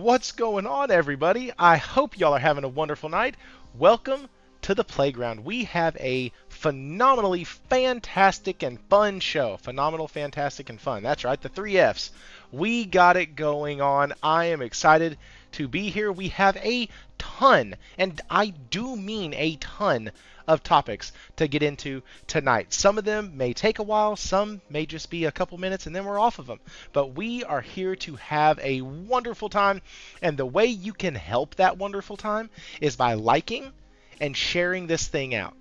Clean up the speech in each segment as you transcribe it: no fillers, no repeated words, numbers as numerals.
What's going on, everybody? I hope y'all are having a wonderful night. Welcome to the playground. We have a phenomenally fantastic and fun show. Phenomenal, fantastic, and fun. That's right, the three F's. We got it going on. I am excited to be here. We have a ton, and I do mean a ton, of topics to get into tonight. Some of them may take a while, some may just be a couple minutes, and then we're off of them. But we are here to have a wonderful time, and the way you can help that wonderful time is by liking and sharing this thing out.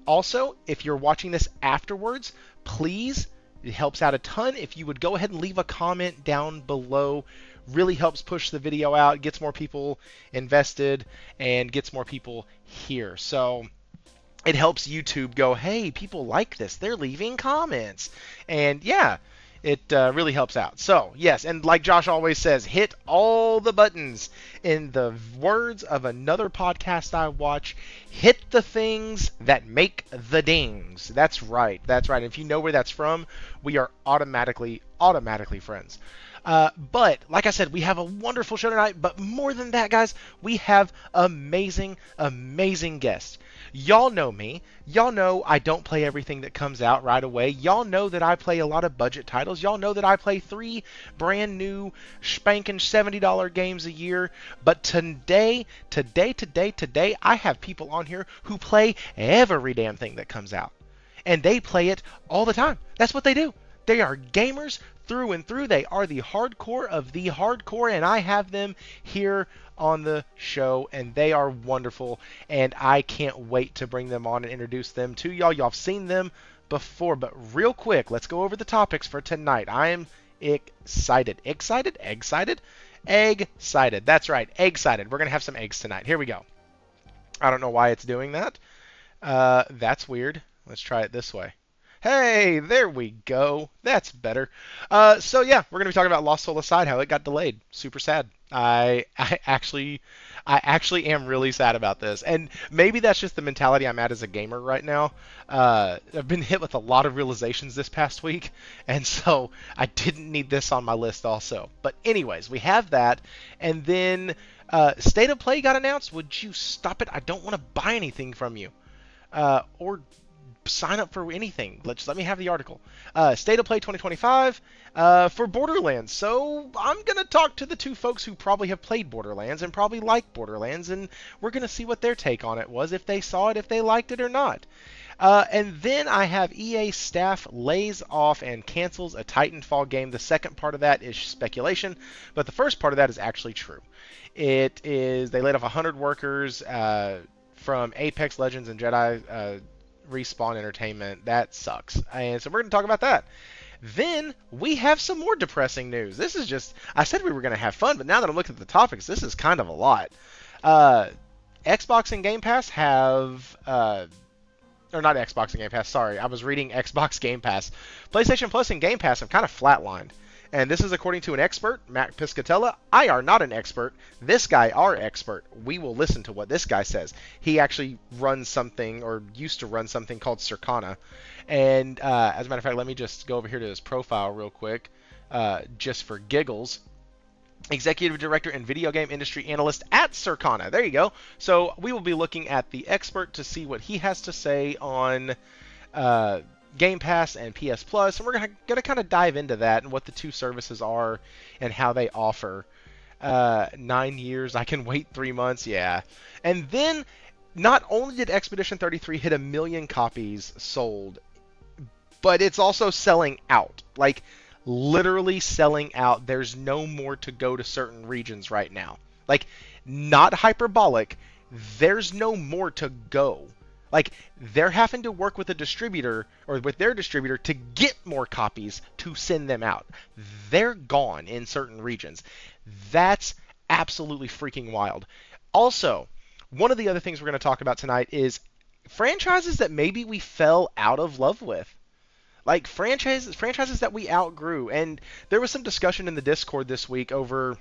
Also, if you're watching this afterwards, please, it helps out a ton if you would go ahead and leave a comment down below. Really helps push the video out, gets more people invested, and gets more people here. So it helps YouTube go, hey, people like this. They're leaving comments. And yeah, it really helps out. So, yes, and like Josh always says, hit all the buttons. In the words of another podcast I watch, hit the things that make the dings. That's right. That's right. If you know where that's from, we are automatically friends. But, like I said, we have a wonderful show tonight. But more than that, guys, we have amazing guests. Y'all know me. Y'all know I don't play everything that comes out right away. Y'all know that I play a lot of budget titles. Y'all know that I play 3 brand new spanking $70 games a year. But today, I have people on here who play every damn thing that comes out. And they play it all the time. That's what they do. They are gamers through and through. They are the hardcore of the hardcore, and I have them here on the show, and they are wonderful, and I can't wait to bring them on and introduce them to y'all. Y'all have seen them before, but real quick, let's go over the topics for tonight. I am excited. Excited? Egg-sided. That's right, egg-sided. We're going to have some eggs tonight. Here we go. I don't know why it's doing that. That's weird. Let's try it this way. Hey, there we go. That's better. So yeah, we're gonna be talking about Lost Soul Aside, how it got delayed. Super sad. I actually am really sad about this, and maybe that's just the mentality I'm at as a gamer right now. I've been hit with a lot of realizations this past week, and so I didn't need this on my list also. But anyways, we have that, and then State of Play got announced. Would you stop it? I don't want to buy anything from you, or sign up for anything. Let me have the article. State of Play 2025 for Borderlands. So I'm going to talk to the two folks who probably have played Borderlands and probably like Borderlands, and we're going to see what their take on it was, if they saw it, if they liked it or not. And then I have EA staff lays off and cancels a Titanfall game. The second part of that is speculation, but the first part of that is actually true. It is, they laid off 100 workers from Apex Legends and Jedi Respawn Entertainment. That sucks. And so we're going to talk about that. Then we have some more depressing news. This is just, I said we were going to have fun, but now that I'm looking at the topics, this is kind of a lot. Xbox and Game Pass have, or not Xbox and Game Pass, sorry. I was reading Xbox Game Pass. PlayStation Plus and Game Pass have kind of flatlined. And this is according to an expert, Matt Piscatella. I are not an expert. This guy are expert. We will listen to what this guy says. He actually runs something, or used to run something called Circana. And as a matter of fact, let me just go over here to his profile real quick, just for giggles. Executive Director and Video Game Industry Analyst at Circana. There you go. So we will be looking at the expert to see what he has to say on Game Pass and PS Plus, and we're gonna kind of dive into that and what the two services are and how they offer. 9 years, I can wait 3 months, yeah. And then, not only did Expedition 33 hit 1 million copies sold, but it's also selling out. Like, literally selling out. There's no more to go to certain regions right now. Like, not hyperbolic, there's no more to go. Like, they're having to work with a distributor, or with their distributor, to get more copies to send them out. They're gone in certain regions. That's absolutely freaking wild. Also, one of the other things we're going to talk about tonight is franchises that maybe we fell out of love with. Like, franchises that we outgrew. And there was some discussion in the Discord this week over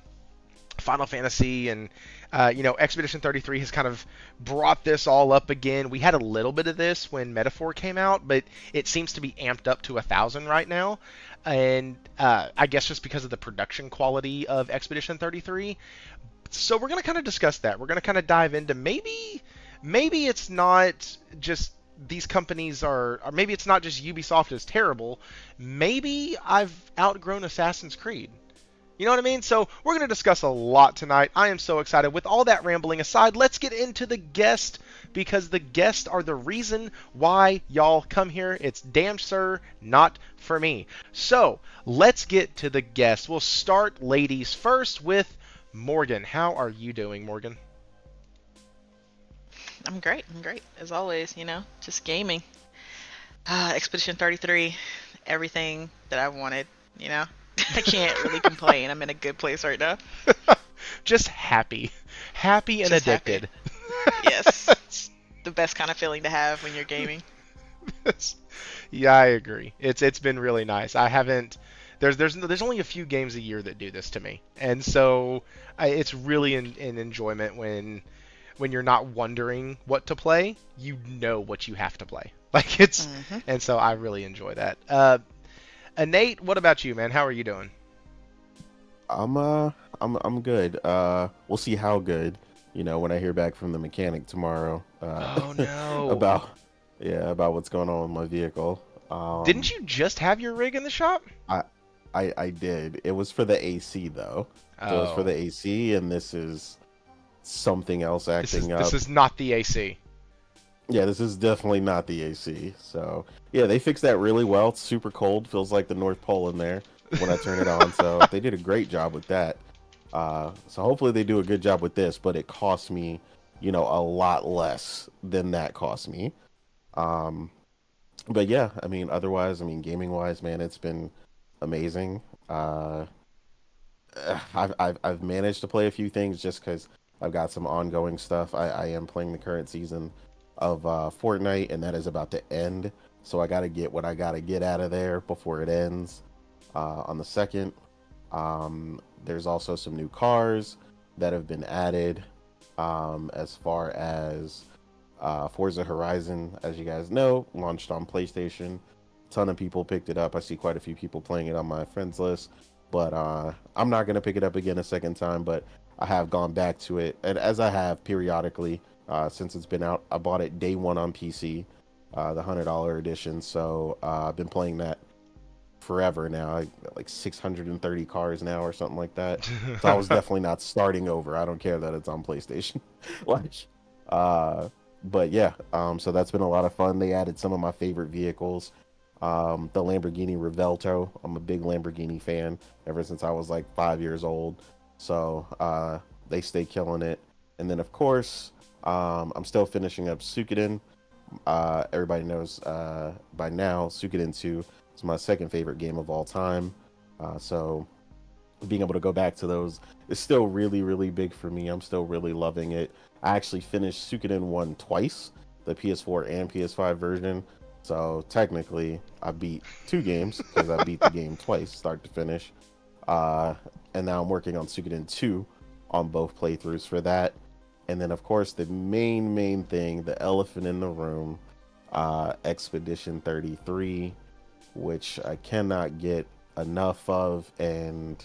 Final Fantasy and Expedition 33 has kind of brought this all up again. We had a little bit of this when Metaphor came out, but it seems to be amped up to 1,000 right now. And I guess just because of the production quality of Expedition 33. So we're going to kind of discuss that. We're going to kind of dive into maybe it's not just these companies are, or maybe it's not just Ubisoft is terrible. Maybe I've outgrown Assassin's Creed. You know what I mean? So we're going to discuss a lot tonight. I am so excited. With all that rambling aside, let's get into the guest, because the guests are the reason why y'all come here. It's damn sure not for me. So let's get to the guest. We'll start ladies first with Morgan. How are you doing, Morgan? I'm great. As always, just gaming. Expedition 33, everything that I wanted. I can't really complain. I'm in a good place right now. Just happy. Happy and Just addicted. Happy. Yes. It's the best kind of feeling to have when you're gaming. Yeah, I agree. It's been really nice. I haven't there's only a few games a year that do this to me. And so it's really an enjoyment when you're not wondering what to play, you know what you have to play. Like and so I really enjoy that. Enate, what about you, man? How are you doing? I'm good. We'll see how good, when I hear back from the mechanic tomorrow. Oh no. about what's going on with my vehicle. Didn't you just have your rig in the shop? I did. It was for the AC though. So it was for the AC, and this is something else acting up. This is not the AC. Yeah, this is definitely not the AC. So, yeah, they fixed that really well. It's super cold. Feels like the North Pole in there when I turn it on. So, they did a great job with that. So, hopefully they do a good job with this. But it cost me, a lot less than that cost me. But, yeah, otherwise, gaming-wise, man, it's been amazing. I've managed to play a few things just because I've got some ongoing stuff. I am playing the current season of Fortnite, and that is about to end. So I got to get what I got to get out of there before it ends on the 2nd. There's also some new cars that have been added as far as Forza Horizon, as you guys know, launched on PlayStation. A ton of people picked it up. I see quite a few people playing it on my friends list. But I'm not going to pick it up again a second time, but I have gone back to it. And as I have periodically since it's been out, I bought it day one on PC, the $100 edition. So I've been playing that forever now. Like 630 cars now or something like that. So I was definitely not starting over. I don't care that it's on PlayStation. But yeah, so that's been a lot of fun. They added some of my favorite vehicles. The Lamborghini Revelto. I'm a big Lamborghini fan ever since I was like 5 years old. So they stay killing it. And then of course, I'm still finishing up Suikoden. Everybody knows by now Suikoden 2 is my second favorite game of all time. So being able to go back to those is still really, really big for me. I'm still really loving it. I actually finished Suikoden 1 twice, the PS4 and PS5 version. So technically, I beat 2 games because I beat the game twice, start to finish. And now I'm working on Suikoden 2 on both playthroughs for that. And then, of course, the main thing, the elephant in the room, Expedition 33, which I cannot get enough of. And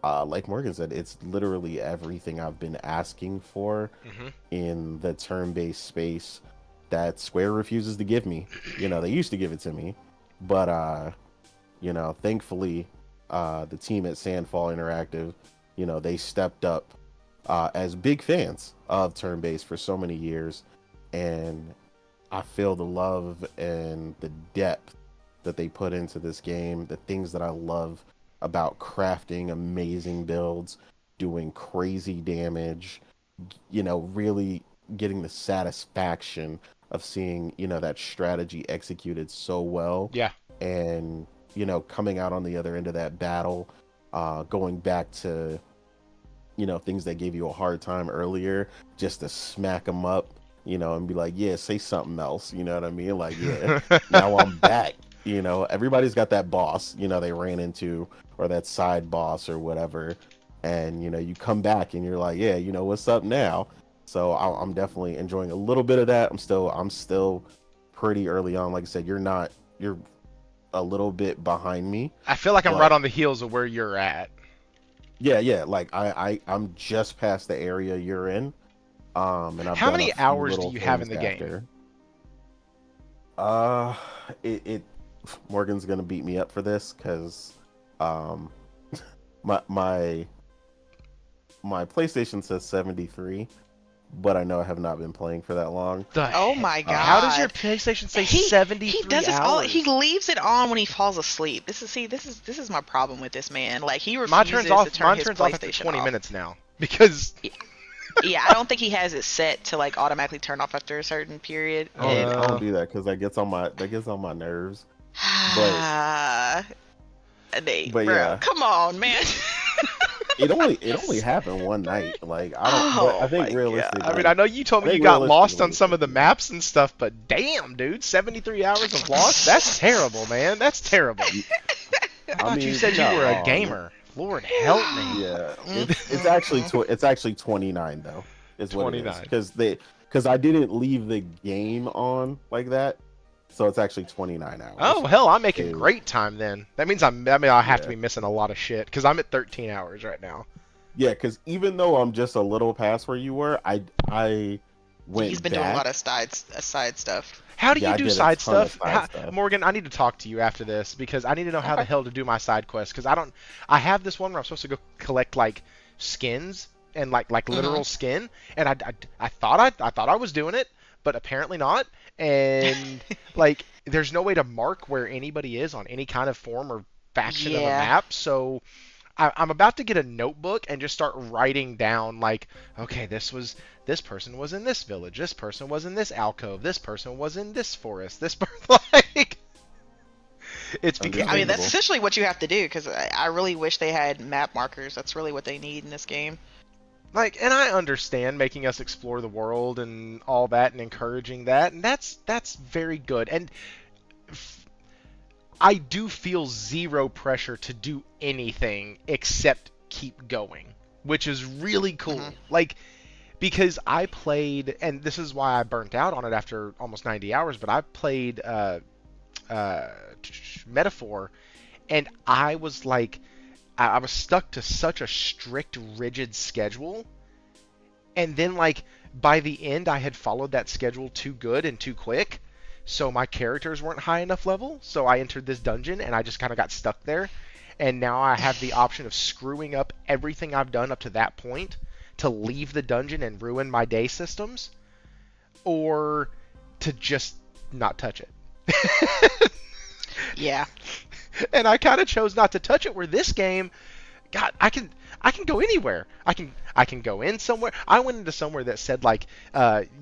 like Morgan said, it's literally everything I've been asking for in the turn-based space that Square refuses to give me. They used to give it to me, but thankfully the team at Sandfall Interactive, they stepped up as big fans of turn-based for so many years, and I feel the love and the depth that they put into this game, the things that I love about crafting amazing builds, doing crazy damage, really getting the satisfaction of seeing, that strategy executed so well. Yeah. And, coming out on the other end of that battle, going back to, things that gave you a hard time earlier, just to smack them up, and be like, yeah, say something else. You know what I mean? Like, yeah, now I'm back. Everybody's got that boss, they ran into, or that side boss or whatever, and you come back and you're like, yeah, what's up now. So I'm definitely enjoying a little bit of that. I'm still pretty early on. Like I said, you're a little bit behind me, I feel like I'm right but on the heels of where you're at. yeah, like I'm just past the area you're in. And I've How done a many few hours do little you have in things the game? after. Uh, it Morgan's gonna beat me up for this because um my my my PlayStation says 73, but I know I have not been playing for that long. Oh my How does your God. PlayStation say He 73 does this hours? all. He leaves it on when he falls asleep. This is my problem with this man. Like he Mine refuses turns off. to turn Mine his turns off after PlayStation 20 off. minutes now because Yeah, I don't think he has it set to like automatically turn off after a certain period. And I don't do that because that gets on my nerves. But Nate, but bro, yeah, come on, man. it only happened one night. Like I don't. But I Oh think my realistically, I mean, I know you told I me you think got lost realistically, on some of the maps and stuff, but damn, dude, 73 hours of lost? That's terrible, man. That's terrible. I thought you said you not were a wrong. gamer. Lord help me. Yeah, it's actually 29 though. Is what it is 29. because I didn't leave the game on like that, so it's actually 29 hours. Oh hell, I'm making Dude. great time then. That means I have to Yeah. be missing a lot of shit because I'm at 13 hours right now. Yeah, because even though I'm just a little past where you were, I went He's been back. doing a lot of side stuff. How do Yeah, you I do did a side ton of stuff? side stuff. Morgan, I need to talk to you after this because I need to know how the Okay. hell to do my side quests because I have this one where I'm supposed to go collect like skins and like literal skin, and I thought I was doing it, but apparently not. And like there's no way to mark where anybody is on any kind of form or faction of a Yeah. map, so I'm about to get a notebook and just start writing down like, okay, this person was in this village, this person was in this alcove, this person was in this forest, this like it's I'm becoming. I mean, that's Understandable. essentially what you have to do because I really wish they had map markers. That's really what they need in this game. Like, and I understand making us explore the world and all that and encouraging that, and that's very good. And I do feel zero pressure to do anything except keep going, which is really cool. Like, because I played, and this is why I burnt out on it after almost 90 hours, but I played uh, Metaphor, and I was like, I was stuck to such a strict, rigid schedule, and then like by the end, I had followed that schedule too good and too quick, so my characters weren't high enough level, so I entered this dungeon and I just kind of got stuck there, and now I have the option of screwing up everything I've done up to that point to leave the dungeon and ruin my day systems, or to just not touch it. Yeah. And I kind of chose not to touch it. Where this game, God, I can go anywhere. I can go in somewhere. I went into somewhere that said like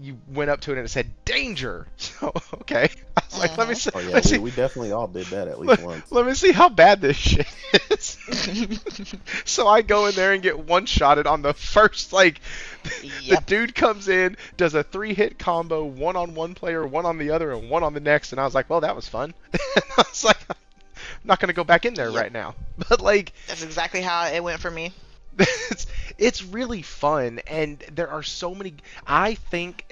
you went up to it and it said danger. So okay, I was like, let me see. Oh yeah, Let's see. we definitely all did that at least once. Let me see how bad this shit is. So I go in there and get one shotted on the first like. The Yep. dude comes in, does a 3-hit combo, one on one player, one on the other, and one on the next, and I was like, well, that was fun. I was like, I'm not gonna go back in there Yep. right now. But like, That's exactly how it went for me. it's really fun, and there are so many. I think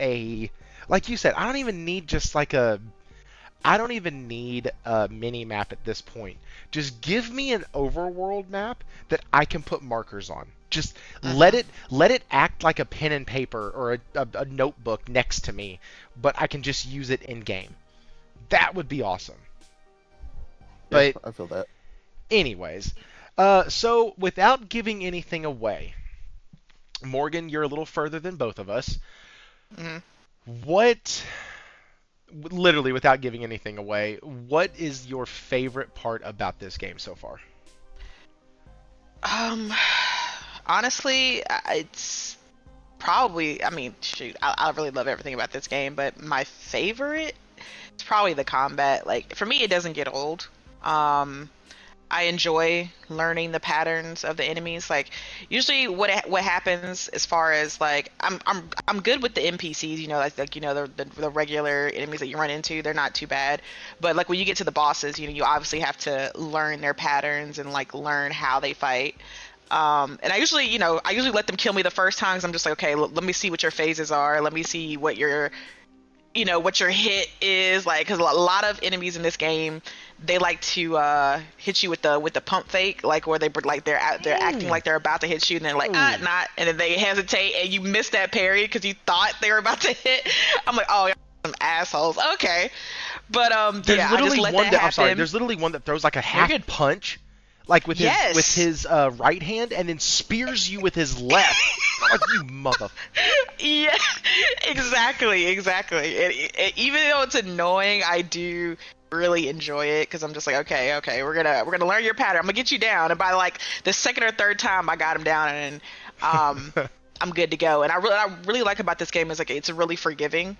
like you said, I don't even need just like I don't even need a mini map at this point. Just give me an overworld map that I can put markers on. Just let it act like a pen and paper or a notebook next to me, but I can just use it in game. That would be awesome. Yeah, But I feel that. anyways, so without giving anything away, Morgan, you're a little further than both of us. Mhm. What, literally without giving anything away, what is your favorite part about this game so far? Honestly, it's probably. I mean, shoot, I really love everything about this game, but my favorite is probably the combat. Like for me, it doesn't get old. I enjoy learning the patterns of the enemies. Like usually, what happens as far as like I'm good with the NPCs. You know, like you know the regular enemies that you run into, they're not too bad. But like when you get to the bosses, you know, you obviously have to learn their patterns and like learn how they fight. And I usually let them kill me the first time, because I'm just like, okay, let me see what your phases are. Let me see what what your hit is like, because a lot of enemies in this game, they like to hit you with the pump fake, like where they're acting like they're about to hit you, and they're like not, and then they hesitate, and you miss that parry because you thought they were about to hit. I'm like, oh, y'all some assholes. Okay, but There's yeah, I literally just let one that that, happen. I'm sorry, there's literally one that throws like a half good. punch, like with Yes. his right hand, and then spears you with his left. Like, you mother. Yeah, exactly. Even though it's annoying, I do really enjoy it, because I'm just like, okay, we're gonna learn your pattern. I'm gonna get you down, and by like the second or third time I got him down, and I'm good to go. And I really like about this game is like it's really forgiving.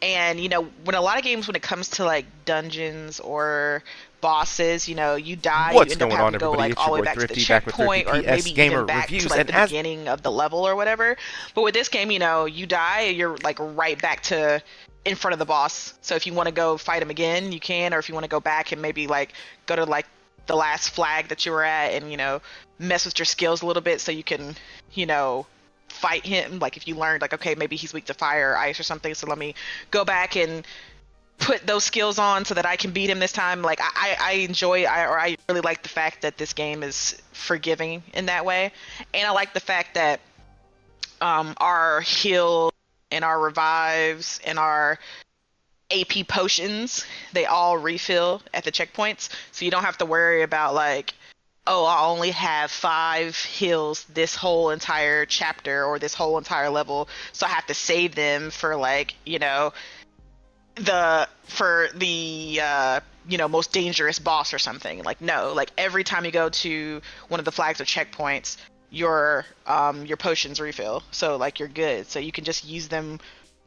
And when a lot of games, when it comes to like dungeons or bosses, you die, What's you end up going having on, to go everybody? like It's all the your way boy back to the Thrifty, back with checkpoint, or Thrifty PS maybe Gamer even back to Reviews, like and the beginning of the level or whatever. But with this game, you die, you're like right back to in front of the boss. So if you want to go fight him again, you can, or if you want to go back and maybe like go to like the last flag that you were at, and mess with your skills a little bit, so you can fight him. Like if you learned like, okay, maybe he's weak to fire or ice or something, so let me go back and put those skills on so that I can beat him this time. Like I really like the fact that this game is forgiving in that way, and I like the fact that our heals and our revives and our AP potions, they all refill at the checkpoints, so you don't have to worry about like, oh, I only have 5 heals this whole entire chapter or this whole entire level, so I have to save them for like the most dangerous boss or something. Like, no, like every time you go to one of the flags or checkpoints, your potions refill, so like you're good, so you can just use them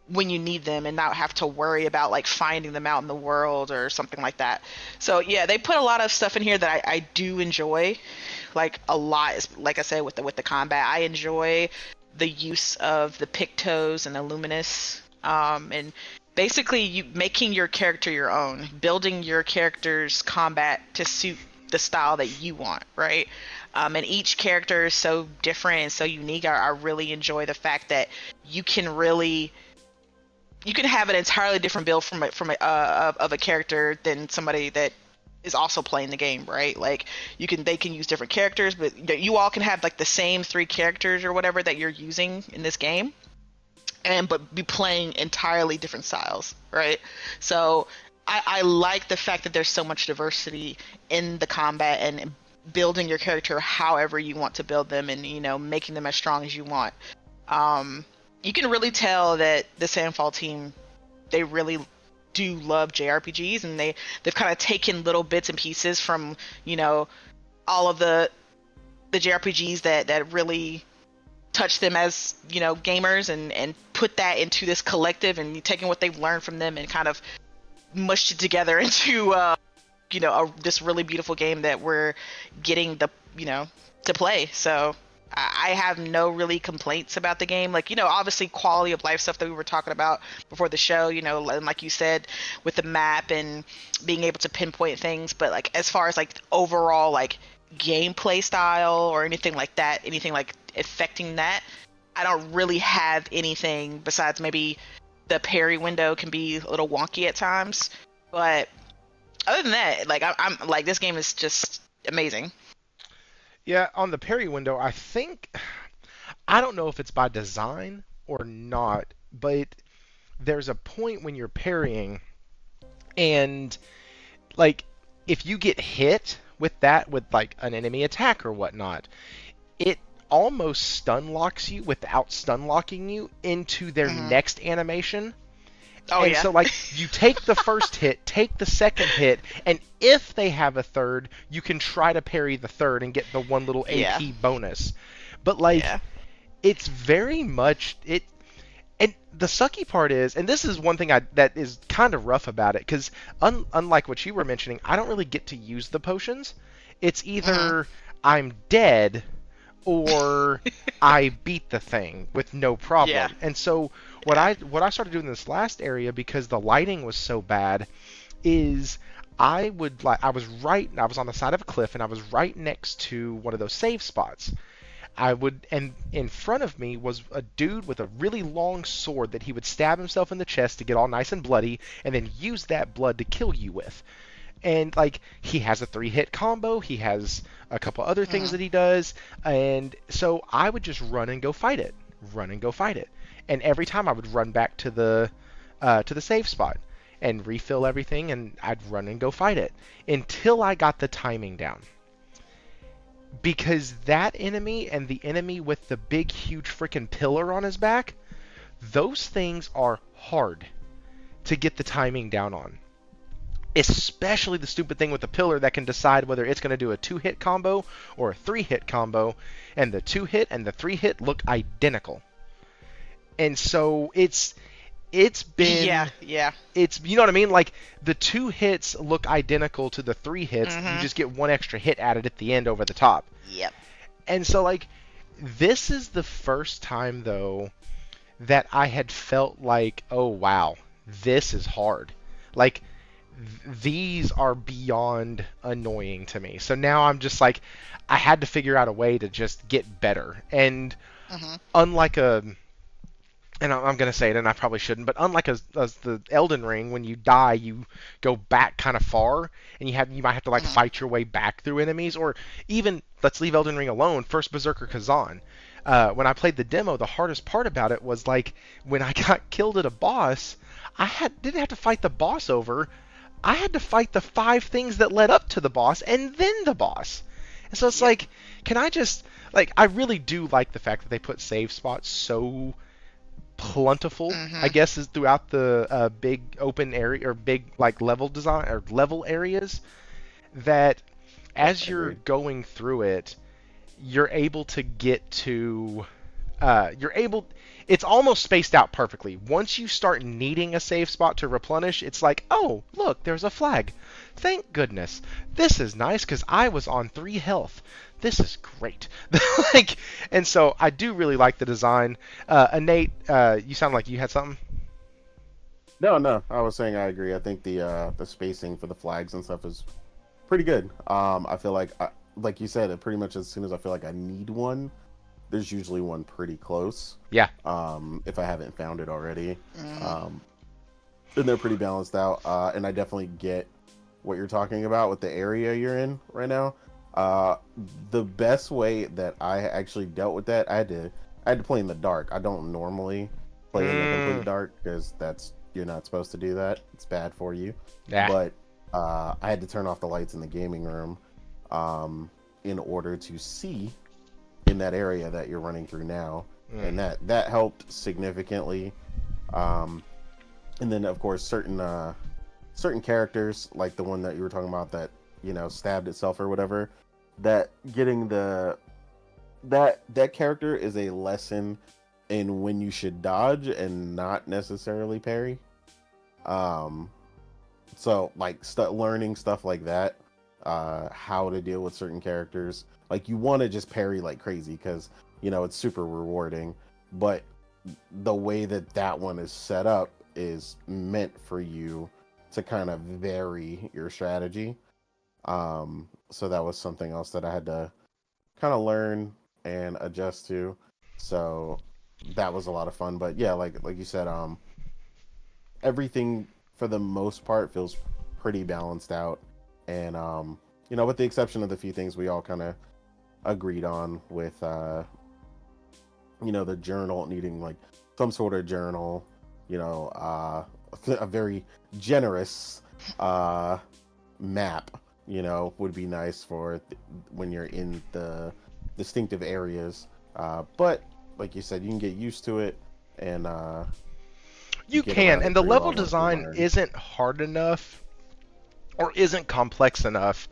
when you need them and not have to worry about like finding them out in the world or something like that. So yeah, they put a lot of stuff in here that I do enjoy, like a lot. Like I said, with the combat, I enjoy the use of the Pictos and the Luminous, and basically you making your character your own, building your character's combat to suit the style that you want, right? And each character is so different and so unique. I really enjoy the fact that you can have an entirely different build from a character than somebody that is also playing the game, right? Like they can use different characters, but you all can have like the same 3 characters or whatever that you're using in this game, but be playing entirely different styles, right? So I like the fact that there's so much diversity in the combat and building your character however you want to build them, and making them as strong as you want. You can really tell that the Sandfall team, they really do love JRPGs, and they've kind of taken little bits and pieces from all of the JRPGs that really touch them as gamers, and put that into this collective, and taking what they've learned from them and kind of mushed it together into this really beautiful game that we're getting to play. So I have no really complaints about the game. Like, obviously quality of life stuff that we were talking about before the show, and like you said, with the map and being able to pinpoint things. But like, as far as like overall like gameplay style or anything like affecting that, I don't really have anything besides maybe the parry window can be a little wonky at times. But other than that, like I'm like, this game is just amazing. Yeah, on the parry window, I don't know if it's by design or not, but there's a point when you're parrying, and like if you get hit with like an enemy attack or whatnot, it almost stun locks you without stun locking you into their next animation. Oh, and yeah. so, like, you take the first hit, take the second hit, and if they have a third, you can try to parry the third and get the one little AP bonus. But, like, it's very much... And the sucky part is, and this is one thing that is kind of rough about it, because unlike what you were mentioning, I don't really get to use the potions. It's either I'm dead or I beat the thing with no problem. Yeah. And so what I started doing in this last area, because the lighting was so bad, is I was on the side of a cliff and I was right next to one of those save spots. And in front of me was a dude with a really long sword that he would stab himself in the chest to get all nice and bloody, and then use that blood to kill you with. And like he has a 3-hit combo, he has a couple other things that he does, and so I would just run and go fight it, and every time I would run back to the save spot and refill everything, and I'd run and go fight it until I got the timing down. Because that enemy and the enemy with the big, huge freaking pillar on his back, those things are hard to get the timing down on. Especially the stupid thing with the pillar that can decide whether it's going to do a 2-hit combo or a 3-hit combo, and the 2-hit and the 3-hit look identical. And so it's been it's, you know what I mean, like the 2 hits look identical to the 3 hits. You just get one extra hit added at the end over the top. Yep. And so like this is the first time though that I had felt like, oh wow, this is hard. Like these are beyond annoying to me. So now I'm just like, I had to figure out a way to just get better. And unlike and I'm going to say it, and I probably shouldn't, but unlike as the Elden Ring, when you die, you go back kind of far, and you might have to like fight your way back through enemies, or even, let's leave Elden Ring alone, first Berserker Kazan. When I played the demo, the hardest part about it was like when I got killed at a boss, didn't have to fight the boss over. I had to fight the 5 things that led up to the boss, and then the boss. And so it's like, can I just, like, I really do like the fact that they put save spots so plentiful, I guess, is throughout the big open area, or big like level design or level areas, that as you're going through it, you're able to get to it's almost spaced out perfectly. Once you start needing a save spot to replenish, it's like, oh look, there's a flag, thank goodness, this is nice because I was on 3 health. This is great. Like, and so I do really like the design. Enate, you sound like you had something. No, I was saying I agree. I think the spacing for the flags and stuff is pretty good. I feel like you said, pretty much as soon as I feel like I need one, there's usually one pretty close. Yeah. If I haven't found it already. And they're pretty balanced out. And I definitely get what you're talking about with the area you're in right now. The best way that I actually dealt with that, I had to play in the dark. I don't normally play in the complete dark because you're not supposed to do that. It's bad for you. Yeah. But I had to turn off the lights in the gaming room in order to see in that area that you're running through now, and that helped significantly. And then of course certain characters, like the one that you were talking about that, you know, stabbed itself or whatever, that getting that character is a lesson in when you should dodge and not necessarily parry. So like learning stuff like that, how to deal with certain characters. Like you want to just parry like crazy because, you know, it's super rewarding, but the way that one is set up is meant for you to kind of vary your strategy. So that was something else that I had to kind of learn and adjust to. So that was a lot of fun. But yeah, like you said, everything for the most part feels pretty balanced out. And you know, with the exception of the few things we all kind of agreed on with you know, the journal needing like some sort of journal, you know, a very generous map, you know, would be nice for when you're in the distinctive areas. But like you said, you can get used to it, and you can. And the level design isn't hard enough or isn't complex enough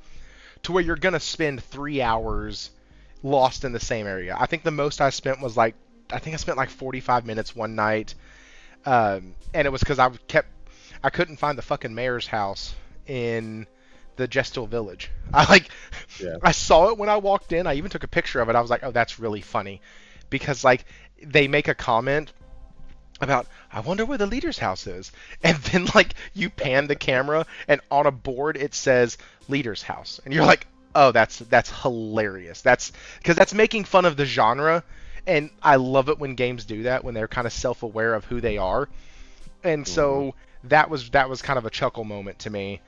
to where you're gonna spend 3 hours lost in the same area. I think the most I spent was like, I spent like 45 minutes one night, and it was because I couldn't find the fucking mayor's house in the Gestil village. I saw it when I walked in. I even took a picture of it. I was like, oh, that's really funny, because like they make a comment about, I wonder where the leader's house is. And then like you pan the camera and on a board it says leader's house. And you're like, "Oh, that's hilarious." That's because that's making fun of the genre, and I love it when games do that when they're kind of self-aware of who they are. And Hmm. so that was kind of a chuckle moment to me.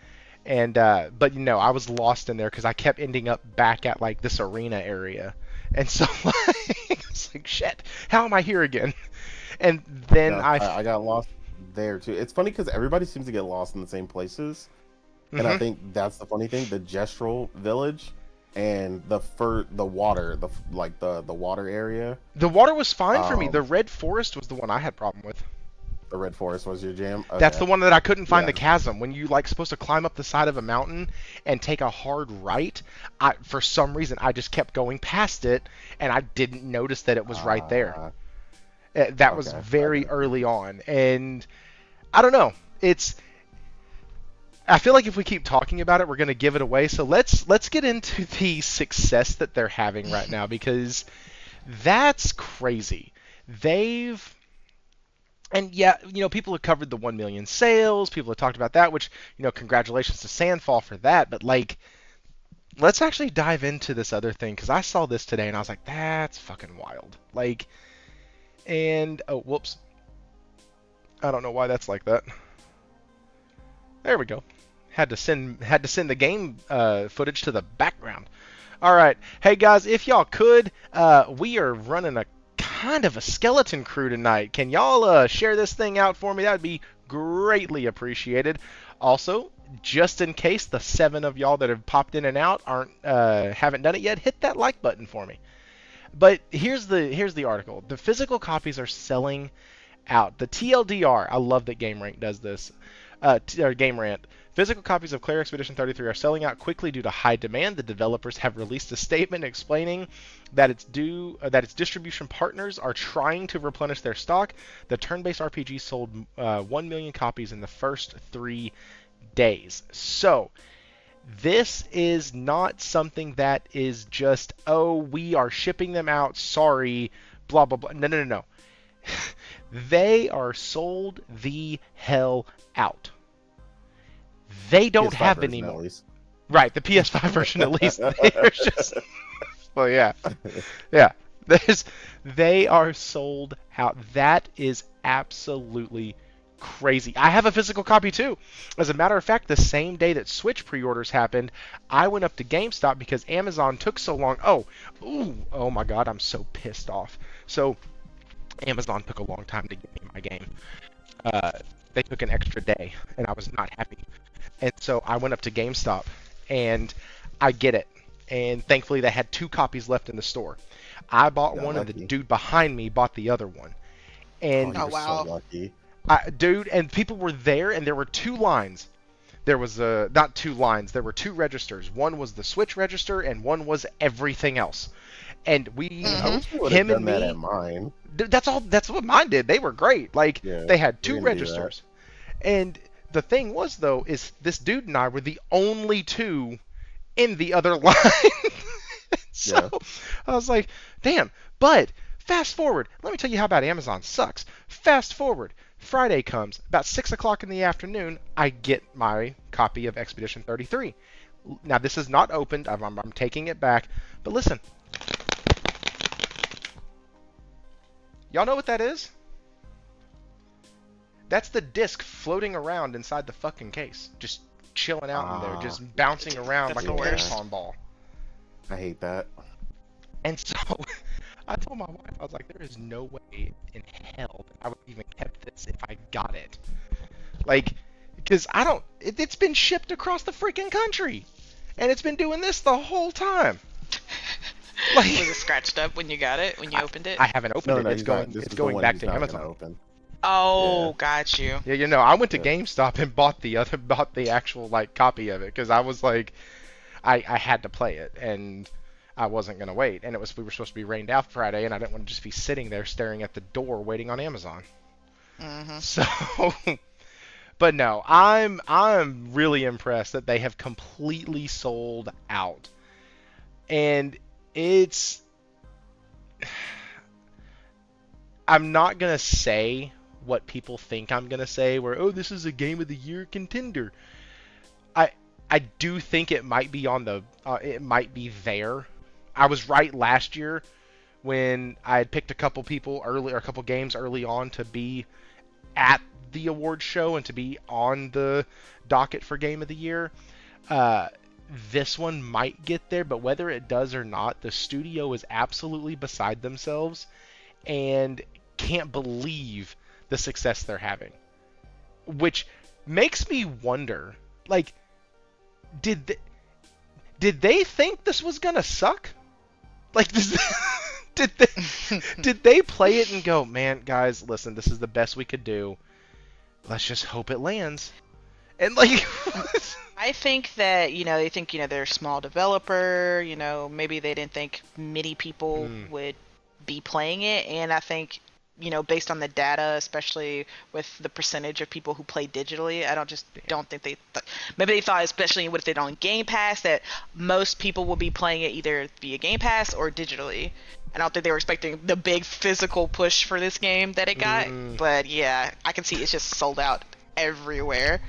And but I was lost in there because I kept ending up back at like this arena area. And so like, it's like, shit, how am I here again? And then Yeah, I got lost there too. It's funny because everybody seems to get lost in the same places, and I mhm. think that's the funny thing. The Gestural Village and the water, the water area. The water was fine for me. The Um, red forest was the one I had problem with. the Red Forest was your jam. That's Okay, the one that I couldn't find the yeah. chasm. When you like supposed to climb up the side of a mountain and take a hard right, for some reason I just kept going past it and I didn't notice that it was right there. Uh, That was okay, I very got you. early on, and I don't know. I feel like if we keep talking about it, we're going to give it away. So let's get into the success that they're having right now because that's crazy. They've And yeah, people have covered the 1 million sales. People have talked about that, which, congratulations to Sandfall for that. But like, let's actually dive into this other thing because I saw this today and I was like, that's fucking wild. Like, and oh, whoops, I don't know why that's like that. There we go. Had to send the game footage to the background. All right, hey guys, if y'all could, we are running a kind of a skeleton crew tonight. Can y'all share this thing out for me? That would be greatly appreciated. Also, just in case the 7 of y'all that have popped in and out haven't done it yet, hit that like button for me. But here's the article. The physical copies are selling out. The TLDR, I love that GameRank does this. Or Game Rant. Physical copies of Clair Expedition 33 are selling out quickly due to high demand. The developers have released a statement explaining that its distribution partners are trying to replenish their stock. The turn-based RPG sold 1 million copies in the first 3 days. So this is not something that is just, oh, we are shipping them out. Sorry, blah blah blah. No, no, no, no. They are sold the hell out. They don't PS5 have version any at more. least. Right, the PS5 version at least. They're just, well, yeah, yeah. There's, they are sold out. That is absolutely crazy. I have a physical copy too. As a matter of fact, the same day that Switch pre-orders happened, I went up to GameStop because Amazon took so long. Oh my God, I'm so pissed off. So Amazon took a long time to give me my game. Uh, they took an extra day, and I was not happy. And so I went up to GameStop, and I get it. And thankfully, they had 2 copies left in the store. I bought Got one, and the lucky. dude behind me bought the other one. Oh, And you Oh were so wow. lucky. dude, and people were there, and there were 2 lines. There was not 2 lines. There were 2 registers. One was the Switch register, and one was everything else. And I Mhm. wish you would have him and done that at me, mine. that's all. That's what mine did. They were great. Like Yeah, they had we 2 didn't do that. registers. And the thing was, though, is this dude and I were the only 2 in the other line. So Yeah. I was like, damn. But fast forward. Let me tell you how bad Amazon sucks. Fast forward. Friday comes. About 6 o'clock in the afternoon, I get my copy of Expedition 33. Now, this is not opened. I'm taking it back. But listen. Y'all know what that is? That's the disc floating around inside the fucking case, just chilling out in there, Ah, just bouncing around like That's a the ping yeah. worst. pong ball. I hate that. And so I told my wife, I was like, there is no way in hell that I would even kept this if I got it. Like, because I don't, it's been shipped across the freaking country, and it's been doing this the whole time. Was Like, it scratched up when you got it? When you I, opened it? I haven't opened No, it. no, It's he's not. going, This it's was the going one back he's to not Amazon. gonna open. Yeah, Oh, got you. Yeah, I went to yeah. GameStop and bought the actual like copy of it because I was like, I had to play it and I wasn't gonna wait. And we were supposed to be rained out Friday, and I didn't want to just be sitting there staring at the door waiting on Amazon. Mhm. So, but no, I'm really impressed that they have completely sold out, and it's I'm not gonna say what people think I'm gonna say, where oh this is a game of the year contender. I I do think it might be on the it might be there. I was right last year when I had picked a couple people early or a couple games early on to be at the award show and to be on the docket for game of the year. Uh, this one might get there, but whether it does or not, the studio is absolutely beside themselves and can't believe the success they're having. Which makes me wonder, like, did they, did they think this was gonna suck? Like, did did they play it and go, man, guys, listen, this is the best we could do. Let's just hope it lands. And like, I think that, they think, they're a small developer, maybe they didn't think many people would be playing it. And I think, based on the data, especially with the percentage of people who play digitally, I don't think maybe they thought, especially with it on Game Pass, that most people will be playing it either via Game Pass or digitally. I don't think they were expecting the big physical push for this game that it got. But yeah, I can see it's just sold out everywhere.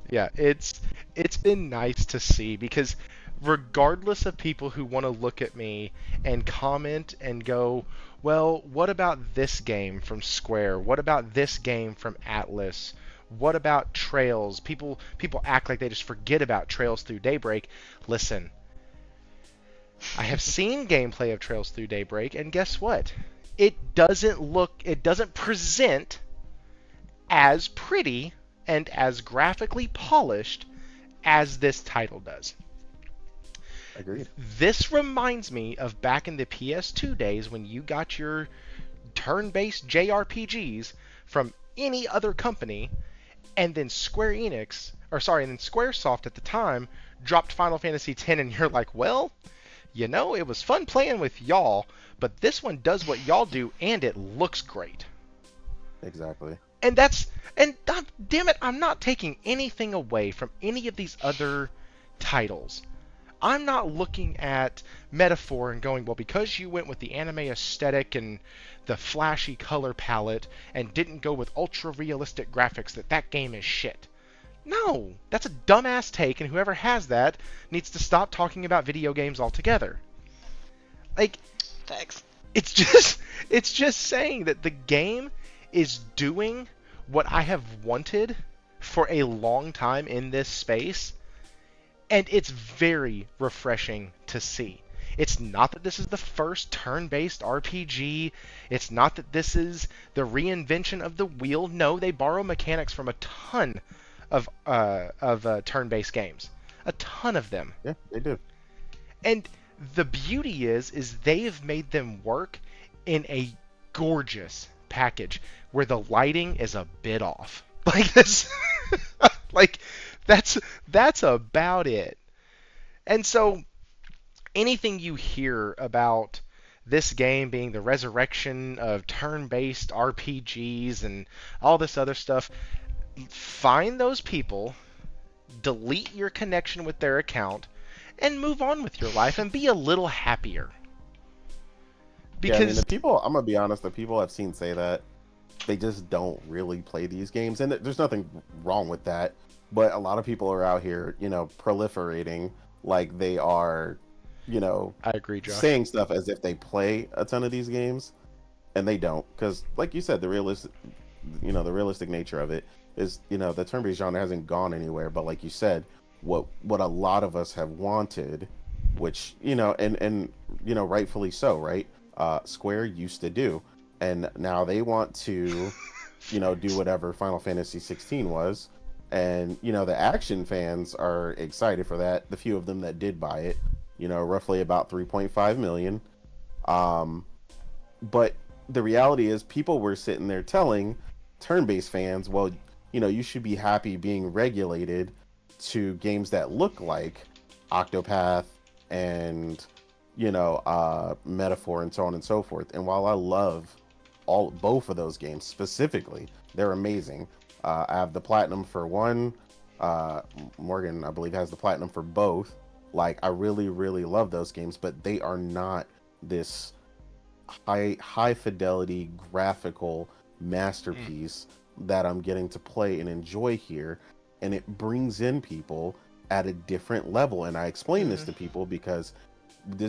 yeah, it's been nice to see, because regardless of people who want to look at me and comment and go, well, what about this game from Square? What about this game from Atlas? What about Trails? People act like they just forget about Trails Through Daybreak. Listen, I have seen gameplay of Trails Through Daybreak, and guess what? It doesn't present as pretty and as graphically polished as this title does. Agreed. This reminds me of back in the PS2 days when you got your turn-based JRPGs from any other company, and then Squaresoft at the time dropped Final Fantasy X, and you're like, well, it was fun playing with y'all, but this one does what y'all do, and it looks great. Exactly. And damn it, I'm not taking anything away from any of these other titles. I'm not looking at Metaphor and going, well, because you went with the anime aesthetic and the flashy color palette and didn't go with ultra-realistic graphics, that game is shit. No, that's a dumbass take, and whoever has that needs to stop talking about video games altogether. Like, Thanks. It's just saying that the game is doing what I have wanted for a long time in this space, and it's very refreshing to see. It's not that this is the first turn-based RPG. It's not that this is the reinvention of the wheel. No, they borrow mechanics from a ton of turn-based games. A ton of them. Yeah, they do. And the beauty is they've made them work in a gorgeous package where the lighting is a bit off. Like this, like that's about it. And so anything you hear about this game being the resurrection of turn-based RPGs and all this other stuff, find those people, delete your connection with their account, and move on with your life and be a little happier. Because yeah, I mean, the people, I'm gonna be honest, the people I've seen say that, they just don't really play these games, and there's nothing wrong with that. But a lot of people are out here, proliferating like they are, I agree, Josh. saying stuff as if they play a ton of these games, and they don't. Because, like you said, the realistic nature of it is, the turn-based genre hasn't gone anywhere. But like you said, what a lot of us have wanted, which and rightfully so, right? Square used to do, and now they want to, do whatever Final Fantasy 16 was. And the action fans are excited for that. The few of them that did buy it, roughly about 3.5 million. But the reality is, people were sitting there telling turn-based fans, well, you should be happy being regulated to games that look like Octopath and Metaphor and so on and so forth. And while I love both of those games specifically, they're amazing. I have the platinum for one. Morgan, I believe, has the platinum for both. Like, I really, really love those games, but they are not this high fidelity graphical masterpiece that I'm getting to play and enjoy here, and it brings in people at a different level. And I explain this to people because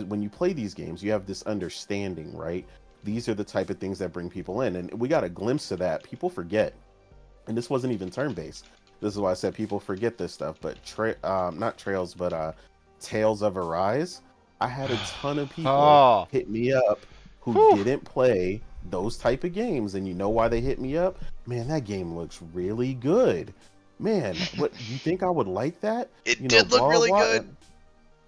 when you play these games, you have this understanding, right? These are the type of things that bring people in, and we got a glimpse of that. People forget, and this wasn't even turn-based. This is why I said people forget this stuff. But not Trails, but Tales of Arise. I had a ton of people hit me up who didn't play those type of games, and you know why they hit me up? Man, that game looks really good. Man, what you think I would like that? It did look really good.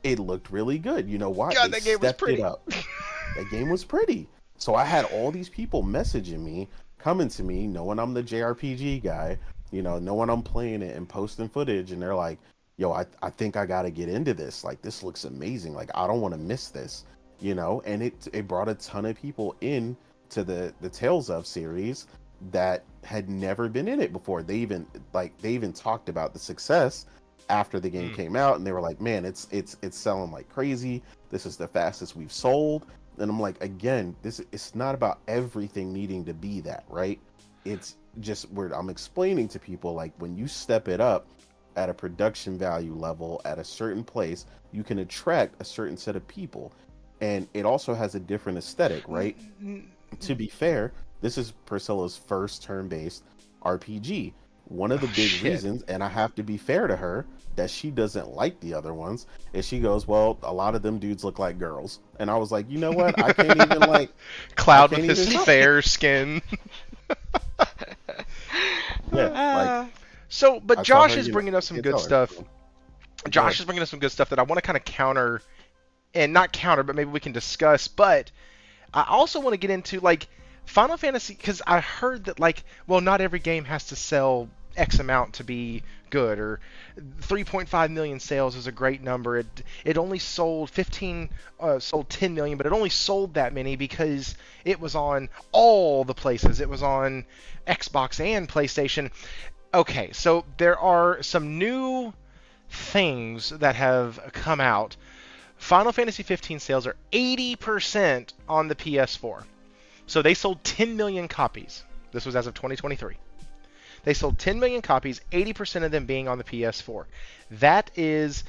It looked really good. You know why? God, that game was pretty. That game was pretty. So I had all these people messaging me, coming to me, knowing I'm the JRPG guy, knowing I'm playing it and posting footage, and they're like, yo, I think I got to get into this. Like, this looks amazing. Like, I don't want to miss this, and it brought a ton of people in to the Tales of series that had never been in it before. They even talked about the success after the game came out, and they were like, man, it's selling like crazy. This is the fastest we've sold. And I'm like, again, it's not about everything needing to be that, right? It's just where I'm explaining to people, like, when you step it up at a production value level at a certain place, you can attract a certain set of people, and it also has a different aesthetic, right? To be fair, this is Priscilla's first turn-based RPG. One of the big reasons, and I have to be fair to her, that she doesn't like the other ones is she goes, well, a lot of them dudes look like girls. And I was like, you know what? I can't even like Cloud with his fair skin. Yeah. But Josh is bringing us some good stuff. Josh is bringing us some good stuff that I want to kind of counter, and not counter, but maybe we can discuss. But I also want to get into like Final Fantasy, because I heard that not every game has to sell X amount to be good, or 3.5 million sales is a great number. It only sold 10 million, but it only sold that many because it was on all the places. It was on Xbox and PlayStation. Okay, so there are some new things that have come out. Final Fantasy 15 sales are 80% on the PS4. So they sold 10 million copies. This was as of 2023. They sold 10 million copies, 80% of them being on the PS4. That is,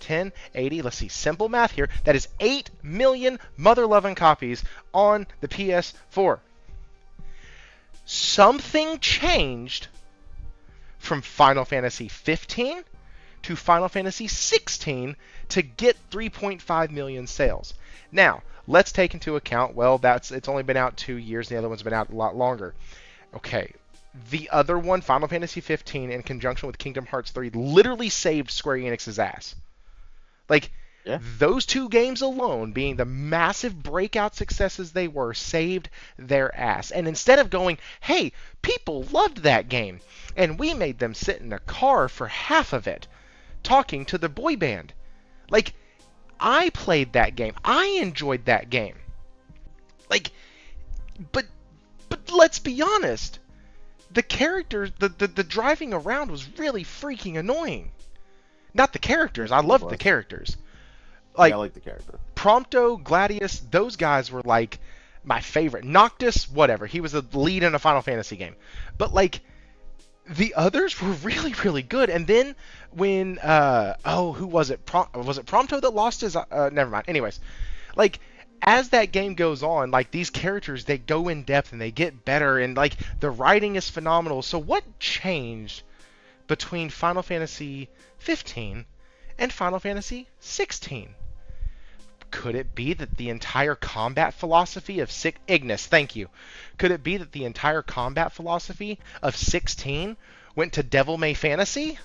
10, 80, let's see, simple math here. That is 8 million mother-loving copies on the PS4. Something changed from Final Fantasy 15 to Final Fantasy 16 to get 3.5 million sales. Now, let's take into account, it's only been out 2 years, and the other one's been out a lot longer. Okay. The other one, Final Fantasy 15, in conjunction with Kingdom Hearts 3, literally saved Square Enix's ass. Those two games alone, being the massive breakout successes they were, saved their ass. And instead of going, hey, people loved that game, and we made them sit in a car for half of it, talking to the boy band. I played that game. I enjoyed that game. But let's be honest. The characters, the driving around was really freaking annoying. Not the characters. I loved the characters. I like the character. Prompto, Gladius, those guys were my favorite. Noctis, whatever. He was the lead in a Final Fantasy game. But the others were really, really good. And then when who was it? Was it Prompto that lost his? Never mind. Anyways, as that game goes on, these characters, they go in depth and they get better, and the writing is phenomenal. So what changed between Final Fantasy 15 and Final Fantasy 16? Could it be that the entire combat philosophy of Ignis, thank you. Could it be that the entire combat philosophy of 16 went to Devil May Fantasy?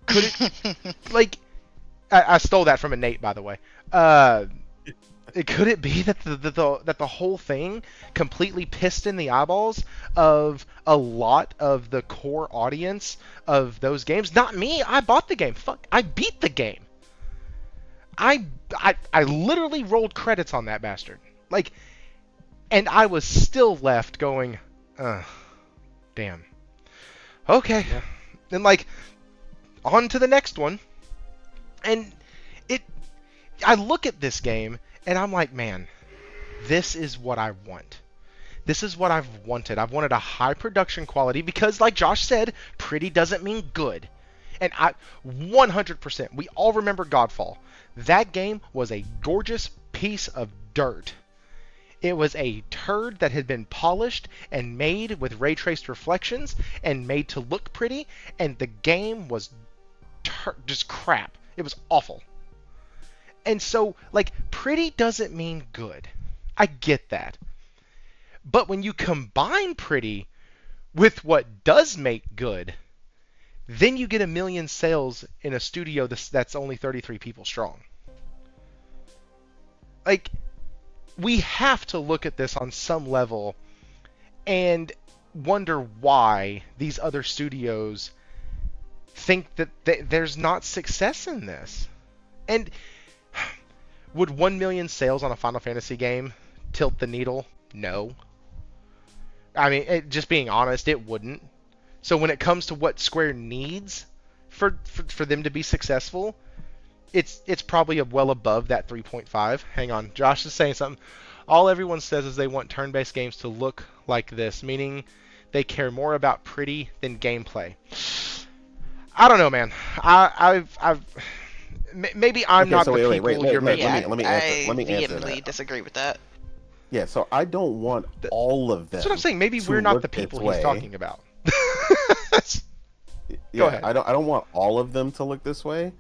Could it I stole that from Enate, by the way. Could it be that the whole thing completely pissed in the eyeballs of a lot of the core audience of those games? Not me. I bought the game. Fuck, I beat the game. I literally rolled credits on that bastard. And I was still left going, damn. Okay. Yeah. And on to the next one. And I look at this game and I'm like, man, this is what I want. This is what I've wanted. I've wanted a high production quality because, like Josh said, pretty doesn't mean good. And 100%, we all remember Godfall. That game was a gorgeous piece of dirt. It was a turd that had been polished and made with ray traced reflections and made to look pretty, and the game was just crap. It was awful. And so, like, pretty doesn't mean good. I get that. But when you combine pretty with what does make good, then you get 1 million sales in a studio that's only 33 people strong. Like, we have to look at this on some level and wonder why these other studios think that there's not success in this. And would 1 million sales on a Final Fantasy game tilt the needle? No. I mean, just being honest, it wouldn't. So when it comes to what Square needs for them to be successful, it's probably well above that 3.5. Hang on, Josh is saying something. All everyone says is they want turn-based games to look like this, meaning they care more about pretty than gameplay. I don't know, man. Maybe I'm not the people you're making. Let me answer. I vehemently disagree with that. Yeah, so I don't want all of them. That's what I'm saying. Maybe we're not the people he's talking about. Go ahead. I don't want all of them to look this way,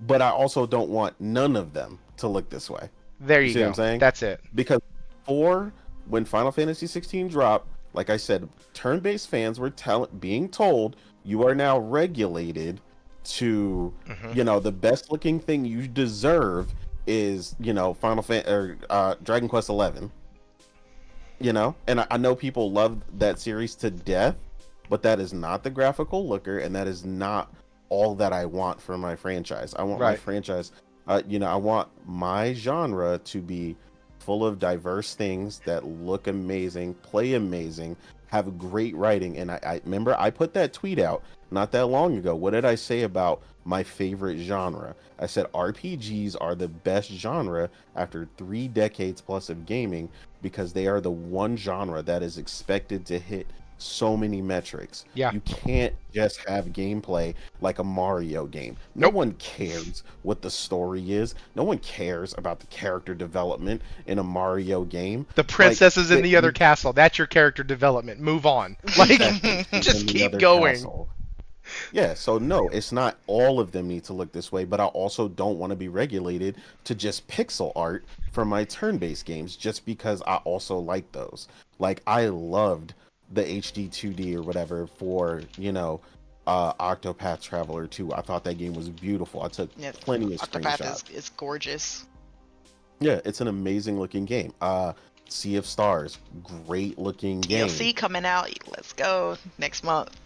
but I also don't want none of them to look this way. There you see go. What I'm saying? That's it. Because when Final Fantasy 16 dropped, like I said, turn-based fans were being told you are now regulated to, the best looking thing you deserve is, Dragon Quest 11. And I know people love that series to death, but that is not the graphical looker, and that is not all that I want for my franchise. I want my franchise, I want my genre to be full of diverse things that look amazing, play amazing, have great writing. And I remember I put that tweet out not that long ago. What did I say about my favorite genre? I said RPGs are the best genre after 3 decades plus of gaming because they are the one genre that is expected to hit so many metrics. Yeah. You can't just have gameplay like a Mario game. No one cares what the story is. No one cares about the character development in a Mario game. The princesses in the other castle. That's your character development. Move on. Like, just keep going. Castle. Yeah, so no, it's not all of them need to look this way, but I also don't want to be regulated to just pixel art for my turn-based games just because I also like those. Like, I loved the HD 2D or whatever for, Octopath Traveler 2. I thought that game was beautiful. I took plenty of screenshots. Octopath is gorgeous. Yeah, it's an amazing looking game. Sea of Stars, great looking game. DLC coming out. Let's go next month.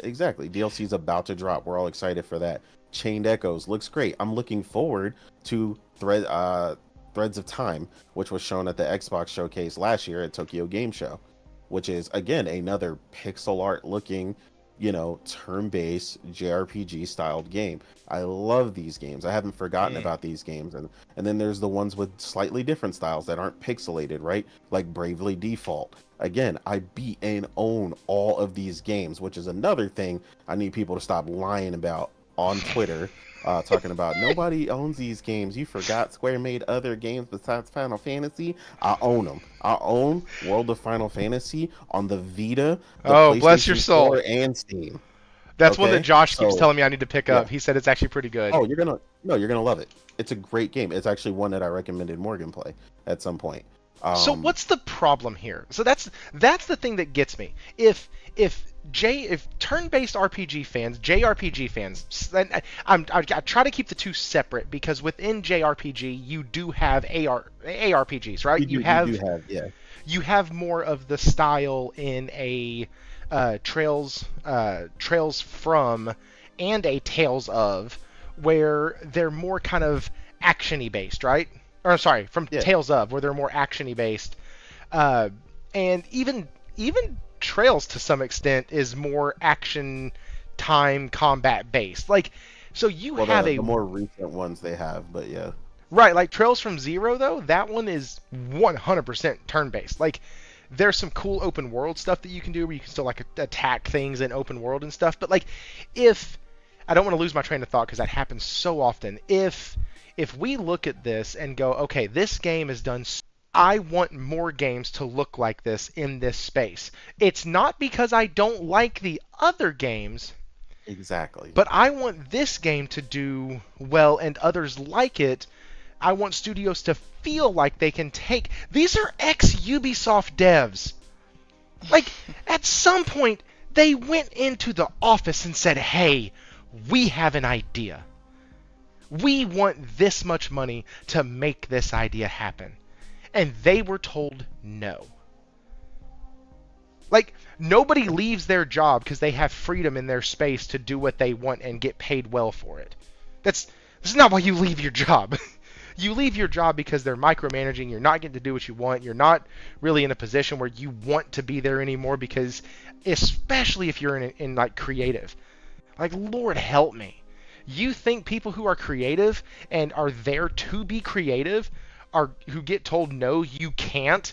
Exactly. DLC's about to drop. We're all excited for that. Chained Echoes looks great. I'm looking forward to Threads of Time, which was shown at the Xbox showcase last year at Tokyo Game Show, which is, again, another pixel art looking, turn-based JRPG styled game. I love these games. I haven't forgotten about these games. And then there's the ones with slightly different styles that aren't pixelated, right? Like Bravely Default. Again, I beat and own all of these games, which is another thing I need people to stop lying about on Twitter, talking about nobody owns these games. You forgot Square made other games besides Final Fantasy. I own them. I own World of Final Fantasy on the Vita, the PlayStation bless your soul, 4, and Steam. That's one that Josh keeps telling me I need to pick up. He said it's actually pretty good. Oh, you're gonna love it. It's a great game. It's actually one that I recommended Morgan play at some point. So what's the problem here? So that's the thing that gets me. If turn-based RPG fans, JRPG fans, I try to keep the two separate because within JRPG you do have ARPGs, right? You have more of the style in a Trails from and a Tales of, where they're more kind of action-y based, right? Or sorry, from Tales of, where they're more action-y based, and even Trails to some extent is more action time combat based. Like, so you have the more recent ones they have, but yeah. Right, like Trails from Zero though, that one is 100% turn based. Like, there's some cool open world stuff that you can do where you can still like attack things in open world and stuff. But like, if I don't want to lose my train of thought because that happens so often. If we look at this and go, okay, this game is done. I want more games to look like this in this space. It's not because I don't like the other games. Exactly. But I want this game to do well and others like it. I want studios to feel like they can take... These are ex-Ubisoft devs. Like, at some point, they went into the office and said, hey, we have an idea. We want this much money to make this idea happen. And they were told no. Like, nobody leaves their job because they have freedom in their space to do what they want and get paid well for it. That's not why you leave your job. You leave your job because they're micromanaging, you're not getting to do what you want, you're not really in a position where you want to be there anymore because, especially if you're in like creative. Like, Lord help me. You think people who are creative and are there to be creative who get told no, you can't,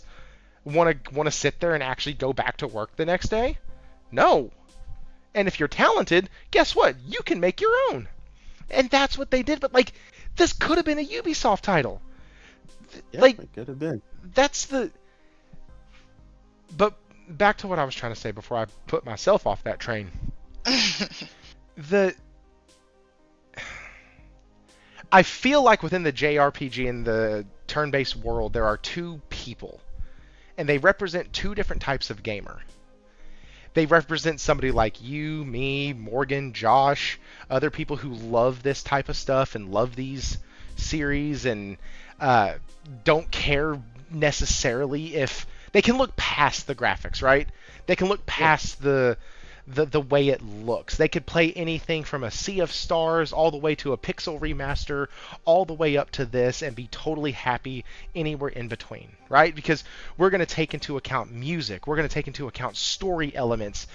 want to sit there and actually go back to work the next day? No. And if you're talented, guess what? You can make your own. And that's what they did. But like, this could have been a Ubisoft title. Yeah, like, it could have been. That's the... But back to what I was trying to say before I put myself off that train. I feel like within the JRPG and the turn-based world, there are two people. And they represent two different types of gamer. They represent somebody like you, me, Morgan, Josh, other people who love this type of stuff and love these series and don't care necessarily if... They can look past the graphics, right? They can look past the way it looks. They could play anything from a Sea of Stars all the way to a pixel remaster, all the way up to this, and be totally happy anywhere in between, right? Because we're going to take into account music. We're going to take into account story elements,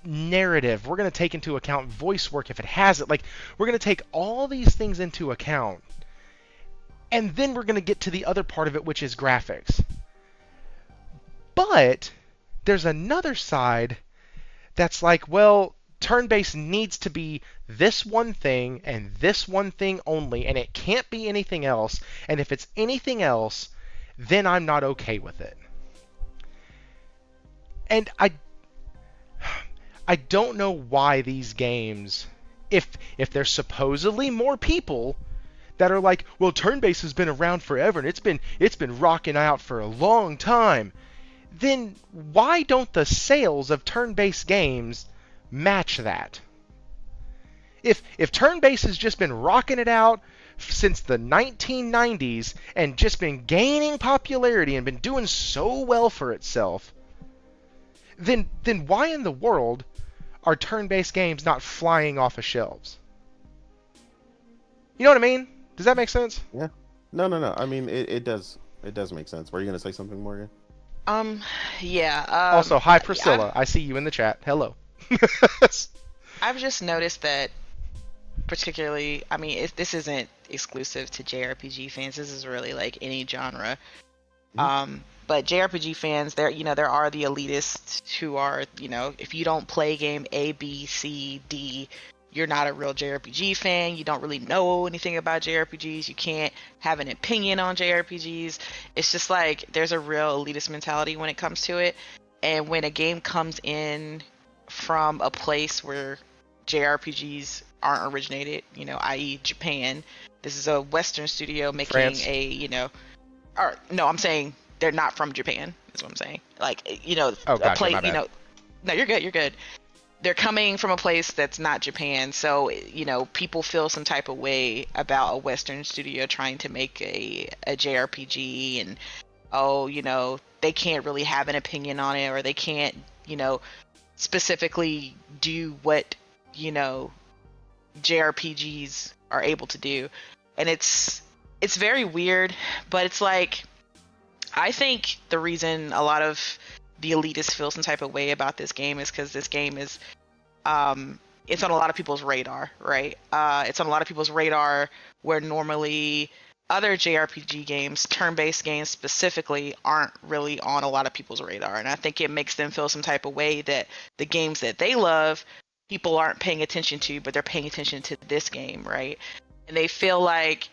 narrative. We're going to take into account voice work if it has it. Like, we're going to take all these things into account, and then we're going to get to the other part of it, which is graphics. But there's another side that's like, well, turn-based needs to be this one thing and this one thing only, and it can't be anything else. And if it's anything else, then I'm not okay with it. And I don't know why these games, if there's supposedly more people that are like, well, turn-based has been around forever and it's been rocking out for a long time, then why don't the sales of turn-based games match that? If turn-based has just been rocking it out since the 1990s and just been gaining popularity and been doing so well for itself, then why in the world are turn-based games not flying off of shelves? You know what I mean? Does that make sense? Yeah. No. I mean, it does make sense. Were you gonna say something, Morgan? Yeah. Also, hi Priscilla. I see you in the chat. Hello. I've just noticed that, particularly, I mean, this isn't exclusive to JRPG fans. This is really like any genre. Mm-hmm. But JRPG fans, there are the elitists who are, if you don't play game A, B, C, D, you're not a real JRPG fan. You don't really know anything about JRPGs. You can't have an opinion on JRPGs. It's just like there's a real elitist mentality when it comes to it. And when a game comes in from a place where JRPGs aren't originated, i.e. Japan, this is a Western studio making France. I'm saying they're not from Japan, is what I'm saying. Like, Oh, gotcha, my bad. No, you're good. They're coming from a place that's not Japan, so people feel some type of way about a Western studio trying to make a JRPG, and they can't really have an opinion on it, or they can't specifically do what JRPGs are able to do, and it's very weird. But it's like, I think the reason a lot of the elitists feel some type of way about this game is because this game is it's on a lot of people's radar, right? It's on a lot of people's radar where normally other JRPG games, turn-based games specifically, aren't really on a lot of people's radar. And I think it makes them feel some type of way that the games that they love, people aren't paying attention to, but they're paying attention to this game, right? And they feel like,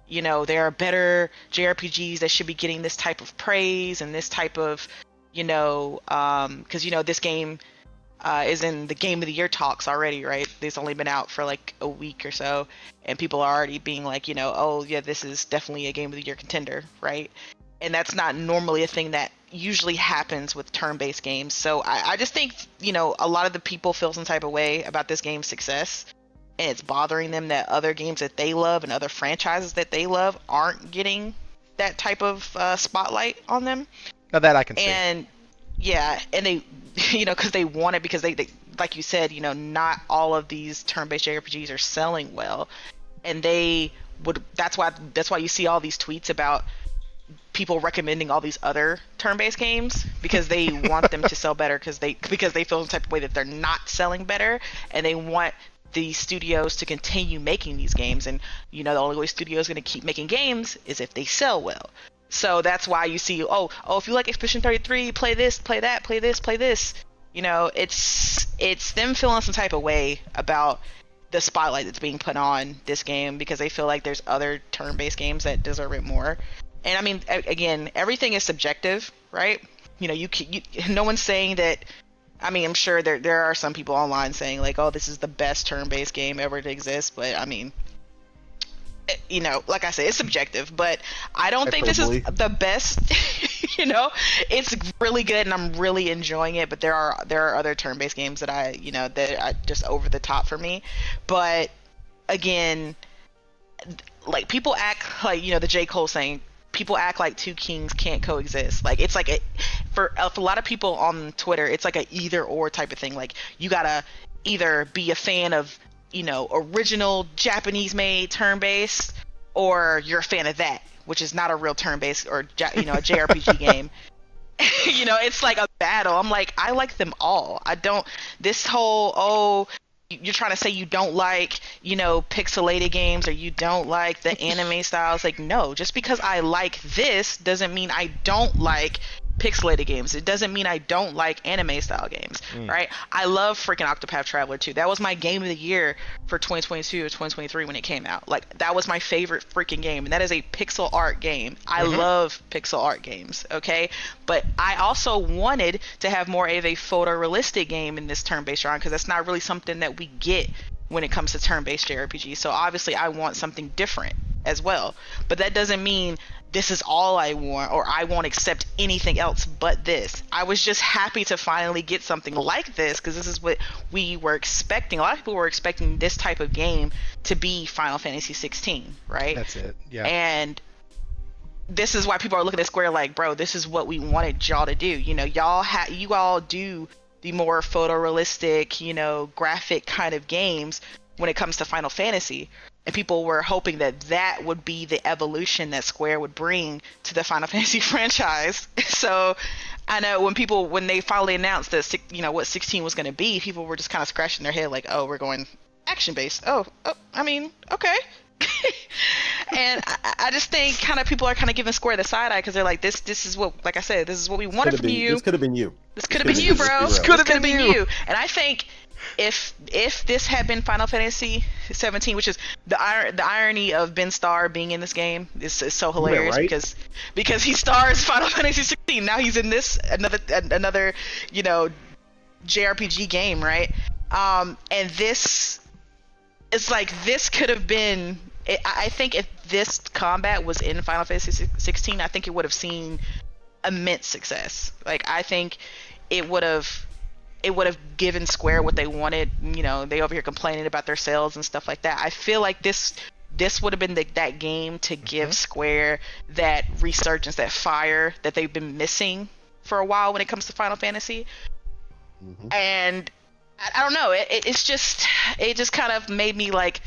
you know, there are better JRPGs that should be getting this type of praise and this type of, you know, because, you know, this game is in the Game of the Year talks already, right? It's only been out for like a week or so, and people are already being like, you know, oh yeah, this is definitely a Game of the Year contender, right? And that's not normally a thing that usually happens with turn-based games. So I just think, you know, a lot of the people feel some type of way about this game's success, and it's bothering them that other games that they love and other franchises that they love aren't getting that type of spotlight on them. Now that I can see. And yeah, and they, you know, because they want it, because they, like you said, you know, not all of these turn-based JRPGs are selling well, and they would. That's why you see all these tweets about people recommending all these other turn-based games, because they want them to sell better, because they feel the type of way that they're not selling better, and they want the studios to continue making these games. And you know, the only way studios going to keep making games is if they sell well. So that's why you see, oh, if you like Expedition 33, play this, play that, play this, play this. You know, it's them feeling some type of way about the spotlight that's being put on this game, because they feel like there's other turn-based games that deserve it more. And I mean, again, everything is subjective, right? You know, no one's saying that. I mean, I'm sure there are some people online saying like, oh, this is the best turn-based game ever to exist, but I mean, you know, like I said, it's subjective, but I don't think this is the best. You know, it's really good and I'm really enjoying it, but there are other turn-based games that that are just over the top for me. But again, like, people act like, you know, the J. Cole saying, people act like two kings can't coexist. Like, it's like for a lot of people on Twitter, it's like a either or type of thing. Like, you gotta either be a fan of, you know, original Japanese made turn-based, or you're a fan of that, which is not a real turn-based or, you know, a JRPG game. You know, it's like a battle. I'm like, I like them all. I don't, this whole, you're trying to say you don't like, you know, pixelated games, or you don't like the anime styles. Like, no, just because I like this doesn't mean I don't like pixelated games. It doesn't mean I don't like anime style games, right? I love freaking Octopath Traveler 2. That was my game of the year for 2022 or 2023 when it came out. Like, that was my favorite freaking game, and that is a pixel art game. I love pixel art games, okay? But I also wanted to have more of a photorealistic game in this turn-based genre, because that's not really something that we get when it comes to turn-based JRPG. So obviously I want something different as well. But that doesn't mean this is all I want, or I won't accept anything else but this. I was just happy to finally get something like this, because this is what we were expecting. A lot of people were expecting this type of game to be Final Fantasy 16, right? That's it, yeah. And this is why people are looking at Square like, bro, this is what we wanted y'all to do. You know, you all do the more photorealistic, you know, graphic kind of games when it comes to Final Fantasy. And people were hoping that that would be the evolution that Square would bring to the Final Fantasy franchise. So I know when they finally announced that, you know, what 16 was going to be, people were just kind of scratching their head like, oh, we're going action-based. Oh, I mean, okay. And I just think kind of people are kind of giving Square the side eye, because they're like, this is what, like I said, this is what we wanted from you. This could have been you. This could have been you, bro. This could have been you. And I think if this had been Final Fantasy 17, which is the irony of Ben Starr being in this game is so hilarious, right? because he stars Final Fantasy 16. Now he's in this another you know, JRPG game, right? And this, it's like, this could have been. I think if this combat was in Final Fantasy 16, I think it would have seen immense success. Like, I think it would have given Square what they wanted. You know, they over here complaining about their sales and stuff like that. I feel like this would have been that game to give Square that resurgence, that fire that they've been missing for a while when it comes to Final Fantasy. And I don't know, it just kind of made me like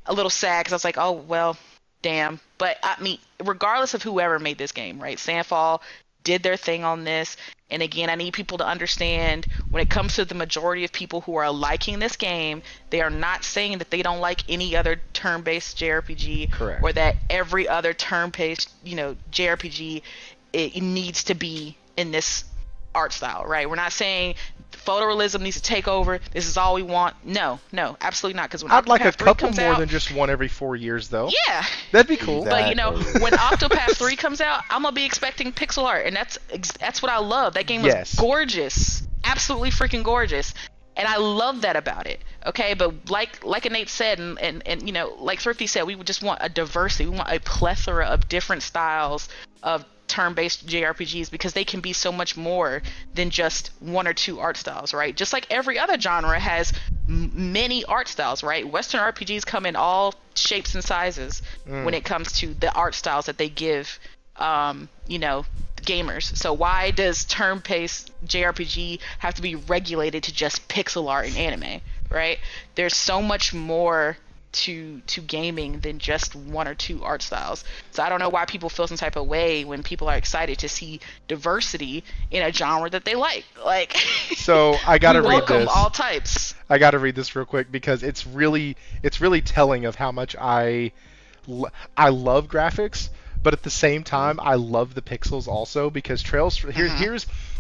a little sad, because I was like, oh well, damn. But I mean, regardless of whoever made this game, right, Sandfall did their thing on this. And again, I need people to understand when it comes to the majority of people who are liking this game, they are not saying that they don't like any other turn-based JRPG. Correct. Or that every other turn-based, JRPG it needs to be in this art style, right? We're not saying photorealism needs to take over. This is all we want. No, absolutely not. Because when I'd like a Octopath 3 couple comes more out, than just one every 4 years, though. yeah. That'd be cool. Exactly. But when Octopath 3 comes out, I'm gonna be expecting pixel art, and that's what I love. That game was Yes. gorgeous, absolutely freaking gorgeous, and I love that about it. Okay, but like Enate said, and like Thrifty said, we would just want a diversity. We want a plethora of different styles of turn-based JRPGs because they can be so much more than just one or two art styles, right? Just like every other genre has many art styles, right? Western RPGs come in all shapes and sizes when it comes to the art styles that they give, gamers. So why does turn-based JRPG have to be regulated to just pixel art and anime, right? There's so much more to gaming than just one or two art styles. So I don't know why people feel some type of way when people are excited to see diversity in a genre that they like. Like, So I gotta we read welcome this. all types. I gotta read this real quick because it's really telling of how much I love graphics, but at the same time I love the pixels also because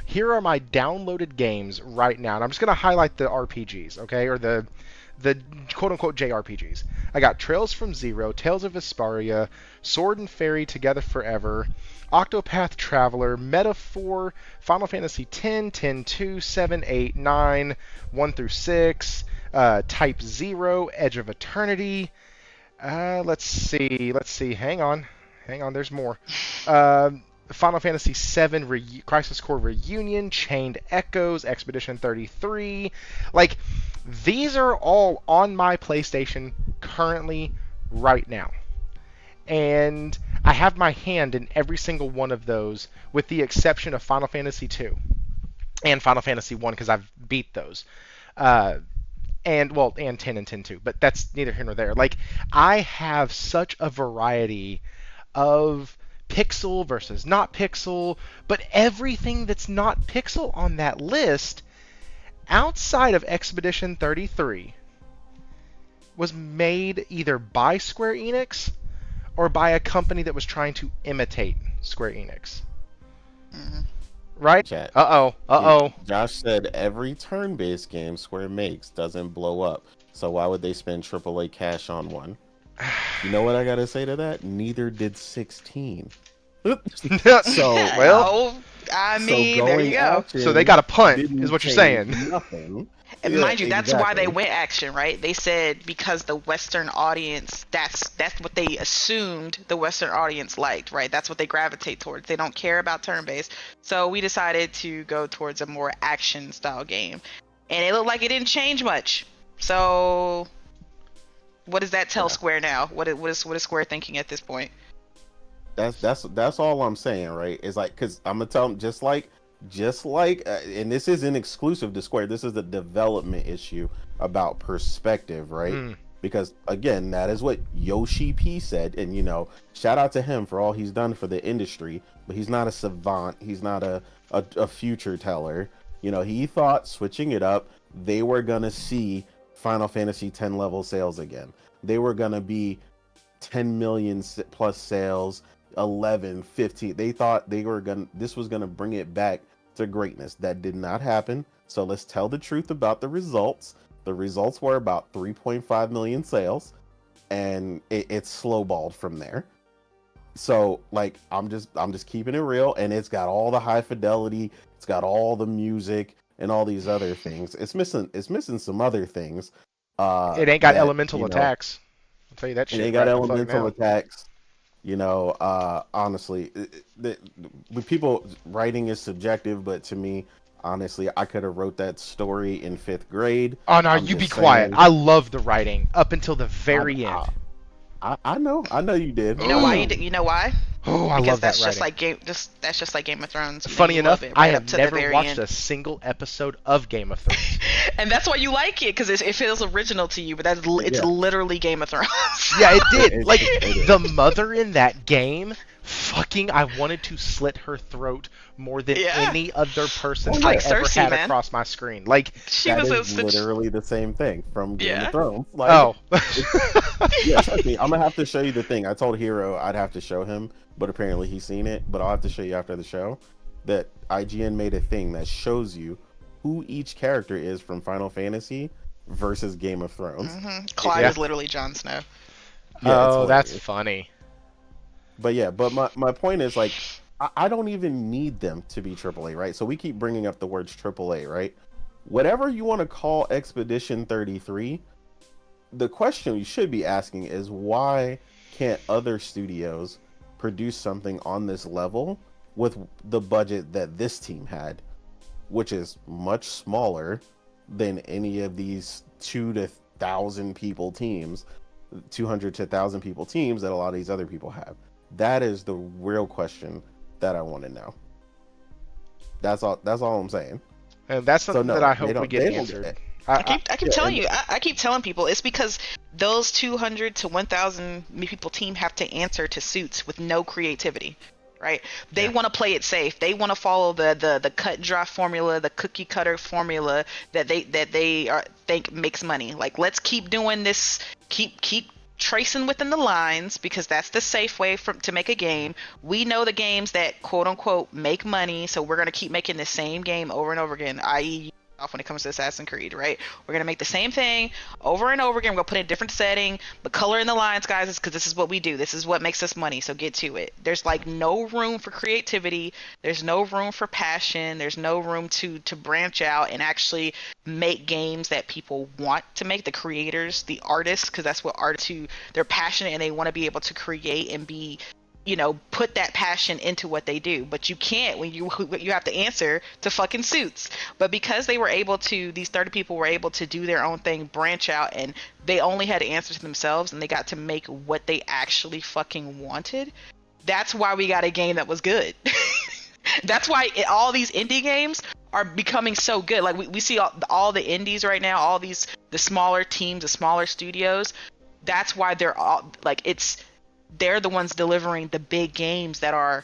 here are my downloaded games right now, and I'm just gonna highlight the RPGs, okay, or the quote-unquote JRPGs. I got Trails from Zero, Tales of Vesperia, Sword and Fairy Together Forever, Octopath Traveler, Metaphor, Final Fantasy X, 10-2, 7, 8, 9, 1 through 6, Type 0, Edge of Eternity. Let's see. Hang on. There's more. Final Fantasy VII Crisis Core Reunion, Chained Echoes, Expedition 33. Like, these are all on my PlayStation currently right now. And I have my hand in every single one of those with the exception of Final Fantasy II and Final Fantasy 1 because I've beat those. And 10 and 10 too, but that's neither here nor there. Like, I have such a variety of pixel versus not pixel, but everything that's not pixel on that list outside of Expedition 33 was made either by Square Enix or by a company that was trying to imitate Square Enix. Right? Chat. Uh-oh. Josh said every turn-based game Square makes doesn't blow up, so why would they spend AAA cash on one? You know what I gotta say to that? Neither did 16. Well, I mean, there you go. So they got a punt, is what you're saying. Nothing. And mind you, that's why they went action, right? They said because the Western audience, that's what they assumed the Western audience liked, right? That's what they gravitate towards. They don't care about turn-based. So we decided to go towards a more action-style game. And it looked like it didn't change much. So what does that tell Square now? What is Square thinking at this point? That's all I'm saying, right? It's like, because I'm gonna tell them just like, and this isn't exclusive to Square. This is a development issue about perspective, right? Because again, that is what Yoshi P said, and shout out to him for all he's done for the industry. But he's not a savant. He's not a future teller. He thought switching it up, they were gonna see Final Fantasy X level sales again. They were gonna be 10 million plus sales. 11, 15. They thought this was gonna bring it back to greatness. That did not happen. So let's tell the truth about the results. The results were about 3.5 million sales, and it slowballed from there. So like, I'm just keeping it real, and it's got all the high fidelity, it's got all the music and all these other things. It's missing some other things. It ain't got elemental attacks. I'll tell you that shit. It ain't got elemental attacks. Honestly, with people, writing is subjective, but to me, honestly, I could have wrote that story in 5th grade. Oh no, you be quiet. I love the writing up until the very end. I know you did. You know why? You know why? Oh, I love that writing. That's just like Game of Thrones. Funny enough, I have never watched a single episode of Game of Thrones. And that's why you like it, because it feels original to you, but it's literally Game of Thrones. Yeah, it did. The mother in that game Fucking, I wanted to slit her throat more than Yeah. any other person Oh, I yeah. ever Cersei, had man. across my screen. Like, She That was is such. literally the same thing from Game Yeah. of Thrones. Like, oh. yeah, trust me, I'm gonna have to show you the thing. I told Hero I'd have to show him, but apparently he's seen it. But I'll have to show you after the show that IGN made a thing that shows you who each character is from Final Fantasy versus Game of Thrones. Clyde Yeah. is literally Jon Snow. Yeah, it's Oh, that's hilarious. funny. But yeah, but my point is like I don't even need them to be AAA, right? So we keep bringing up the words AAA, right? Whatever you want to call Expedition 33, the question you should be asking is why can't other studios produce something on this level with the budget that this team had, which is much smaller than any of these 2,000 people teams, 200 to 1,000 people teams that a lot of these other people have. That is the real question that I want to know. That's all I'm saying. And that's something no, that I they hope we don't- get they don't answered. get it. I keep yeah, telling and- you. I keep telling people it's because those 200 to 1,000 people team have to answer to suits with no creativity, right? They Yeah. want to play it safe. They want to follow the cut and dry formula, the cookie cutter formula that they think makes money. Like, let's keep doing this. Keep tracing within the lines because that's the safe way to make a game. We know the games that quote unquote make money, so we're gonna keep making the same game over and over again. I.e. when it comes to Assassin's Creed, right? We're gonna make the same thing over and over again. We're gonna put in a different setting, but color in the lines, guys, is because this is what we do. This is what makes us money. So get to it. There's like no room for creativity. There's no room for passion. There's no room to branch out and actually make games that people want to make. The creators, the artists, because that's what artists who they're passionate and they want to be able to create and be, put that passion into what they do. But you can't when you have to answer to fucking suits. But because they were able to, these 30 people were able to do their own thing, branch out, and they only had to answer to themselves and they got to make what they actually fucking wanted. That's why we got a game that was good. That's why all these indie games are becoming so good. Like we see all the indies right now, all the smaller teams, the smaller studios. That's why they're all like they're the ones delivering the big games that are,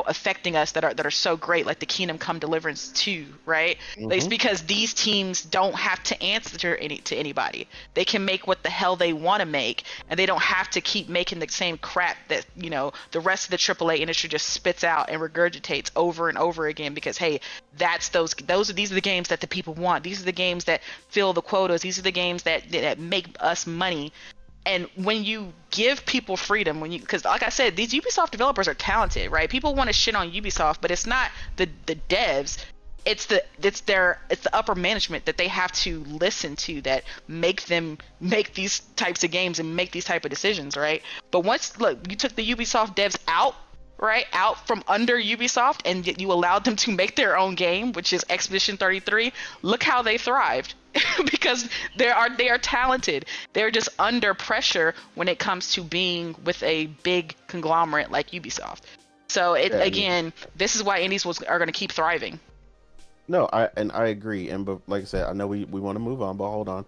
affecting us, that are so great, like the Kingdom Come Deliverance 2, right? It's because these teams don't have to answer to anybody. They can make what the hell they want to make, and they don't have to keep making the same crap that, the rest of the AAA industry just spits out and regurgitates over and over again because, hey, these are the games that the people want. These are the games that fill the quotas. These are the games that make us money. And when you give people freedom, because like I said, these Ubisoft developers are talented, right? People want to shit on Ubisoft, but it's not the devs, it's the upper management that they have to listen to that make them make these types of games and make these type of decisions, right? But once you took the Ubisoft devs out from under Ubisoft and you allowed them to make their own game, which is Expedition 33, look how they thrived. Because they are talented. They're just under pressure when it comes to being with a big conglomerate like Ubisoft. So this is why indies are going to keep thriving. No, I agree. But like I said, I know we want to move on, but hold on.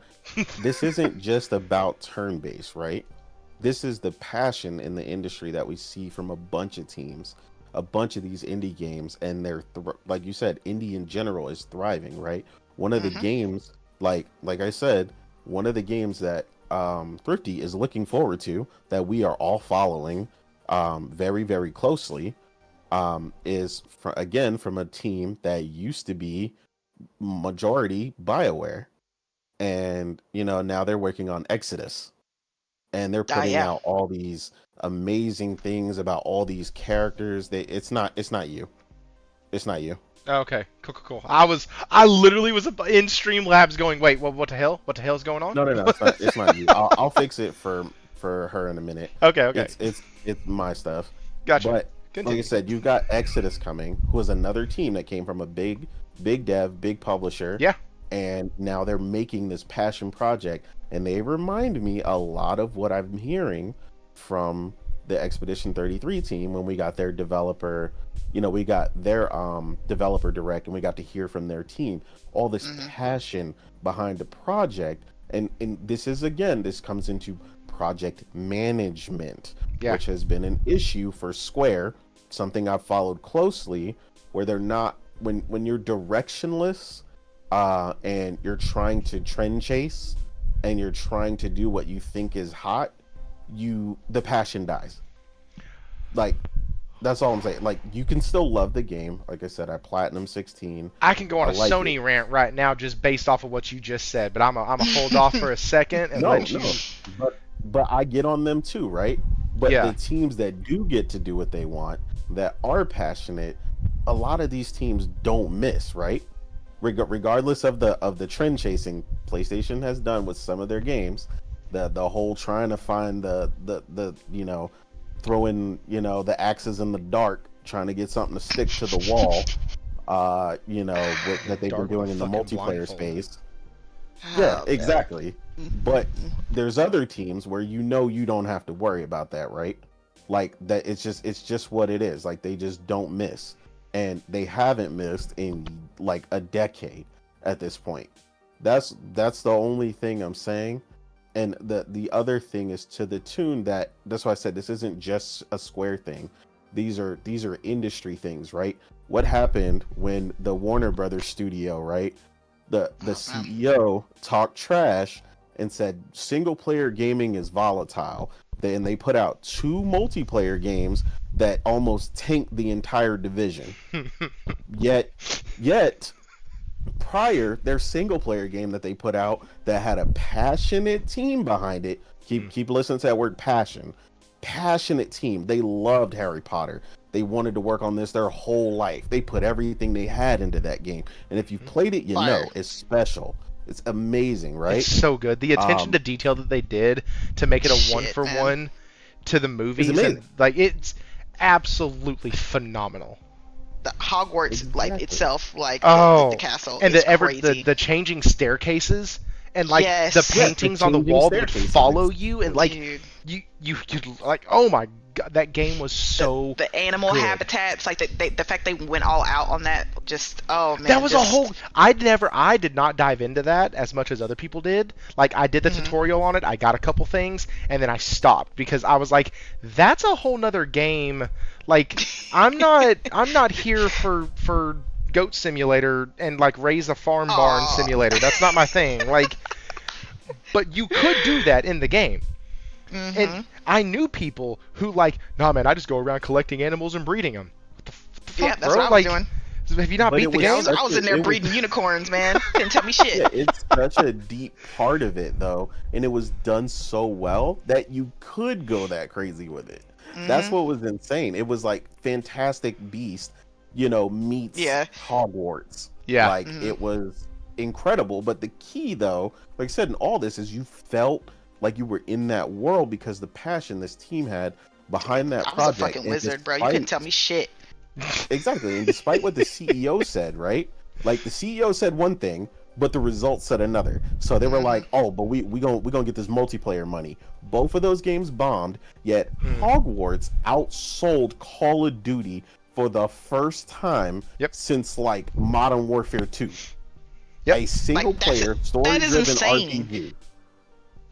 This isn't just about turn-based, right? This is the passion in the industry that we see from a bunch of teams, a bunch of these indie games, and they're like you said, indie in general is thriving, right? One of the games, like I said, one of the games that Thrifty is looking forward to, that we are all following very, very closely, is from a team that used to be majority BioWare, and now they're working on Exodus, and they're putting out all these amazing things about all these characters. It's not you. Okay, cool. I literally was in Streamlabs going, wait, what the hell? What the hell is going on? No, it's not you. I'll fix it for her in a minute. Okay. It's my stuff. Gotcha. But Continue. like I said, you've got Exodus coming, who is another team that came from a big dev, big publisher. Yeah. And now they're making this passion project, and they remind me a lot of what I'm hearing from the Expedition 33 team when we got their developer, we got their developer direct, and we got to hear from their team all this passion behind the project. And this comes into project management, Yeah. which has been an issue for Square, something I've followed closely, where they're not when you're directionless and you're trying to trend chase and you're trying to do what you think is hot, the passion dies. Like, that's all I'm saying. Like, you can still love the game. Like I said, I platinum 16. I can go on a like Sony rant right now just based off of what you just said, but I'm a hold off for a second and let you. But I get on them too, right? But Yeah. the teams that do get to do what they want, that are passionate, a lot of these teams don't miss, right? Regardless of the trend chasing PlayStation has done with some of their games, the whole trying to find the throwing the axes in the dark, trying to get something to stick to the wall, that they've been doing in the multiplayer space. Yeah, exactly. But there's other teams where you don't have to worry about that, right? Like that, it's just what it is. Like, they just don't miss, and they haven't missed in like a decade at this point. That's the only thing I'm saying. And the other thing is to the tune that's why I said this isn't just a Square thing. These are industry things, right? What happened when the Warner Brothers studio, right? The CEO talked trash and said single player gaming is volatile. Then they put out 2 multiplayer games that almost tanked the entire division. Yet prior, their single player game that they put out that had a passionate team behind it. Keep listening to that word passionate team. They loved Harry Potter. They wanted to work on this their whole life. They put everything they had into that game, and if you've played it, you know it's special. It's amazing, right? It's so good. The attention to detail that they did to make it a one-for-one to the movies, and like, it's absolutely phenomenal. The Hogwarts itself, the castle, and crazy. the changing staircases, and like the paintings on the wall that would follow you, and like you like, oh my god, that game was so the animal good. habitats, like the fact they went all out on that, just oh man, that was a whole. I did not dive into that as much as other people did. Like, I did the tutorial on it, I got a couple things, and then I stopped because I was like, that's a whole nother game. Like, I'm not here for Goat Simulator and like raise a farm barn simulator. That's not my thing. Like, but you could do that in the game. And I knew people who like, nah man, I just go around collecting animals and breeding them. What the fuck, yeah, that's bro? what I was doing. Have you not beat the game? I was in there breeding unicorns, man. Didn't tell me shit. Yeah, it's such a deep part of it though, and it was done so well that you could go that crazy with it. That's what was insane. It was like Fantastic Beast, meets Hogwarts. Yeah. Like, it was incredible. But the key though, like I said, in all this is you felt like you were in that world because the passion this team had behind that project. I was a fucking wizard, bro. You couldn't tell me shit. Exactly. And despite what the CEO said, right? Like, the CEO said one thing, but the results said another. So they were like, oh, but we gonna get this multiplayer money. Both of those games bombed, yet Hogwarts outsold Call of Duty for the first time since like Modern Warfare 2. A single player story-driven RPG.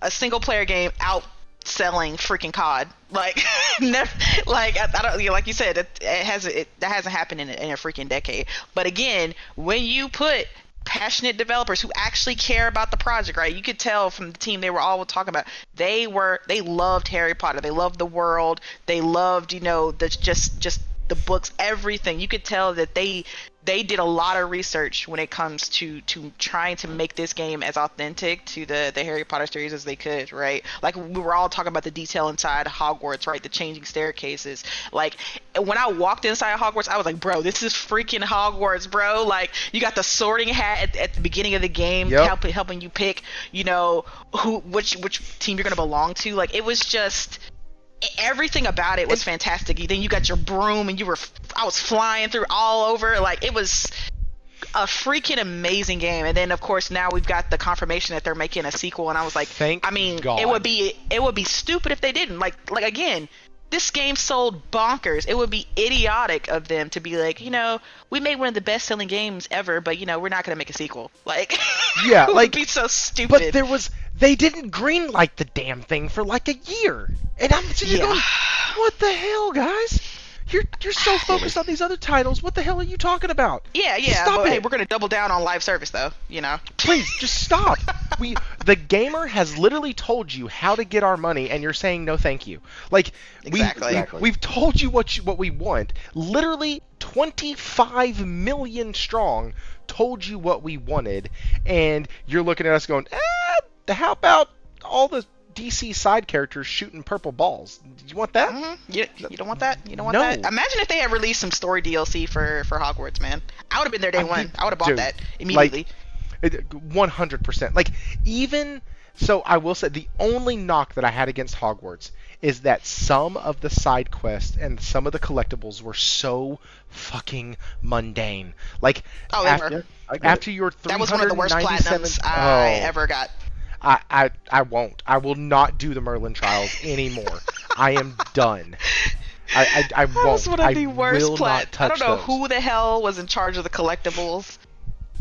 A single player game outselling freaking COD. Like, never, like I don't, like you said, that hasn't happened in a freaking decade. But again, when you put passionate developers who actually care about the project, right? You could tell from the team, they were all talking about, they loved Harry Potter, they loved the world, they loved, just the books, everything. You could tell that they did a lot of research when it comes to trying to make this game as authentic to the Harry Potter series as they could, right? Like, we were all talking about the detail inside Hogwarts, right? The changing staircases. Like, when I walked inside Hogwarts, I was like, bro, this is freaking Hogwarts, bro. Like, you got the sorting hat at the beginning of the game, helping you pick, which team you're gonna belong to. Like, it was just, everything about it was fantastic. Then you got your broom and I was flying through all over. Like, it was a freaking amazing game. And then of course now we've got the confirmation that they're making a sequel, and I was like, God. it would be stupid if they didn't. Like again, this game sold bonkers. It would be idiotic of them to be like, we made one of the best selling games ever, but we're not gonna make a sequel. Like, yeah, it like, would be so stupid. But They didn't greenlight the damn thing for like a year, and I'm sitting there going, "What the hell, guys? You're so focused on these other titles. What the hell are you talking about? Yeah. Stop But it. hey, we're gonna double down on live service though. Please, just stop. The gamer has literally told you how to get our money, and you're saying no, thank you. Like Exactly. we've told you what we want. Literally 25 million strong told you what we wanted, and you're looking at us going, how about all the DC side characters shooting purple balls? Do you want that? You don't want that? You don't want No. that? Imagine if they had released some story DLC for Hogwarts, man. I would have been there day one. I would have bought that immediately. 100%. Like, even so, I will say the only knock that I had against Hogwarts is that some of the side quests and some of the collectibles were so fucking mundane. Like, after your 397, that was one of the worst platinums I ever got. I won't. I will not do the Merlin trials anymore. I am done. I won't. That was one of the worst will not touch I don't know those. who the hell was in charge of the collectibles,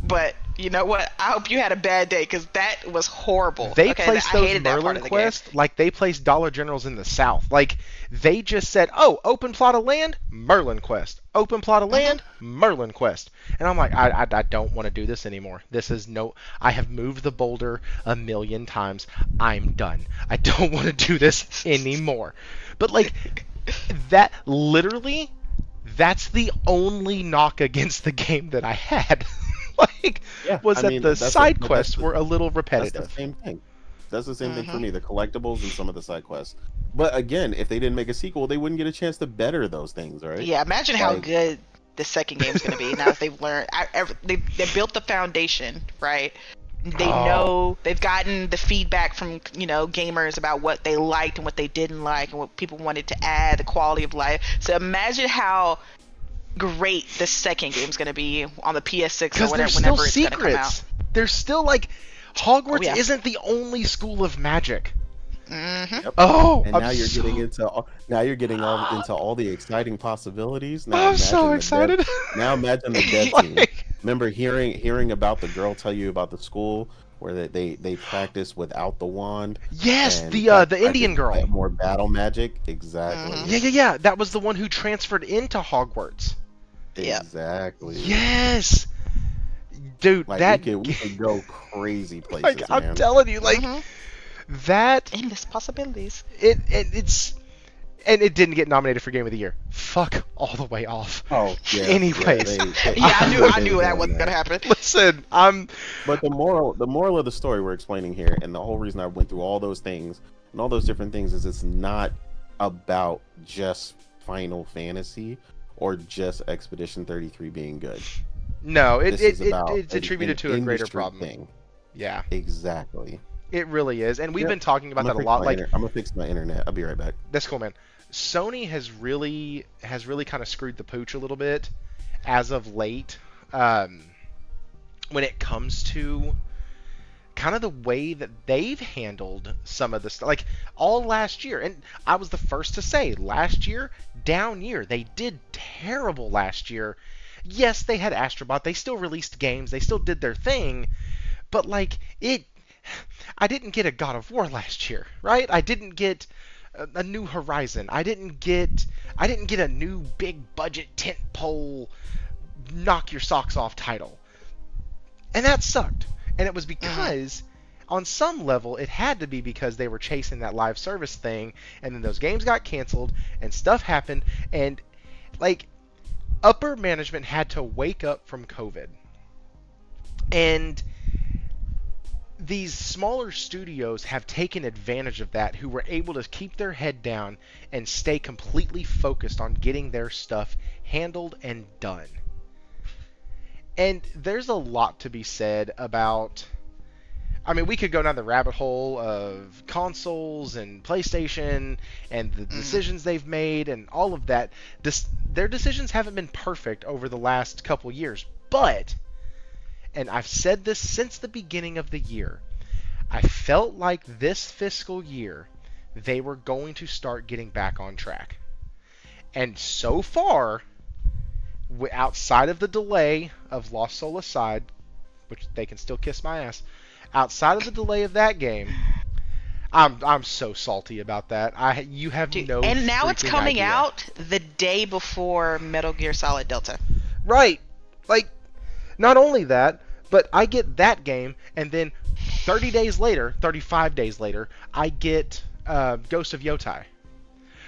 but you know what? I hope you had a bad day because that was horrible. They placed those Merlin quests like they placed Dollar Generals in the South. Like, they just said, "Oh, open plot of land, Merlin quest. Open plot of land, Merlin quest." And I'm like, I don't want to do this anymore. This is no. I have moved the boulder 1,000,000 times. I'm done. I don't want to do this anymore. But like, that literally, that's the only knock against the game that I had. The side quests were a little repetitive. That's the same thing. That's the same thing for me. The collectibles and some of the side quests. But again, if they didn't make a sequel, they wouldn't get a chance to better those things, right? Yeah, imagine how good the second game's going to be now that they've learned. They built the foundation, right? They know they've gotten the feedback from gamers about what they liked and what they didn't like and what people wanted to add, the quality of life. So imagine how great the second game's going to be on the PS6 or whenever it's going to come out. There's still like Hogwarts isn't the only school of magic. Yep. Oh, and now you're getting into all the exciting possibilities. Now I'm so excited. Now imagine the dev team. Remember hearing about the girl tell you about the school where they practice without the wand. Yes, the Indian girl. More battle magic. Exactly. Yeah. That was the one who transferred into Hogwarts. Exactly. Yes. Dude, like, we could go crazy places. Like, I'm telling you, like that endless possibilities. It's and it didn't get nominated for Game of the Year. Fuck all the way off. Oh, yeah. Anyways, I knew that wasn't gonna happen. Listen, But the moral of the story we're explaining here, and the whole reason I went through all those things and all those different things, is it's not about just Final Fantasy or just Expedition 33 being good. No, it's attributed to a greater problem. Thing. Yeah, exactly. It really is, and we've been talking about that a lot. Like, I'm gonna fix my internet. I'll be right back. That's cool, man. Sony has really kind of screwed the pooch a little bit as of late, when it comes to kind of the way that they've handled some of the stuff. Like, all last year, and I was the first to say last year, down year. They did terrible last year. Yes, they had Astrobot. They still released games. They still did their thing. But, like, I didn't get a God of War last year, right? I didn't get a new Horizon. I didn't get a new big budget tentpole knock your socks off title. And that sucked. And it was because on some level it had to be because they were chasing that live service thing, and then those games got canceled and stuff happened, and like upper management had to wake up from COVID. And these smaller studios have taken advantage of that, who were able to keep their head down and stay completely focused on getting their stuff handled and done. And there's a lot to be said about, I mean, we could go down the rabbit hole of consoles and PlayStation and the decisions they've made and all of that. Their decisions haven't been perfect over the last couple years, but, and I've said this since the beginning of the year, I felt like this fiscal year they were going to start getting back on track. And so far, outside of the delay of Lost Soul aside, which they can still kiss my ass, outside of the delay of that game, I'm so salty about that. You have Dude, no and now it's freaking coming idea. out the day before Metal Gear Solid Delta. Right. Like, not only that, but I get that game, and then 30 days later, 35 days later, I get Ghost of Yotai.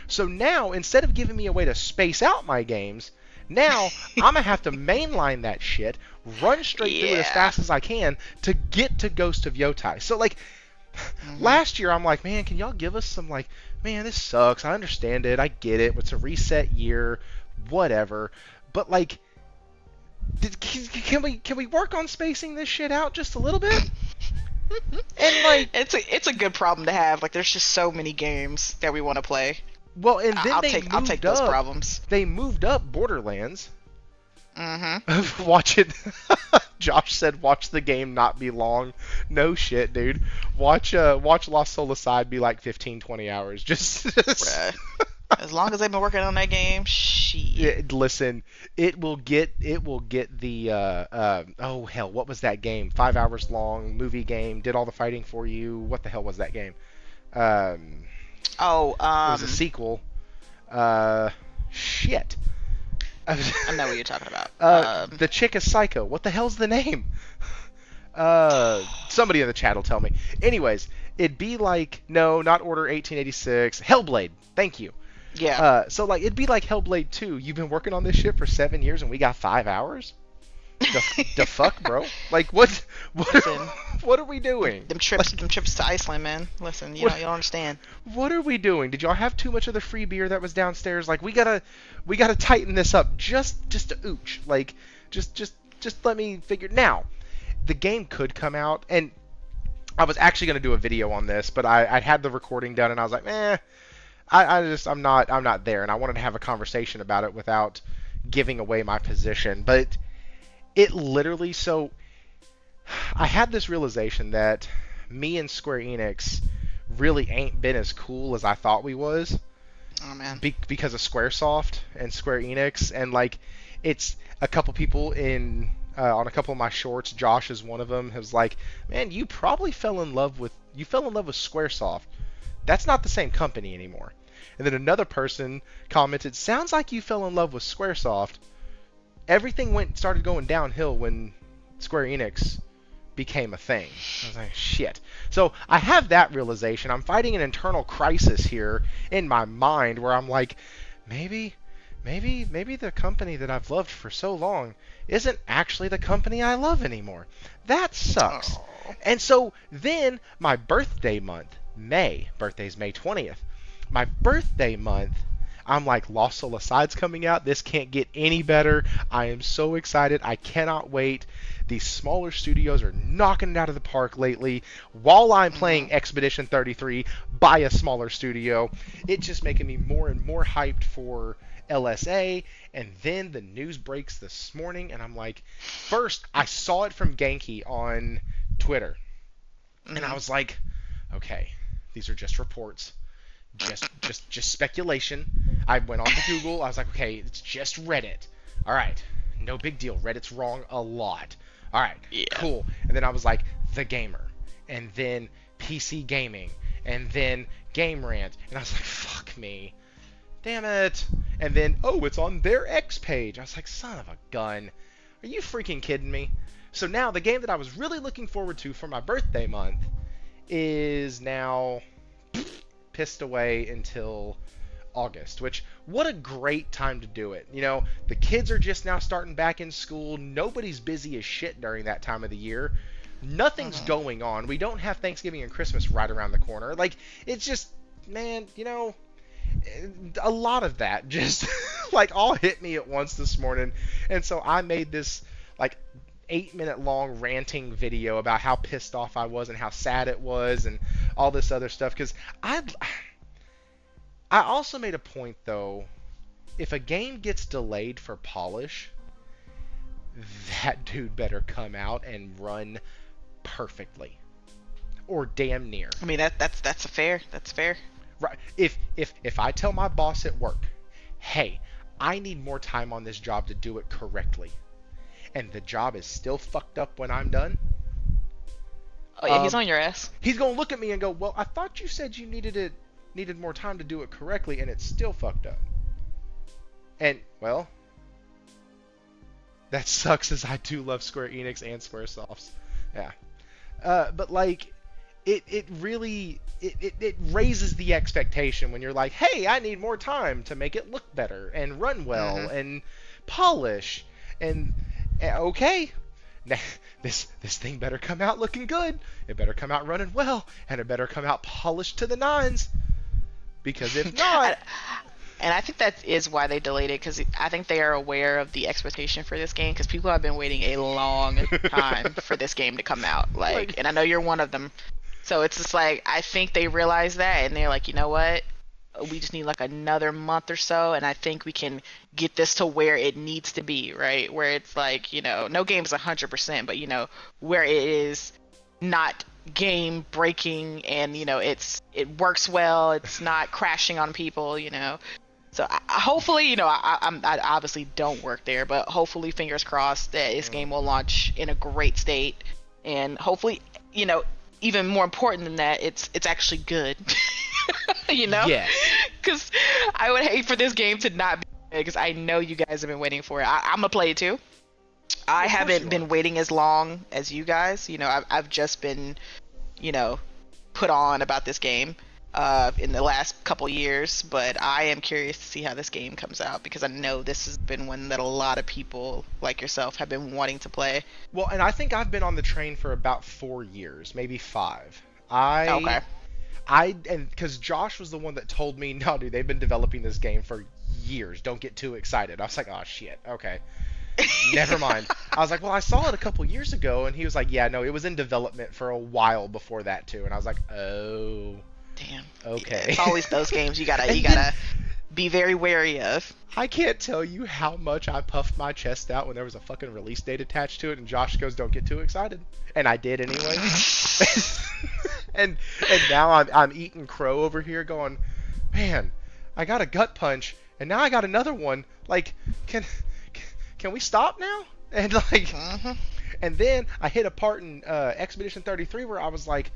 So now, instead of giving me a way to space out my games, now I'm going to have to mainline that shit, run straight through it as fast as I can to get to Ghost of Yotai. So, like, last year I'm like, man, can y'all give us some, like, man, this sucks. I understand it. I get it. It's a reset year. Whatever. But, like, can we work on spacing this shit out just a little bit? And, like, it's a good problem to have. Like, there's just so many games that we want to play. well, and then I'll take those problems. They moved up Borderlands. Mm-hmm. Watch it. Josh said, "Watch the game not be long." No shit, dude. Watch Lost Soul Aside be like 15, 20 hours. Just as long as they've been working on that game, shit. Listen, it will get the oh hell, what was that game? 5 hours long movie game. Did all the fighting for you. What the hell was that game? It was a sequel. Shit. I know what you're talking about. The chick is Psycho. What the hell's the name? Somebody in the chat will tell me. Anyways, it'd be like, no, not Order 1886. Hellblade. Thank you. Yeah. So, like, it'd be like Hellblade 2. You've been working on this shit for 7 years and we got 5 hours? The fuck, bro? Like, what are we doing? Them trips to Iceland, man. Listen, you don't understand. What are we doing? Did y'all have too much of the free beer that was downstairs? Like, we gotta tighten this up just a ooch. Like, just let me figure. Now, the game could come out, and I was actually gonna do a video on this, but I had the recording done, and I was like, I'm not there, and I wanted to have a conversation about it without giving away my position, but it literally, so I had this realization that me and Square Enix really ain't been as cool as I thought we was. Oh man. Because of Squaresoft and Square Enix, and like, it's a couple people in on a couple of my shorts. Josh is one of them. Was like, man, you probably fell in love with Squaresoft. That's not the same company anymore. And then another person commented, sounds like you fell in love with Squaresoft. Everything started going downhill when Square Enix became a thing. I was like, shit. So I have that realization. I'm fighting an internal crisis here in my mind where I'm like, maybe the company that I've loved for so long isn't actually the company I love anymore. That sucks. Oh. And so then my birthday month, birthday's May 20th. My birthday month, I'm like, Lost Soul Aside's coming out. This can't get any better. I am so excited. I cannot wait. These smaller studios are knocking it out of the park lately while I'm playing Expedition 33 by a smaller studio. It's just making me more and more hyped for LSA. And then the news breaks this morning, and I'm like, first, I saw it from Genki on Twitter. And I was like, okay, these are just reports. Just speculation. I went on to Google. I was like, okay, it's just Reddit. All right, no big deal. Reddit's wrong a lot. All right, cool. And then I was like, The Gamer, and then PC Gaming, and then Game Rant, and I was like, fuck me, damn it. And then, it's on their X page. I was like, son of a gun, are you freaking kidding me? So now the game that I was really looking forward to for my birthday month is now pissed away until August, which, what a great time to do it. You know, the kids are just now starting back in school. Nobody's busy as shit during that time of the year. Nothing's going on. We don't have Thanksgiving and Christmas right around the corner. Like, it's just, man, you know, a lot of that just like all hit me at once this morning. And so I made this like 8-minute long ranting video about how pissed off I was and how sad it was and all this other stuff, because I also made a point, though, if a game gets delayed for polish, that dude better come out and run perfectly, or damn near. I mean, that's fair. Right. If I tell my boss at work, hey, I need more time on this job to do it correctly, and the job is still fucked up when I'm done, Oh yeah, he's on your ass. He's gonna look at me and go, "Well, I thought you said you needed more time to do it correctly, and it's still fucked up." And well, that sucks, as I do love Square Enix and Squaresofts. Yeah, but like, it really it raises the expectation when you're like, "Hey, I need more time to make it look better and run well and polish." And okay, this thing better come out looking good. It better come out running well, and it better come out polished to the nines. Because if not, and I think that is why they delayed it, because I think they are aware of the expectation for this game, because people have been waiting a long time for this game to come out. Like, and I know you're one of them. So it's just like, I think they realize that, and they're like, you know what? We just need like another month or so, and I think we can get this to where it needs to be, right? Where it's like, no game's 100%, but where it is not game breaking, and it works well. It's not crashing on people, So hopefully, I obviously don't work there, but hopefully, fingers crossed that this game will launch in a great state, and hopefully, even more important than that, it's actually good. Yeah. Because I would hate for this game to not be good, because I know you guys have been waiting for it. I'm gonna play it too. I haven't been waiting as long as you guys. I've just been, put on about this game in the last couple years, but I am curious to see how this game comes out, because I know this has been one that a lot of people like yourself have been wanting to play. Well, and I think I've been on the train for about 4 years, maybe 5. Okay. And because Josh was the one that told me, no, dude, they've been developing this game for years. Don't get too excited. I was like, oh, shit. Okay. Never mind. I was like, well, I saw it a couple years ago. And he was like, yeah, no, it was in development for a while before that, too. And I was like, oh. Damn. Okay. Yeah, it's always those games you gotta be very wary of. I can't tell you how much I puffed my chest out when there was a fucking release date attached to it, and Josh goes, don't get too excited. And I did anyway. and now I'm eating crow over here going, man, I got a gut punch, and now I got another one. Like, can we stop now? And like, and then I hit a part in Expedition 33 where I was like,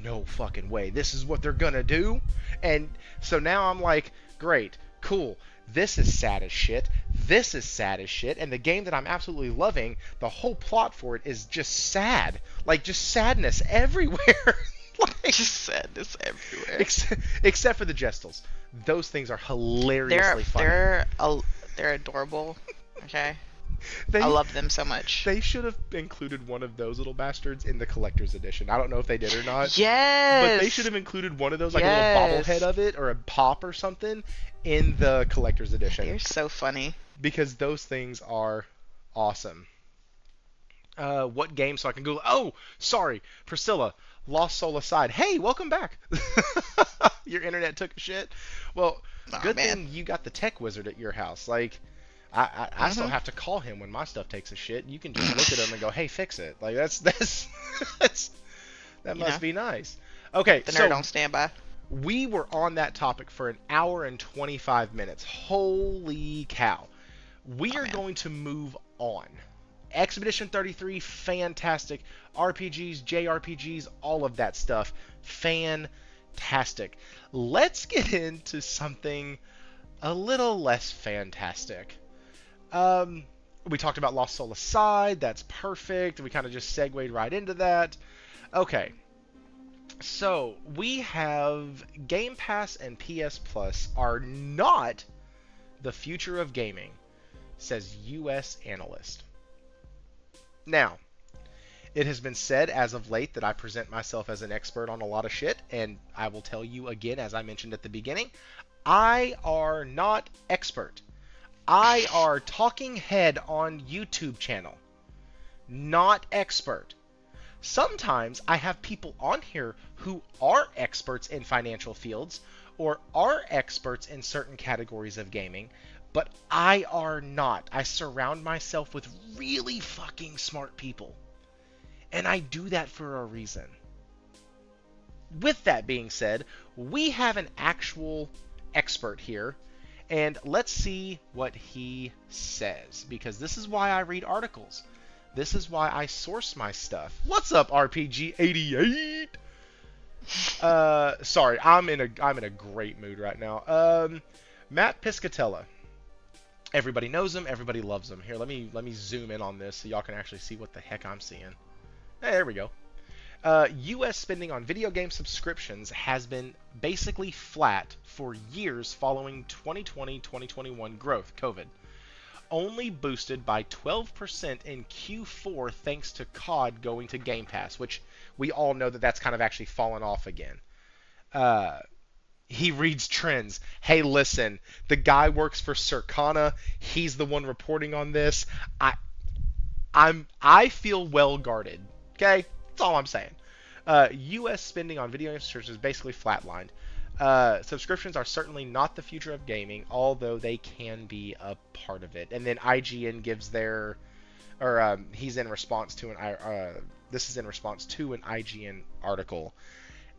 no fucking way, this is what they're gonna do. And so now I'm like, great, cool, this is sad as shit, this is sad as shit, and the game that I'm absolutely loving, the whole plot for it is just sad, like just sadness everywhere. Like, just sadness everywhere. Except for the Jestles, those things are hilariously funny. They're adorable. Okay. I love them so much. They should have included one of those little bastards in the collector's edition. I don't know if they did or not. Yes! But they should have included one of those, like a little bobblehead of it, or a pop or something, in the collector's edition. You're so funny. Because those things are awesome. What game, so I can Google... Oh, sorry. Priscilla, Lost Soul aside. Hey, welcome back. Your internet took a shit. Well, good thing you got the tech wizard at your house. Like... I still have to call him when my stuff takes a shit. You can just look at him and go, "Hey, fix it." Like that must be nice. Okay, the nerd on standby. We were on that topic for an hour and 25 minutes. Holy cow! We are going to move on. Expedition 33, fantastic. RPGs, JRPGs, all of that stuff, fantastic. Let's get into something a little less fantastic. We talked about Lost Soul aside. That's perfect. We kind of just segued right into that. Okay. So, we have Gamepass and PS Plus are not the future of gaming, says US analyst. Now, it has been said as of late that I present myself as an expert on a lot of shit, and I will tell you again, as I mentioned at the beginning, I are not expert. I are talking head on YouTube channel, not expert. Sometimes I have people on here who are experts in financial fields or are experts in certain categories of gaming, but I are not. I surround myself with really fucking smart people, and I do that for a reason. With that being said, we have an actual expert here, and let's see what he says, because this is why I read articles. This is why I source my stuff. What's up, RPG88? Sorry, I'm in a great mood right now. Matt Piscatella. Everybody knows him. Everybody loves him. Here, let me zoom in on this so y'all can actually see what the heck I'm seeing. Hey, there we go. U.S. spending on video game subscriptions has been basically flat for years following 2020-2021 growth, COVID. Only boosted by 12% in Q4 thanks to COD going to Game Pass, which we all know that that's kind of actually fallen off again. He reads trends. Hey, listen, the guy works for Circana. He's the one reporting on this. I feel well guarded. Okay, that's all I'm saying. U.S. spending on video game subscriptions is basically flatlined. Subscriptions are certainly not the future of gaming, although they can be a part of it. And then IGN gives their, or he's in response to this is in response to an IGN article,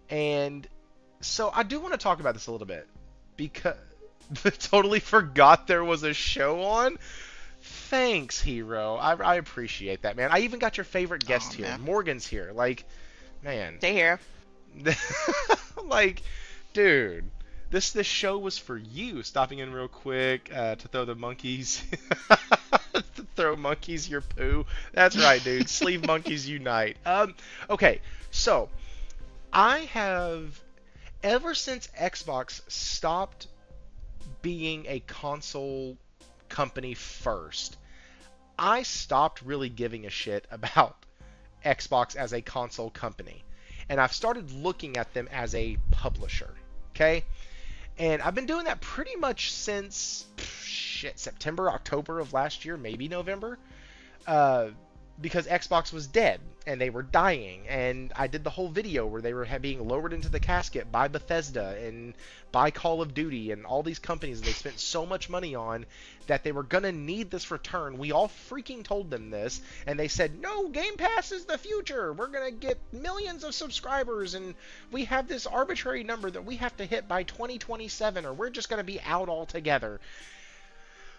and so I do want to talk about this a little bit because I totally forgot there was a show on. Thanks, Hero. I appreciate that, man. I even got your favorite guest here. Man. Morgan's here. Like, man. Stay here. Like, dude, this show was for you. Stopping in real quick to throw the monkeys, to throw monkeys your poo. That's right, dude. Sleeve monkeys unite. Okay, so I have ever since Xbox stopped being a console company first, I stopped really giving a shit about Xbox as a console company. And I've started looking at them as a publisher. Okay? And I've been doing that pretty much since September, October of last year, maybe November. Because Xbox was dead and they were dying, and I did the whole video where they were being lowered into the casket by Bethesda and by Call of Duty and all these companies that they spent so much money on that they were gonna need this return. We all freaking told them this, and they said, no, Game Pass is the future, we're gonna get millions of subscribers, and we have this arbitrary number that we have to hit by 2027 or we're just gonna be out altogether.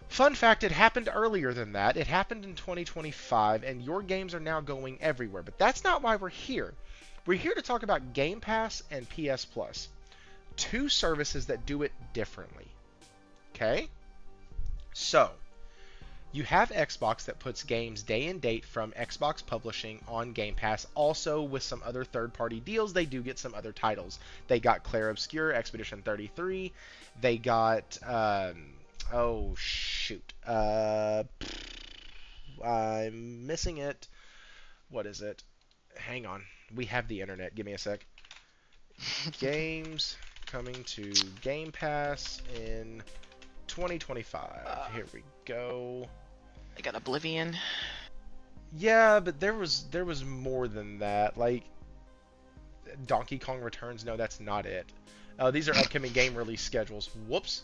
Fun fact, it happened earlier than that. It happened in 2025, and your games are now going everywhere. But that's not why we're here. We're here to talk about Game Pass and PS Plus. Two services that do it differently. Okay? So, you have Xbox that puts games day and date from Xbox Publishing on Game Pass. Also, with some other third-party deals, they do get some other titles. They got Clair Obscur, Expedition 33. They got... oh shoot. I'm missing it. What is it? Hang on. We have the internet. Give me a sec. Games coming to Game Pass in 2025. Here we go. I got Oblivion. Yeah, but there was more than that. Like Donkey Kong Returns. No, that's not it. These are upcoming game release schedules. Whoops.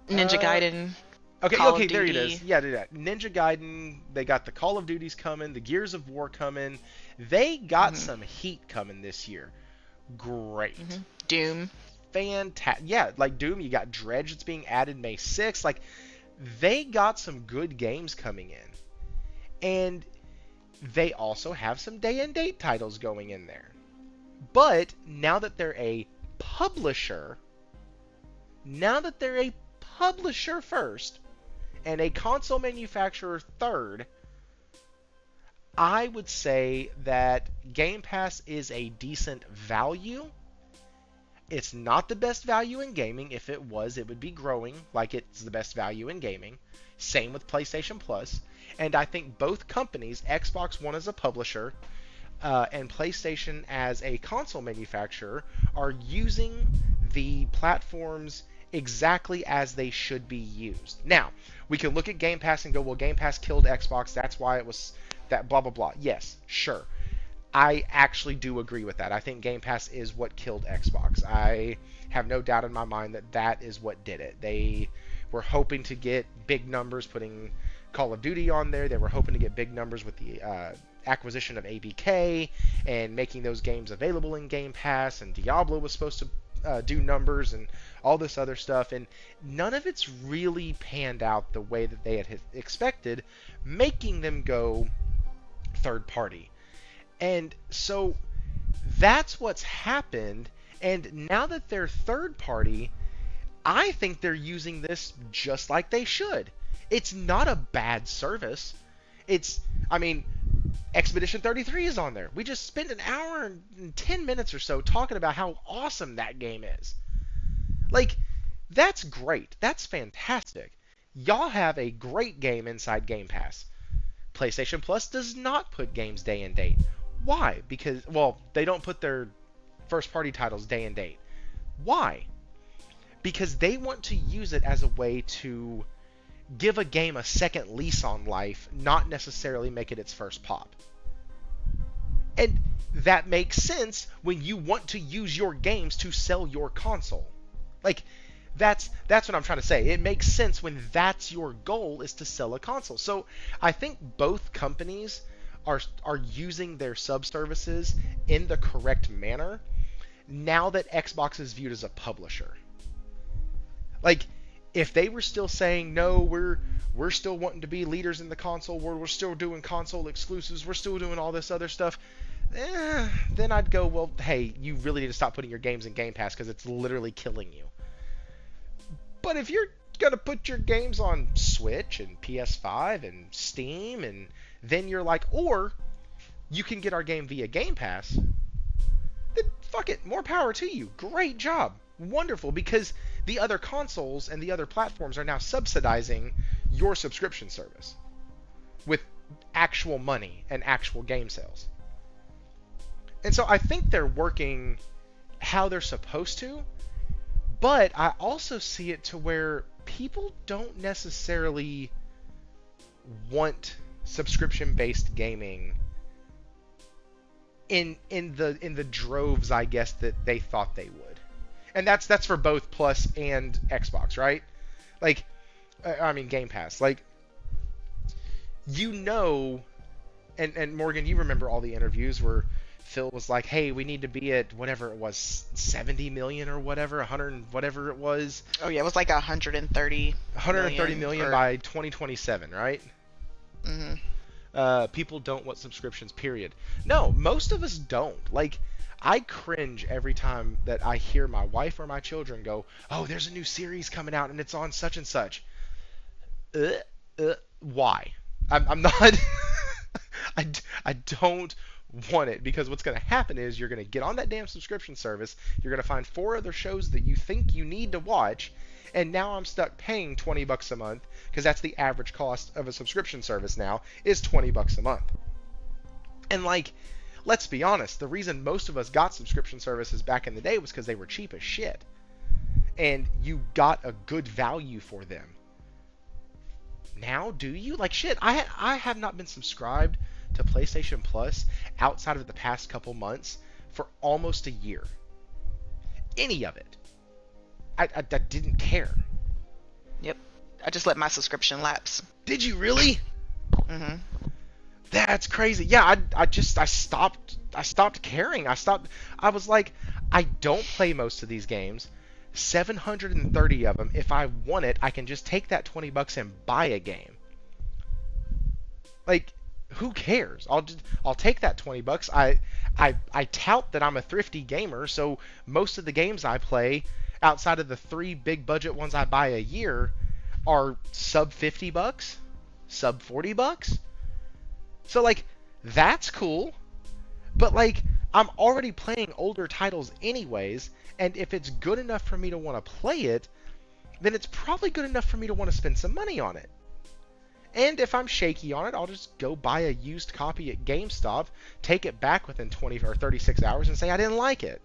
Ninja Gaiden. Okay, Call okay, of there it Duty. is. Yeah, Ninja Gaiden. They got the Call of Duties coming, the Gears of War coming. They got some heat coming this year. Great. Doom. Fantastic. Yeah, like Doom. You got Dredge that's being added May 6th. Like, they got some good games coming in. And they also have some day-and-date titles going in there. But now that they're a publisher, first and a console manufacturer third, I would say that Game Pass is a decent value. It's not the best value in gaming. If it was, it would be growing like it's the best value in gaming. Same with PlayStation Plus. And I think both companies, Xbox One as a publisher and PlayStation as a console manufacturer, are using the platforms exactly as they should be used. Now, we can look at Game Pass and go, well, Game Pass killed Xbox, that's why it was that blah, blah, blah. Yes, sure. I actually do agree with that. I think Game Pass is what killed Xbox. I have no doubt in my mind that that is what did it. They were hoping to get big numbers putting Call of Duty on there. They were hoping to get big numbers with the acquisition of ABK and making those games available in Game Pass, and Diablo was supposed to do numbers and all this other stuff, and none of it's really panned out the way that they had expected, making them go, third party. And so that's what's happened. And now that they're third party, I think they're using this just like they should. It's not a bad service. I mean, Expedition 33 is on there. We just spent an hour and 10 minutes or so talking about how awesome that game is. Like, that's great. That's fantastic. Y'all have a great game inside Game Pass. PlayStation Plus does not put games day and date. Why? Because, well, they don't put their first-party titles day and date. Why? Because they want to use it as a way to give a game a second lease on life, not necessarily make it its first pop. And that makes sense when you want to use your games to sell your console. Like, that's what I'm trying to say. It makes sense when that's your goal, is to sell a console. So I think both companies are using their sub-services in the correct manner now that Xbox is viewed as a publisher. Like, if they were still saying, no, we're still wanting to be leaders in the console world, we're still doing console exclusives, we're still doing all this other stuff, then I'd go, well, hey, you really need to stop putting your games in Game Pass because it's literally killing you. But if you're going to put your games on Switch and PS5 and Steam, and then you're like, or you can get our game via Game Pass, then fuck it, more power to you. Great job. Wonderful, because the other consoles and the other platforms are now subsidizing your subscription service with actual money and actual game sales. And so I think they're working how they're supposed to, but I also see it to where people don't necessarily want subscription-based gaming in the droves, I guess, that they thought they would. And that's for both Plus and Xbox, right? Like, I mean, Game Pass. Like, you know, and Morgan, you remember all the interviews where Phil was like, hey, we need to be at whatever it was, 70 million or whatever, 100, whatever it was. Oh, yeah, it was like 130 million by 2027, right? Mm-hmm. People don't want subscriptions, period. No, most of us don't. Like, I cringe every time that I hear my wife or my children go, oh, there's a new series coming out and it's on such and such. Why? I'm not... I don't want it, because what's going to happen is you're going to get on that damn subscription service, you're going to find 4 other shows that you think you need to watch, and now I'm stuck paying $20 a month, because that's the average cost of a subscription service now, is $20 a month. And like, let's be honest, the reason most of us got subscription services back in the day was because they were cheap as shit. And you got a good value for them. Now, do you? Like, shit, I have not been subscribed to PlayStation Plus outside of the past couple months for almost a year. Any of it. I didn't care. Yep. I just let my subscription lapse. Did you really? Mm-hmm. That's crazy. Yeah, I stopped caring. I was like, I don't play most of these games. 730 of them. If I want it, I can just take that $20 and buy a game. Like, who cares? I'll take that $20. I tout that I'm a thrifty gamer, so most of the games I play, outside of the 3 big budget ones I buy a year, are sub $50, sub $40. So, like, that's cool. But, like, I'm already playing older titles anyways, and if it's good enough for me to want to play it, then it's probably good enough for me to want to spend some money on it. And if I'm shaky on it, I'll just go buy a used copy at GameStop, take it back within 20 or 36 hours, and say I didn't like it,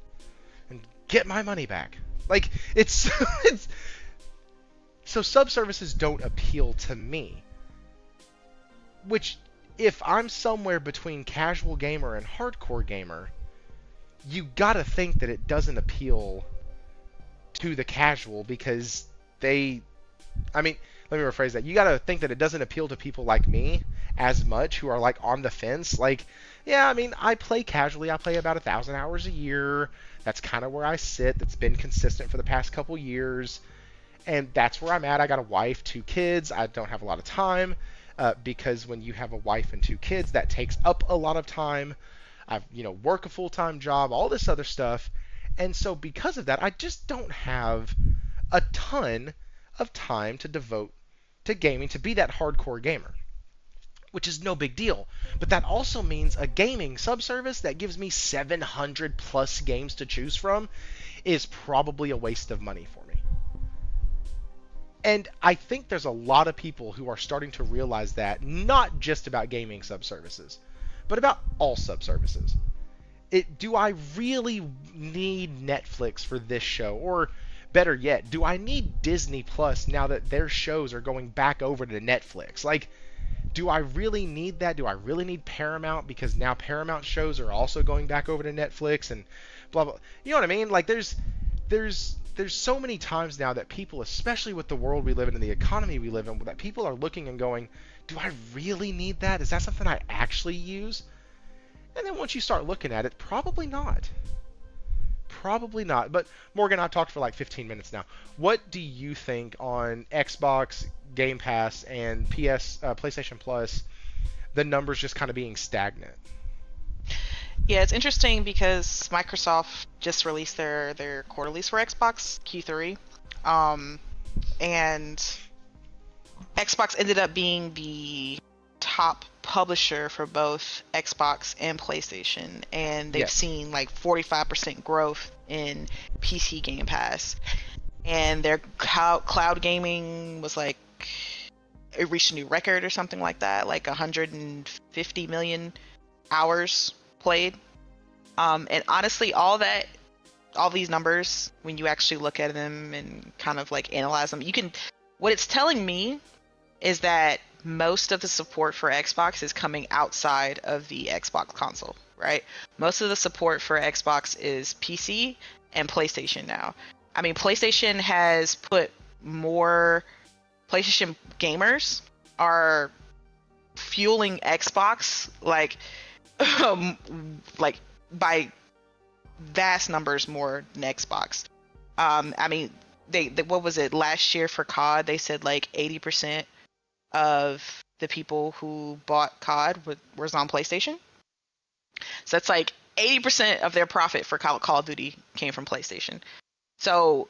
and get my money back. Like, it's so sub-services don't appeal to me. Which, if I'm somewhere between casual gamer and hardcore gamer, you gotta think that it doesn't appeal to the casual, because let me rephrase that. You gotta think that it doesn't appeal to people like me as much, who are like on the fence. Like, yeah, I mean, I play casually. I play about 1,000 hours a year. That's kind of where I sit. That's been consistent for the past couple years. And that's where I'm at. I got a wife, 2 kids. I don't have a lot of time. because when you have a wife and 2 kids, that takes up a lot of time. I work a full-time job, all this other stuff. And so because of that, I just don't have a ton of time to devote to gaming, to be that hardcore gamer, which is no big deal. But that also means a gaming subservice that gives me 700 plus games to choose from is probably a waste of money for me. And I think there's a lot of people who are starting to realize that, not just about gaming subservices, but about all subservices. Do I really need Netflix for this show? Or better yet, do I need Disney Plus now that their shows are going back over to Netflix? Like, do I really need that? Do I really need Paramount because now Paramount shows are also going back over to Netflix and blah blah. You know what I mean? Like there's so many times now that people, especially with the world we live in and the economy we live in, that people are looking and going, do I really need that? Is that something I actually use? And then once you start looking at it, probably not. Probably not. But Morgan, I've talked for like 15 minutes now. What do you think on Xbox, Game Pass, and PlayStation Plus, the numbers just kind of being stagnant? Yeah, it's interesting because Microsoft just released their quarterlies for Xbox Q3, and Xbox ended up being the top publisher for both Xbox and PlayStation, and they've seen like 45% growth in PC Game Pass, and their cloud gaming was like, it reached a new record or something like that, like 150 million hours played. And honestly, all these numbers, when you actually look at them and kind of like analyze them, what it's telling me is that most of the support for Xbox is coming outside of the Xbox console, right? Most of the support for Xbox is PC and PlayStation now. I mean, PlayStation has put more, PlayStation gamers are fueling Xbox like by vast numbers more than Xbox. I mean, they what was it last year for COD? They said like 80% of the people who bought COD was on PlayStation. So that's like 80% of their profit for Call of Duty came from PlayStation. So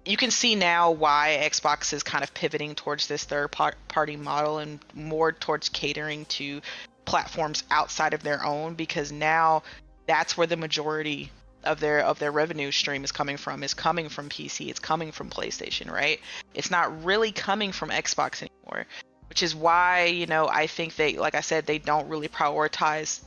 you can see now why Xbox is kind of pivoting towards this third-party model and more towards catering to platforms outside of their own, because now that's where the majority of their revenue stream is coming from PC, it's coming from PlayStation, right? It's not really coming from Xbox anymore, which is why, I think they, like I said, they don't really prioritize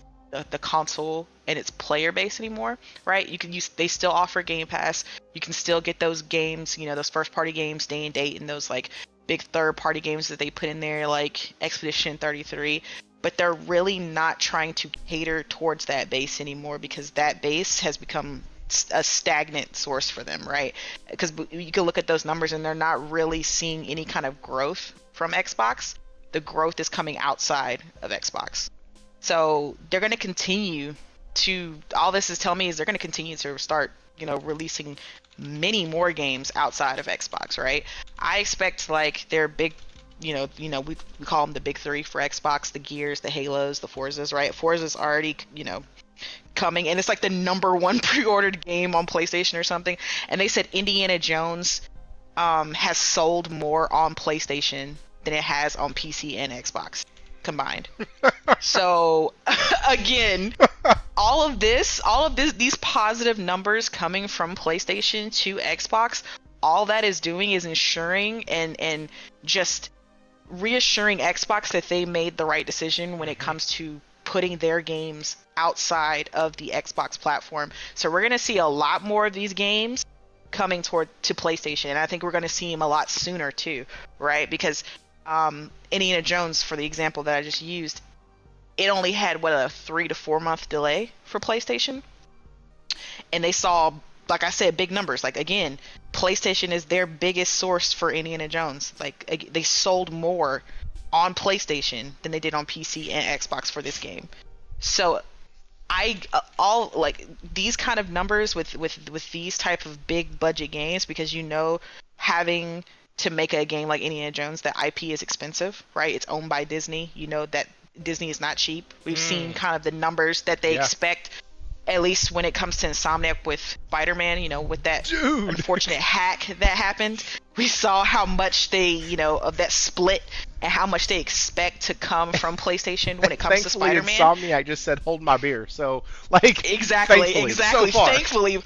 the console and its player base anymore, right? They still offer Game Pass. You can still get those games, those first party games day and date, and those like big third party games that they put in there like Expedition 33. But they're really not trying to cater towards that base anymore, because that base has become a stagnant source for them, right? Because you can look at those numbers and they're not really seeing any kind of growth from Xbox. The growth is coming outside of Xbox. So they're going to continue to, all this is telling me is they're going to continue to start, releasing many more games outside of Xbox, right? I expect like their big, we call them the big three for Xbox, the Gears, the Halos, the Forzas, right? Forza's already, coming, and it's like the #1 pre-ordered game on PlayStation or something. And they said Indiana Jones has sold more on PlayStation than it has on PC and Xbox combined. So again, all of these positive numbers coming from PlayStation to Xbox, all that is doing is ensuring and just reassuring Xbox that they made the right decision when it comes to putting their games outside of the Xbox platform. So we're going to see a lot more of these games coming to PlayStation, and I think we're going to see them a lot sooner too, right? Because Indiana Jones, for the example that I just used, it only had a 3 to 4 month delay for PlayStation, and they saw, like I said, big numbers. Like again, PlayStation is their biggest source for Indiana Jones. Like they sold more on PlayStation than they did on PC and Xbox for this game. So all like these kind of numbers with these type of big budget games, because having to make a game like Indiana Jones, the IP is expensive, right? It's owned by Disney. You know that Disney is not cheap. We've seen kind of the numbers that they expect, at least when it comes to Insomniac with Spider-Man, you know, with that unfortunate hack that happened. We saw how much they, you know, of that split and how much they expect to come from PlayStation when it comes to Spider-Man. Insomniac just said, hold my beer. So, like, exactly. So far. Thankfully,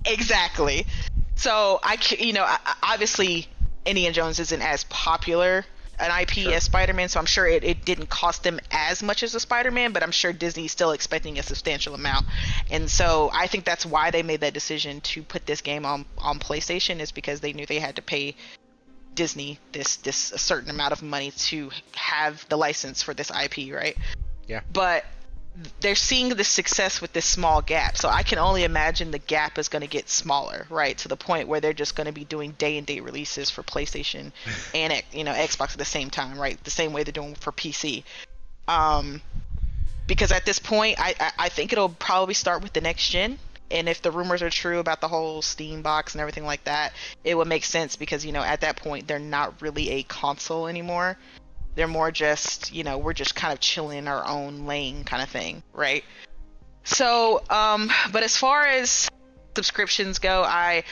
exactly. So, you know, obviously, Indiana Jones isn't as popular an IP as Spider-Man, so I'm sure it didn't cost them as much as a Spider-Man, but I'm sure Disney's still expecting a substantial amount. And so I think that's why they made that decision to put this game on PlayStation, is because they knew they had to pay Disney this a certain amount of money to have the license for this IP, right? Yeah. But they're seeing the success with this small gap, so I can only imagine the gap is going to get smaller, right, to the point where they're just going to be doing day-and-date releases for PlayStation and, you know, Xbox at the same time, right, the same way they're doing for PC. Because at this point, I think it'll probably start with the next gen, and if the rumors are true about the whole Steam box and everything like that, it would make sense, because, you know, at that point they're not really a console anymore. They're more just, you know, we're just kind of chilling in our own lane kind of thing, right? So, but as far as subscriptions go, I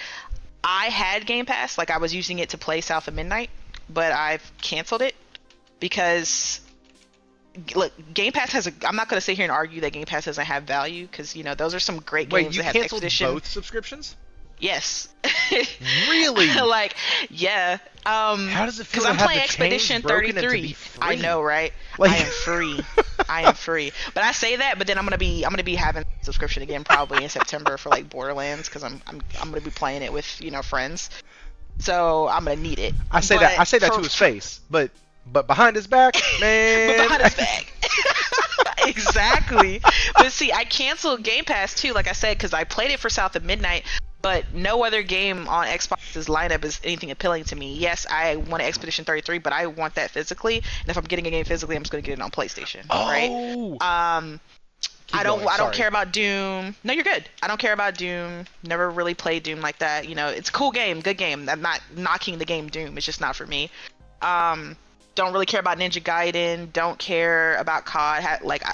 had Game Pass, like I was using it to play South of Midnight, but I've canceled it because, look, Game Pass has I'm not going to sit here and argue that Game Pass doesn't have value, because, you know, those are some great games that have canceled Expedition. Both subscriptions? Yes. Really? Like, yeah. How does it feel? Because I'm playing Expedition 33. I know, right? Like... I am free. I am free. But I say that, but then I'm gonna be having a subscription again probably in September for like Borderlands, because I'm gonna be playing it with, you know, friends. So I'm gonna need it. I say that to his face, but behind his back, man. But behind his back. Exactly. But see, I canceled Game Pass too, like I said, because I played it for South of Midnight, but no other game on Xbox's lineup is anything appealing to me. Yes, I want an Expedition 33, but I want that physically, and if I'm getting a game physically, I'm just going to get it on PlayStation, right? I don't care about Doom. No, you're good. I don't care about Doom. Never really played Doom like that. You know, it's a cool game, good game. I'm not knocking the game Doom. It's just not for me. Don't really care about Ninja Gaiden. Don't care about COD.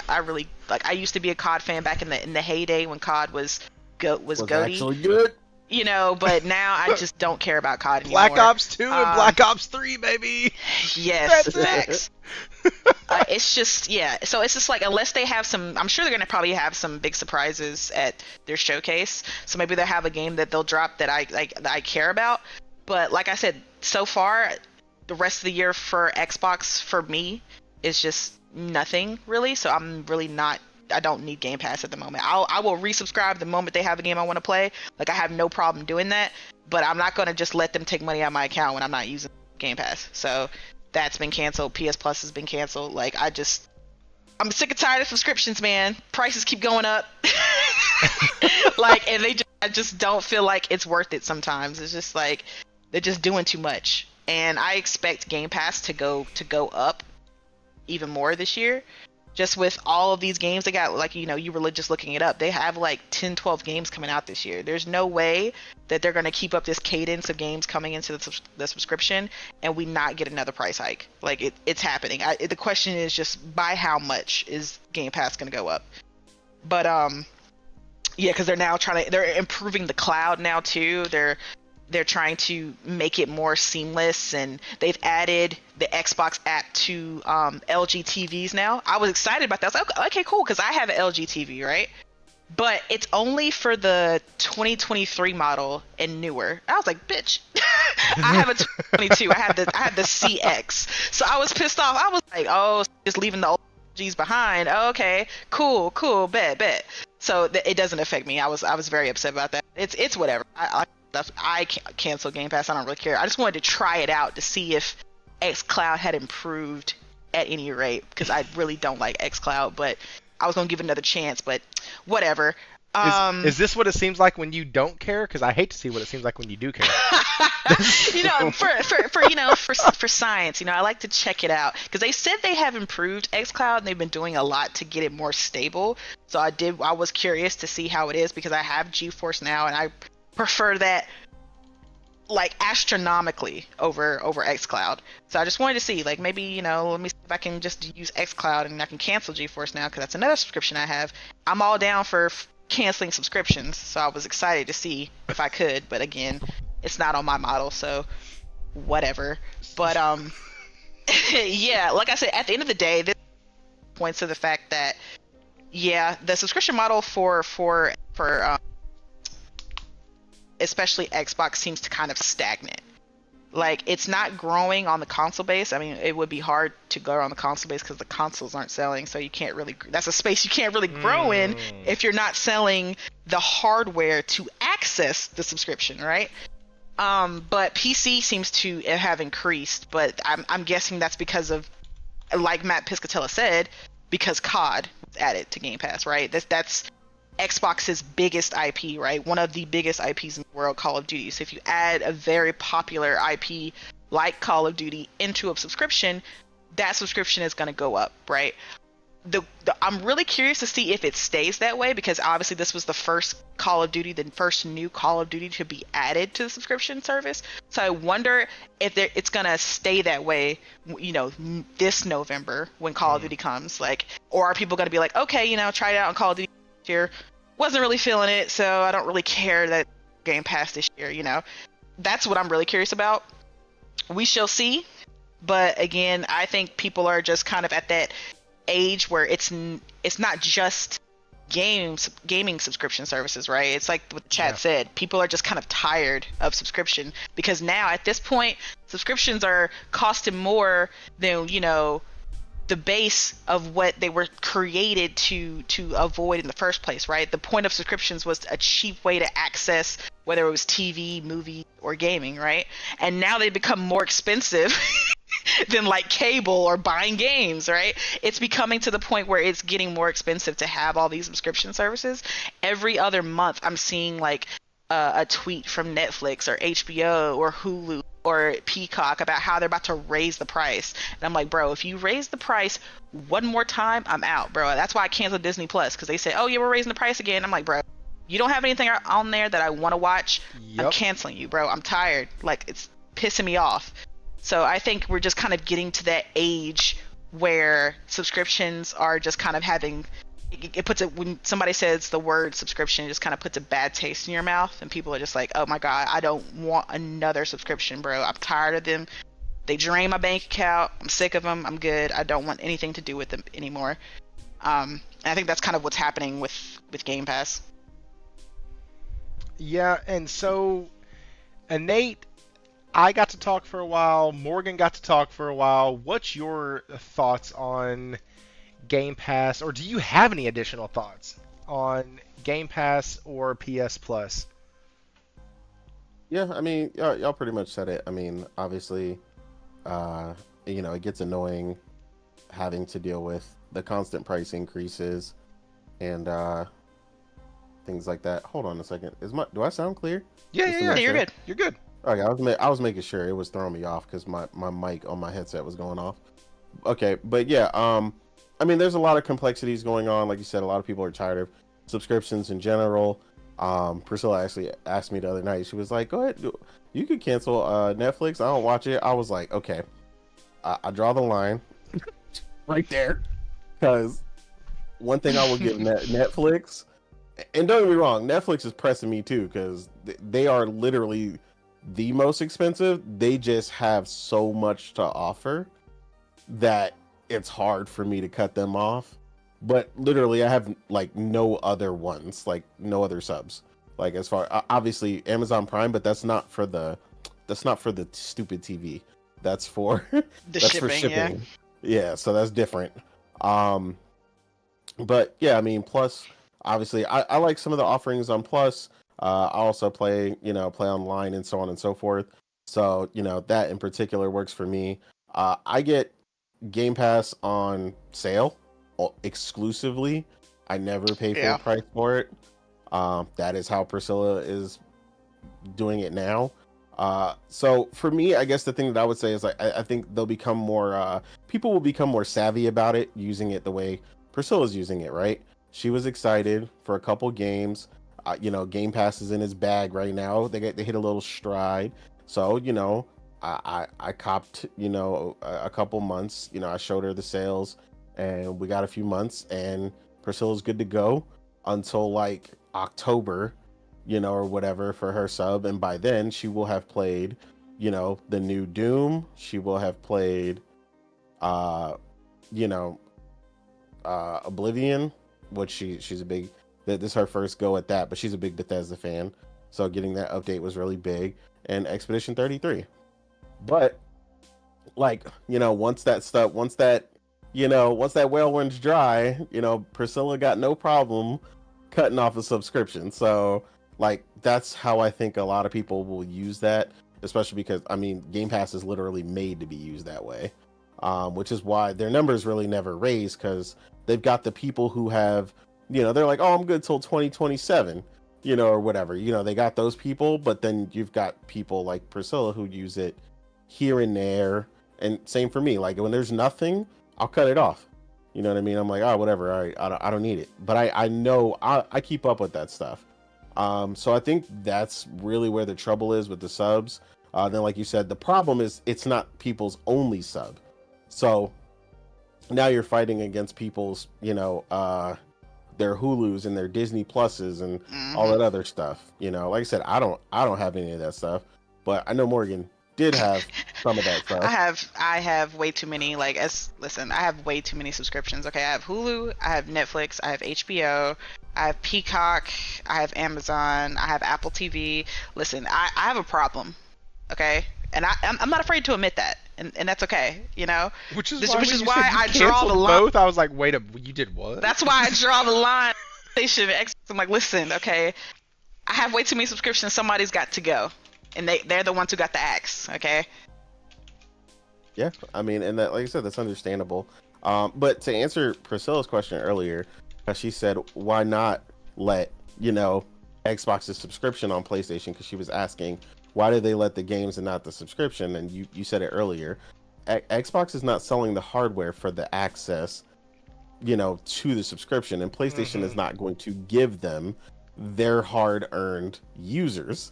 I really like. I used to be a COD fan back in the heyday when COD was GOATY. Actually good. You know, but now I just don't care about COD anymore. Black Ops 2 and Black Ops 3, baby. Yes, facts. It's just, yeah. So it's just like, unless they have some, I'm sure they're gonna probably have some big surprises at their showcase. So maybe they'll have a game that they'll drop that I care about. But like I said, so far, the rest of the year for Xbox for me is just nothing really. So I'm really not. I don't need Game Pass at the moment. I will resubscribe the moment they have a game I want to play. Like, I have no problem doing that, but I'm not going to just let them take money out of my account when I'm not using Game Pass. So that's been canceled. PS Plus has been canceled. Like, I'm sick and tired of subscriptions, man. Prices keep going up. Like, and I just don't feel like it's worth it sometimes. It's just like, they're just doing too much. And I expect Game Pass to go up even more this year. Just with all of these games they got, like, you know, you were just looking it up. They have like 10, 12 games coming out this year. There's no way that they're going to keep up this cadence of games coming into the subscription and we not get another price hike. Like, it's happening. The question is just, by how much is Game Pass going to go up? But yeah, because they're improving the cloud now too. They're trying to make it more seamless, and they've added the Xbox app to LG TVs now. I was excited about that. I was like, okay, cool, because I have an LG TV, right? But it's only for the 2023 model and newer. I was like, bitch, I have a 2022. I have the CX. So I was pissed off. I was like, oh, just leaving the old G's behind. Oh, okay, cool, bet. So it doesn't affect me. I was very upset about that. It's whatever. I cancel Game Pass. I don't really care. I just wanted to try it out to see if xCloud had improved at any rate, because I really don't like xCloud, but I was gonna give it another chance. But whatever. Is this what it seems like when you don't care? Because I hate to see what it seems like when you do care. You know, for science, you know, I like to check it out, because they said they have improved xCloud and they've been doing a lot to get it more stable. So I was curious to see how it is, because I have GeForce now and I prefer that like astronomically over xCloud. So I just wanted to see, like, maybe, you know, let me see if I can just use xCloud and I can cancel GeForce Now, because that's another subscription I have. I'm all down for canceling subscriptions, so I was excited to see if I could, but again, it's not on my model, so whatever. But yeah, like I said, at the end of the day, this points to the fact that, yeah, the subscription model for especially Xbox seems to kind of stagnate. Like, it's not growing on the console base. I mean, it would be hard to grow on the console base because the consoles aren't selling, so you can't really, that's a space you can't really grow in if you're not selling the hardware to access the subscription, right? But PC seems to have increased, but I'm guessing that's because of, like Matt Piscatella said, because COD was added to Game Pass, right? That's Xbox's biggest IP, right? One of the biggest IPs in the world, Call of Duty. So if you add a very popular IP like Call of Duty into a subscription, that subscription is going to go up, right? I'm really curious to see if it stays that way, because obviously this was the first Call of Duty, the first new Call of Duty to be added to the subscription service. So I wonder if it's going to stay that way, you know, this November when Call of Duty comes, like, or are people going to be like, okay, you know, try it out on Call of Duty this year, wasn't really feeling it, so I don't really care that Game Pass this year, you know? That's what I'm really curious about. We shall see. But again, I think people are just kind of at that age where it's not just gaming subscription services, right? It's like what Chad said, people are just kind of tired of subscription, because now at this point subscriptions are costing more than, you know, the base of what they were created to avoid in the first place, right? The point of subscriptions was a cheap way to access whether it was TV, movie, or gaming, right? And now they become more expensive than like cable or buying games, right? It's becoming to the point where it's getting more expensive to have all these subscription services. Every other month I'm seeing like a tweet from Netflix or HBO or Hulu or Peacock about how they're about to raise the price. And I'm like, bro, if you raise the price one more time, I'm out, bro. That's why I canceled Disney Plus, because they say, oh yeah, we're raising the price again. I'm like, bro, you don't have anything on there that I want to watch. I'm canceling you, bro. I'm tired. Like, it's pissing me off. So I think we're just kind of getting to that age where subscriptions are just kind of having, it puts it, when somebody says the word subscription, it just kind of puts a bad taste in your mouth, and people are just like, oh my god, I don't want another subscription, bro. I'm tired of them. They drain my bank account. I'm sick of them. I'm good. I don't want anything to do with them anymore. And I think that's kind of what's happening with Game Pass. Yeah, and so Enate, I got to talk for a while. Morgan got to talk for a while. What's your thoughts on Game Pass, or do you have any additional thoughts on Game Pass or PS Plus? Yeah, I mean, y'all pretty much said it. I mean, obviously, you know, it gets annoying having to deal with the constant price increases and things like that. Hold on a second. Do I sound clear? Yeah, you're good. You're good. Okay, I was making sure. It was throwing me off because my mic on my headset was going off. Okay, but yeah, I mean, there's a lot of complexities going on. Like you said, a lot of people are tired of subscriptions in general. Priscilla actually asked me the other night. She was like, "Go ahead, you could cancel Netflix. I don't watch it." I was like, "Okay, I draw the line right there." Because one thing I will give Netflix, and don't get me wrong, Netflix is pressing me too, because they are literally the most expensive. They just have so much to offer that it's hard for me to cut them off. But literally I have like no other ones, like no other subs, like as far, obviously Amazon Prime, but that's not for the stupid TV. That's for that's for shipping. Yeah, so that's different. But yeah, I mean, Plus, obviously I like some of the offerings on Plus. I also play online and so on and so forth. So, that in particular works for me. I get Game Pass on sale exclusively. I never pay full price for it. That is how Priscilla is doing it now. So for me, I guess the thing that I would say is I think they'll become more, people will become more savvy about it, using it the way Priscilla's using it, right? She was excited for a couple games. Game Pass is in his bag right now. They hit a little stride. So, I copped, a couple months. I showed her the sales, and we got a few months, and Priscilla's good to go until like October, or whatever for her sub. And by then she will have played, the new Doom. She will have played, uh, you know, Oblivion, which she's a big. This is her first go at that, but she's a big Bethesda fan, so getting that update was really big. And Expedition 33, but like once that well runs dry, Priscilla got no problem cutting off a subscription. So like that's how I think a lot of people will use that, especially because Game Pass is literally made to be used that way, which is why their numbers really never raise, because they've got the people who have, they're like, oh, I'm good till 2027, or whatever. They got those people, but then you've got people like Priscilla who use it here and there. And same for me. Like when there's nothing, I'll cut it off. You know what I mean? I'm like, oh, whatever. All right, I don't need it. But I know I keep up with that stuff. So I think that's really where the trouble is with the subs. Then, like you said, the problem is it's not people's only sub. So now you're fighting against people's, their Hulus and their Disney Pluses and all that other stuff. Like I said, I don't have any of that stuff, but I know Morgan did have some of that stuff. I have way too many. Listen, I have way too many subscriptions. Okay, I have Hulu, I have Netflix, I have HBO, I have Peacock, I have Amazon, I have Apple TV. Listen, I have a problem. Okay, and I'm not afraid to admit that, and that's okay. Which is why I draw the line. Both. I was like, wait you did what? That's why I draw the line. I'm like, listen, okay, I have way too many subscriptions. Somebody's got to go. And they're the ones who got the axe, okay? Yeah, and that, like I said, that's understandable. But to answer Priscilla's question earlier, she said, why not let, Xbox's subscription on PlayStation? Because she was asking, why do they let the games and not the subscription? And you said it earlier. Xbox is not selling the hardware for the access, to the subscription. And PlayStation is not going to give them their hard-earned users.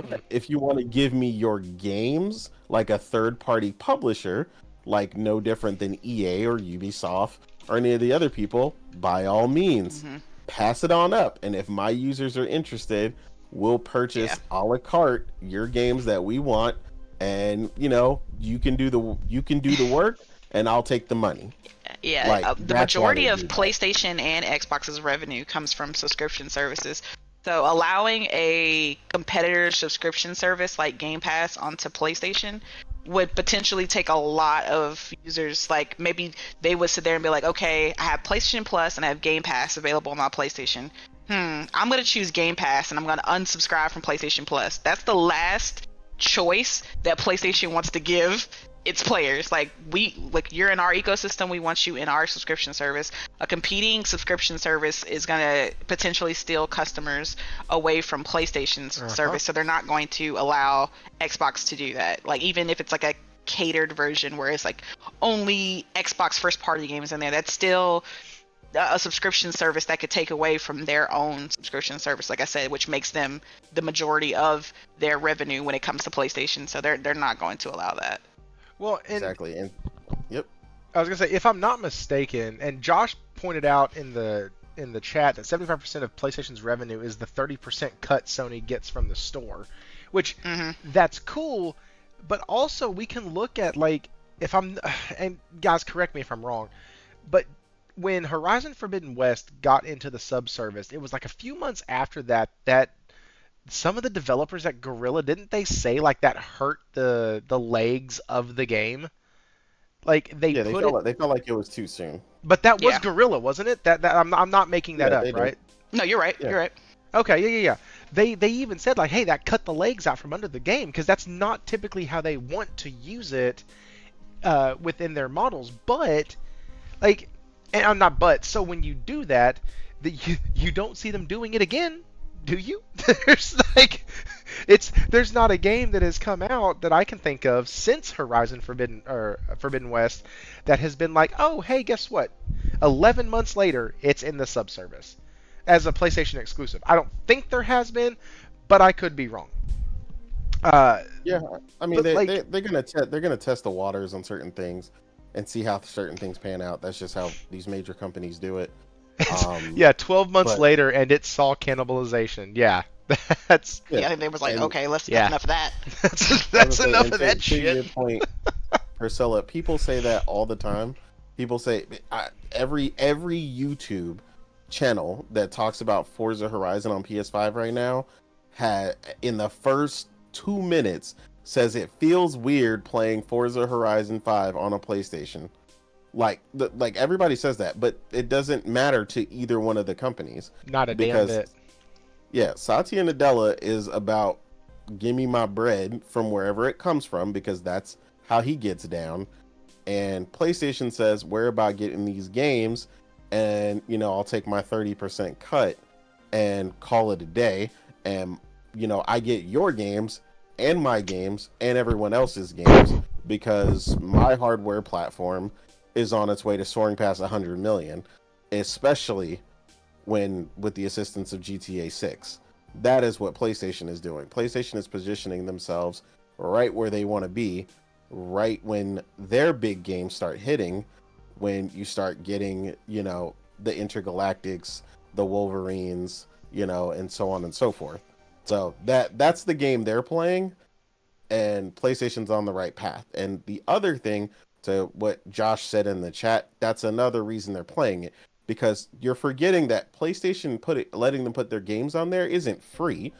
But if you want to give me your games like a third-party publisher, like no different than EA or Ubisoft or any of the other people, by all means, pass it on up. And if my users are interested, we'll purchase a la carte your games that we want, and you can do the work, and I'll take the money. Yeah, the majority of PlayStation and Xbox's revenue comes from subscription services. So allowing a competitor subscription service like Game Pass onto PlayStation would potentially take a lot of users. Like maybe they would sit there and be like, okay, I have PlayStation Plus and I have Game Pass available on my PlayStation. I'm going to choose Game Pass and I'm going to unsubscribe from PlayStation Plus. That's the last choice that PlayStation wants to give its players. Like you're in our ecosystem, we want you in our subscription service. A competing subscription service is going to potentially steal customers away from PlayStation's service, so they're not going to allow Xbox to do that. Like even if it's like a catered version where it's like only Xbox first party games in there, that's still a subscription service that could take away from their own subscription service, like I said, which makes them the majority of their revenue when it comes to PlayStation. So they're not going to allow that. Well, exactly, and yep. I was gonna say, if I'm not mistaken, and Josh pointed out in the chat that 75% of PlayStation's revenue is the 30% cut Sony gets from the store, which that's cool, but also we can look at and guys, correct me if I'm wrong, but when Horizon Forbidden West got into the sub-service, it was like a few months after that some of the developers at Guerrilla, didn't they say like that hurt the legs of the game? Like they felt like it was too soon. But that was Guerrilla, wasn't it? That I'm not making that up, right? No, you're right. Yeah. You're right. Okay, yeah. They even said like, hey, that cut the legs out from under the game, because that's not typically how they want to use it within their models. But like, and I'm not but. So when you do that, you don't see them doing it again. Do you? There's not a game that has come out that I can think of since Horizon Forbidden West that has been like, oh, hey, guess what? 11 months later, it's in the subservice. as a PlayStation exclusive. I don't think there has been, but I could be wrong. Yeah, I mean But like, they're gonna test the waters on certain things and see how certain things pan out. That's just how these major companies do it. yeah, 12 months but later, and it saw cannibalization. Yeah, that's yeah, Yeah, they was like, and okay, let's Yeah. have enough of that. that's I was gonna say, enough and of that to your shit. point, Priscilla, people say that all the time. People say every YouTube channel that talks about Forza Horizon on PS5 right now had in the first 2 minutes says it feels weird playing Forza Horizon 5 on a PlayStation. Like everybody says that, but it doesn't matter to either one of the companies Not a damn because bit. yeah, Satya Nadella is about give me my bread from wherever it comes from because that's how he gets down. And PlayStation says we're about getting these games and I'll take my 30% cut and call it a day. And I get your games and my games and everyone else's games because my hardware platform is on its way to soaring past 100 million, especially when with the assistance of GTA 6. That is what PlayStation is doing. PlayStation is positioning themselves right where they want to be, right when their big games start hitting, when you start getting, the Intergalactics, the Wolverines, and so on and so forth. So that's the game they're playing, and PlayStation's on the right path. And the other thing to what Josh said in the chat, that's another reason they're playing it. Because you're forgetting that PlayStation letting them put their games on there isn't free.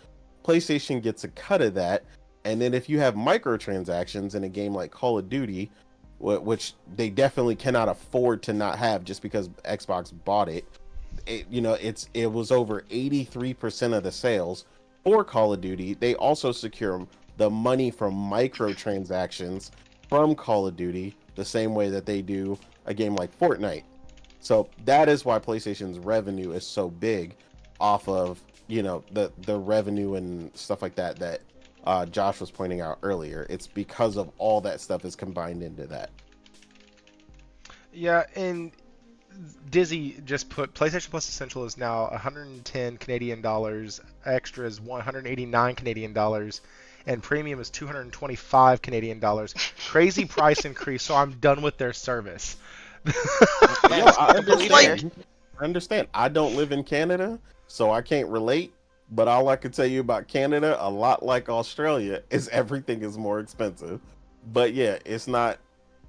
PlayStation gets a cut of that, and then if you have microtransactions in a game like Call of Duty, which they definitely cannot afford to not have just because Xbox bought it, it was over 83% of the sales for Call of Duty. They also secure the money from microtransactions from Call of Duty the same way that they do a game like Fortnite. So that is why PlayStation's revenue is so big off of, the revenue and stuff like that Josh was pointing out earlier. It's because of all that stuff is combined into that. Yeah, and Dizzy just put PlayStation Plus Essential is now 110 Canadian dollars, extra is 189 Canadian dollars, and premium is 225 Canadian dollars. Crazy price increase, so I'm done with their service. I understand. I don't live in Canada, so I can't relate. But all I can tell you about Canada, a lot like Australia, is everything is more expensive. But yeah, it's not.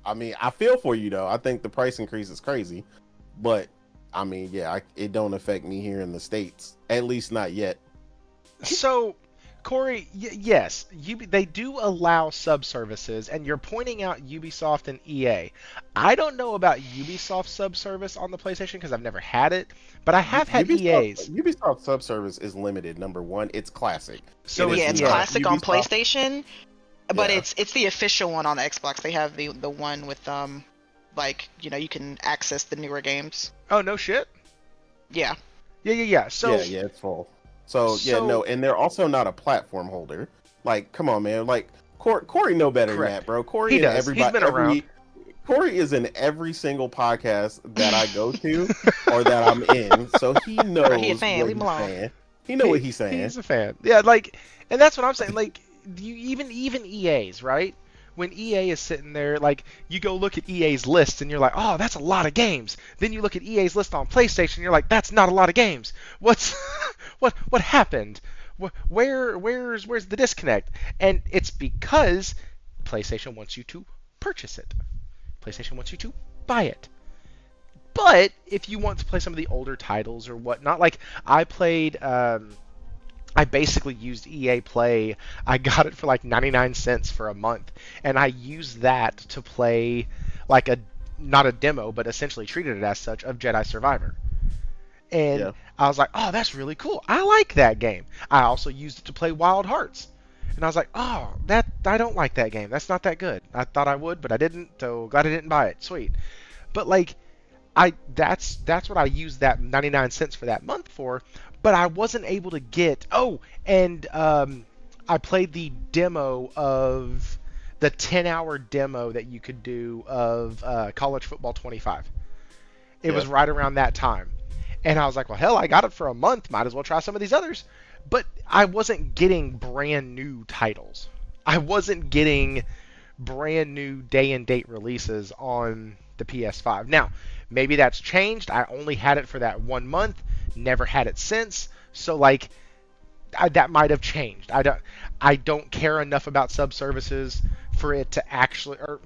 I mean, I feel for you though. I think the price increase is crazy, but I mean, yeah, it don't affect me here in the States, at least not yet. So, Corey, yes, they do allow sub-services, and you're pointing out Ubisoft and EA. I don't know about Ubisoft sub-service on the PlayStation because I've never had it, but I have had EA's. Ubisoft sub-service is limited. Number one, it's classic. So yeah, it's EA. classic on Ubisoft- PlayStation, but Yeah. it's the official one on Xbox. They have the one with you can access the newer games. Oh, no shit? Yeah. Yeah. So, yeah, it's full. So yeah, no, and they're also not a platform holder. Like, come on, man. Like Corey know better than that, bro. Corey He and does. everybody. He's been around. Corey is in every single podcast that I go to or that I'm in, so he knows He a fan. what Leave him he's alone. saying. He know what he's saying. He's a fan. Yeah, and that's what I'm saying. Like, even EA's, right? When EA is sitting there, like, you go look at EA's list and you're like, oh, that's a lot of games. Then you look at EA's list on PlayStation and you're like, that's not a lot of games. What happened? Where's the disconnect? And it's because PlayStation wants you to purchase it. PlayStation wants you to buy it. But if you want to play some of the older titles or whatnot, like I played, I basically used EA Play. I got it for like 99 cents for a month, and I used that to play like not a demo, but essentially treated it as such of Jedi Survivor. And Yeah. I was like, oh, that's really cool. I like that game. I also used it to play Wild Hearts. And I was like, oh, I don't like that game. That's not that good. I thought I would, but I didn't, so glad I didn't buy it. Sweet. But like, that's what I used that 99 cents for that month for, but I wasn't able to get, I played the demo of the 10-hour demo that you could do of College Football 25. It was right around that time. And I was like, well, hell, I got it for a month. Might as well try some of these others. But I wasn't getting brand new titles. I wasn't getting brand new day and date releases on the PS5. Now, maybe that's changed. I only had it for that 1 month, never had it since. So like that might have changed. I don't care enough about subservices for it to actually, or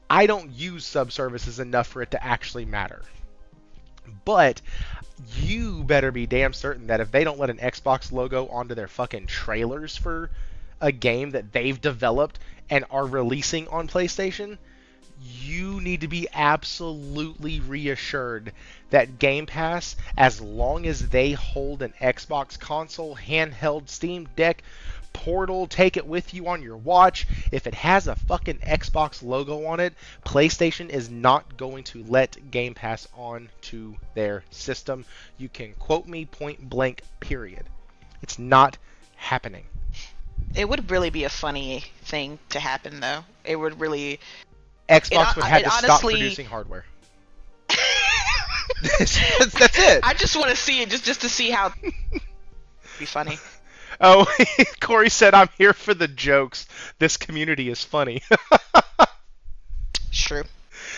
I don't use subservices enough for it to actually matter. But you better be damn certain that if they don't let an Xbox logo onto their fucking trailers for a game that they've developed and are releasing on PlayStation, you need to be absolutely reassured that Game Pass, as long as they hold an Xbox console, handheld, Steam Deck, Portal, take it with you on your watch, if it has a fucking Xbox logo on it, PlayStation is not going to let Game Pass onto their system. You can quote me point blank, period. It's not happening. It would really be a funny thing to happen, though. It would really... Xbox would have to stop producing hardware. That's it. I just want to see it, just to see how... be funny. Oh, Corey said, I'm here for the jokes. This community is funny. It's true.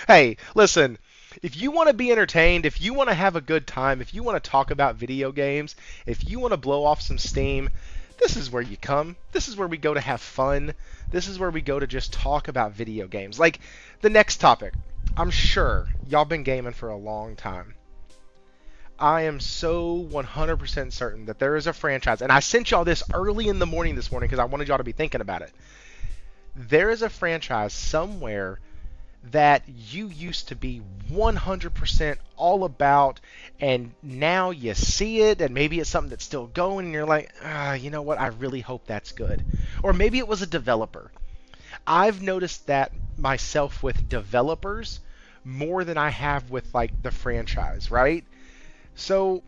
Hey, listen, if you want to be entertained, if you want to have a good time, if you want to talk about video games, if you want to blow off some steam, this is where you come. This is where we go to have fun. This is where we go to just talk about video games. Like, the next topic. I'm sure y'all been gaming for a long time. I am so 100% certain that there is a franchise, and I sent y'all this early in the morning this morning because I wanted y'all to be thinking about it. There is a franchise somewhere that you used to be 100% all about, and now you see it, and maybe it's something that's still going, and you're like, you know what, I really hope that's good. Or maybe it was a developer. I've noticed that myself with developers more than I have with, like, the franchise, right? So,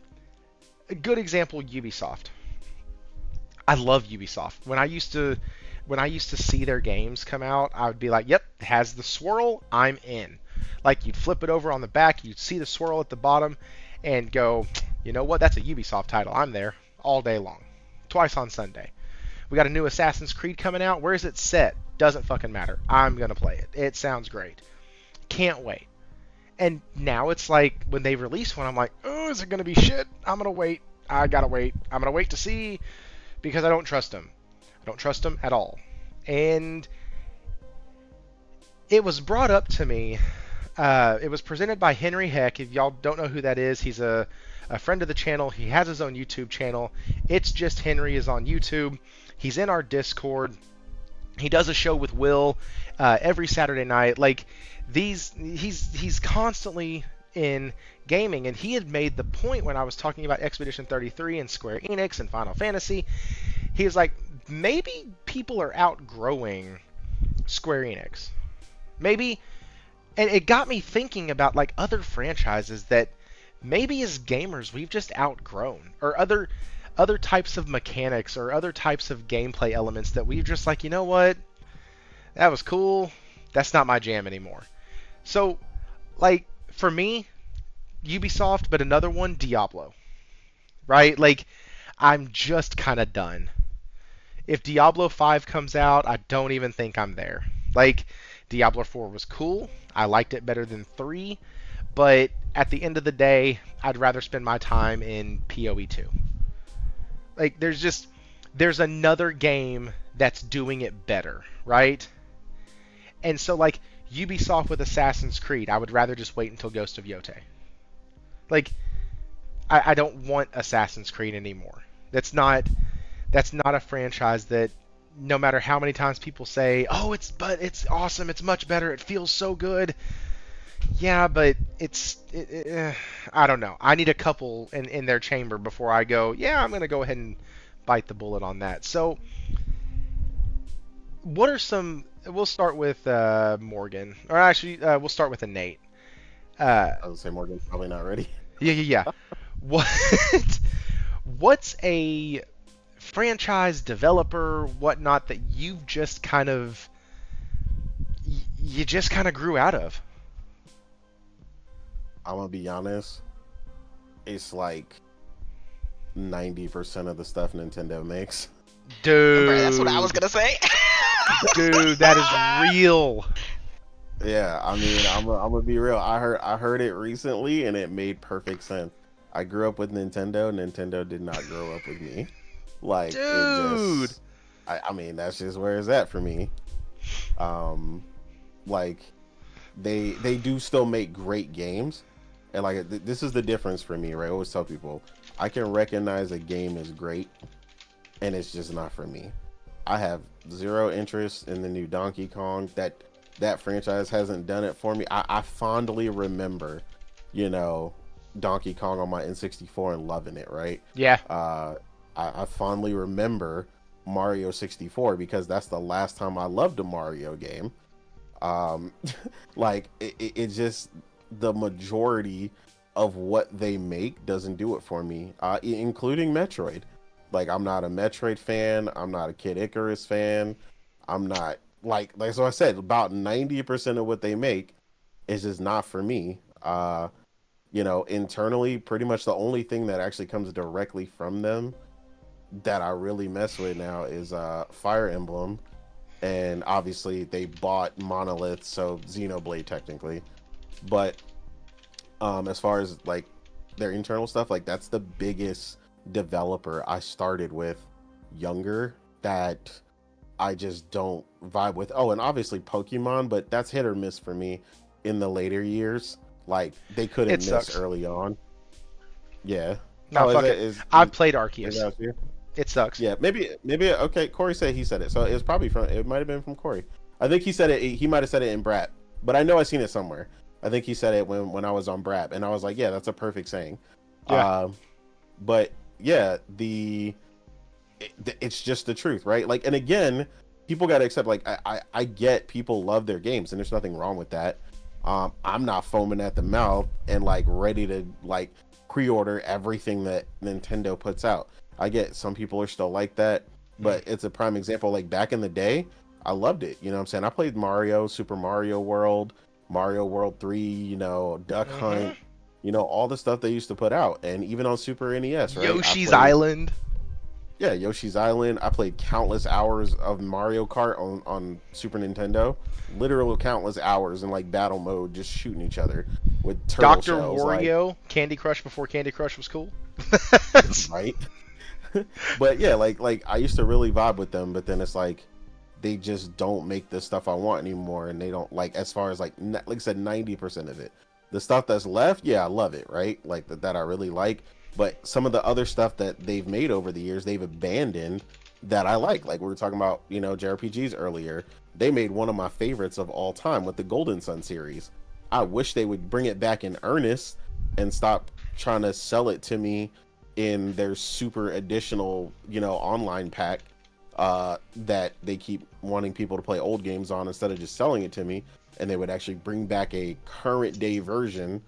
a good example, Ubisoft. I love Ubisoft. When I used to see their games come out, I would be like, yep, it has the swirl, I'm in. Like, you'd flip it over on the back, you'd see the swirl at the bottom, and go, you know what, that's a Ubisoft title. I'm there all day long. Twice on Sunday. We got a new Assassin's Creed coming out. Where is it set? Doesn't fucking matter. I'm going to play it. It sounds great. Can't wait. And now it's like, when they release one, I'm like, oh, is it going to be shit? I'm going to wait. I got to wait. I'm going to wait to see, because I don't trust them. I don't trust them at all. And it was brought up to me. It was presented by Henry Heck. If y'all don't know who that is, he's a friend of the channel. He has his own YouTube channel. It's Just Henry is on YouTube. He's in our Discord. He does a show with Will every Saturday night. Like, he's constantly in gaming, and he had made the point when I was talking about Expedition 33 and Square Enix and Final Fantasy. He was like, maybe people are outgrowing Square Enix. Maybe, and it got me thinking about, like, other franchises that maybe as gamers we've just outgrown, or other types of mechanics or other types of gameplay elements that we've just like, you know what, that was cool, that's not my jam anymore. So, like, for me, Ubisoft, but another one, Diablo. Right? Like, I'm just kind of done. If Diablo 5 comes out, I don't even think I'm there. Like, Diablo 4 was cool. I liked it better than 3. But at the end of the day, I'd rather spend my time in PoE 2. Like, there's another game that's doing it better, right? And so, like, Ubisoft with Assassin's Creed, I would rather just wait until Ghost of Yotei. Like, I don't want Assassin's Creed anymore. That's not a franchise that, no matter how many times people say, oh, it's awesome, it's much better, it feels so good. Yeah, but I don't know. I need a couple in their chamber before I go, yeah, I'm going to go ahead and bite the bullet on that. So, what are some... We'll start with Morgan. Or actually, we'll start with Enate. I would say Morgan's probably not ready. Yeah. What's a franchise, developer, whatnot, that you've just kind of... You just kind of grew out of? I'm gonna be honest. it's like 90% of the stuff Nintendo makes. Dude, Bro, that's what I was gonna say. dude, that is real. Yeah, I mean, I'm gonna be real. I heard it recently, and it made perfect sense. I grew up with Nintendo. Nintendo did not grow up with me. Like it Dude. just, I mean, that's just where it's at for me. Um, like they do still make great games, and like this is the difference for me, right? I always tell people I can recognize a game is great, and it's just not for me. I have zero interest in the new Donkey Kong. That franchise hasn't done it for me. I fondly remember, you know, Donkey Kong on my N64 and loving it, right? Yeah. I fondly remember Mario 64 because that's the last time I loved a Mario game. Um, like it just the majority of what they make doesn't do it for me, including Metroid. Like I'm not a Metroid fan. I'm not a Kid Icarus fan. I'm not like so I said about 90% of what they make is just not for me. You know, internally, pretty much the only thing that actually comes directly from them that I really mess with now is Fire Emblem, and obviously they bought Monolith, so Xenoblade technically. But as far as like their internal stuff, like that's the biggest developer I started with younger that I just don't vibe with. Oh, and obviously Pokemon, but that's hit or miss for me in the later years. Like they couldn't It miss sucks. early on. Yeah. No, Oh, fuck it. I've played is Arceus. that you? It sucks. Yeah, maybe okay. Corey said he said it, so it was probably from. It might have been from Corey. I think he said it. He might have said it in Brat, but I know I seen it somewhere. I think he said it when I was on Brat, and I was like, yeah, that's a perfect saying. Yeah. But yeah, it's just the truth, right? Like, and again, people got to accept. Like, I get people love their games, and there's nothing wrong with that. I'm not foaming at the mouth and like ready to like pre-order everything that Nintendo puts out. I get some people are still like that, but it's a prime example. Like back in the day, I loved it. You know what I'm saying? I played Mario, Super Mario World, Mario World 3, you know, Duck Hunt, you know, all the stuff they used to put out. And even on Super NES, right? Yoshi's Island. Yeah, Yoshi's Island. I played countless hours of Mario Kart on Super Nintendo. Literal countless hours in like battle mode, just shooting each other with turtle Dr. shells. Wario, Candy Crush before Candy Crush was cool. Right? But yeah, like I used to really vibe with them, but then it's like they just don't make the stuff I want anymore, and they don't like as far as like I said, 90% of it. The stuff that's left, yeah, I love it, right? Like that I really like. But some of the other stuff that they've made over the years, they've abandoned that I like. Like we were talking about, you know, JRPGs earlier. They made one of my favorites of all time with the Golden Sun series. I wish they would bring it back in earnest and stop trying to sell it to me in their super additional, you know, online pack that they keep wanting people to play old games on instead of just selling it to me. And they would actually bring back a current day version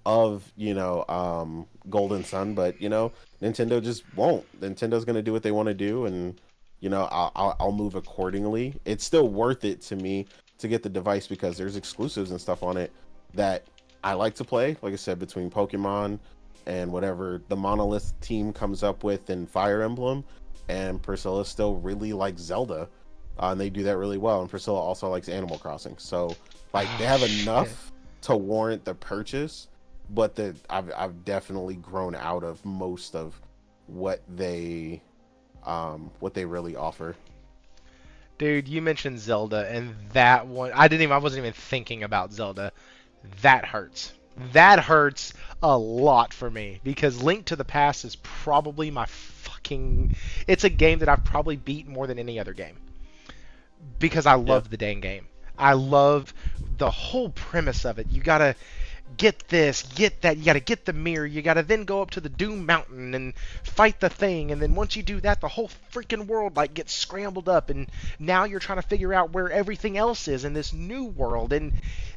of, you know, Golden Sun. But, you know, Nintendo just won't. Nintendo's going to do what they want to do, and, you know, I'll move accordingly. It's still worth it to me to get the device because there's exclusives and stuff on it that I like to play. Like I said, between Pokemon and whatever the Monolith team comes up with in Fire Emblem, and Priscilla still really likes Zelda, and they do that really well. And Priscilla also likes Animal Crossing, so like they have enough to warrant the purchase. But I've definitely grown out of most of what they really offer. Dude, you mentioned Zelda, and that one I wasn't even thinking about Zelda. That hurts. That hurts a lot for me because Link to the Past is probably my fucking. It's a game that I've probably beat more than any other game because I love the dang game. I love the whole premise of it. You gotta get this, get that, you gotta get the mirror, you gotta then go up to the Doom Mountain and fight the thing, and then once you do that, the whole freaking world like gets scrambled up, and now you're trying to figure out where everything else is in this new world, and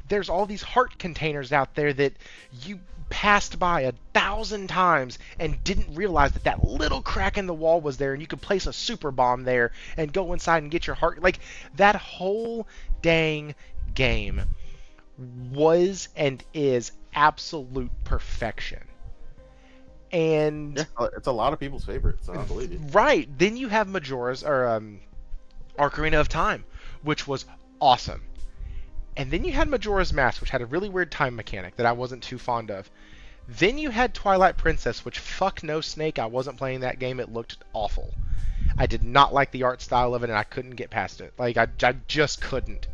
there's all these heart containers out there that you passed by 1,000 times and didn't realize that that little crack in the wall was there, and you could place a super bomb there and go inside and get your heart. Like, that whole dang game was and is absolute perfection. And Yeah, it's a lot of people's favorite, so I believe you. right, then you have Majora's or Ocarina of Time, which was awesome. And then you had Majora's Mask, which had a really weird time mechanic that I wasn't too fond of. Then you had Twilight Princess, which fuck no snake, I wasn't playing that game. It looked awful. I did not like the art style of it, and I couldn't get past it. Like, I just couldn't.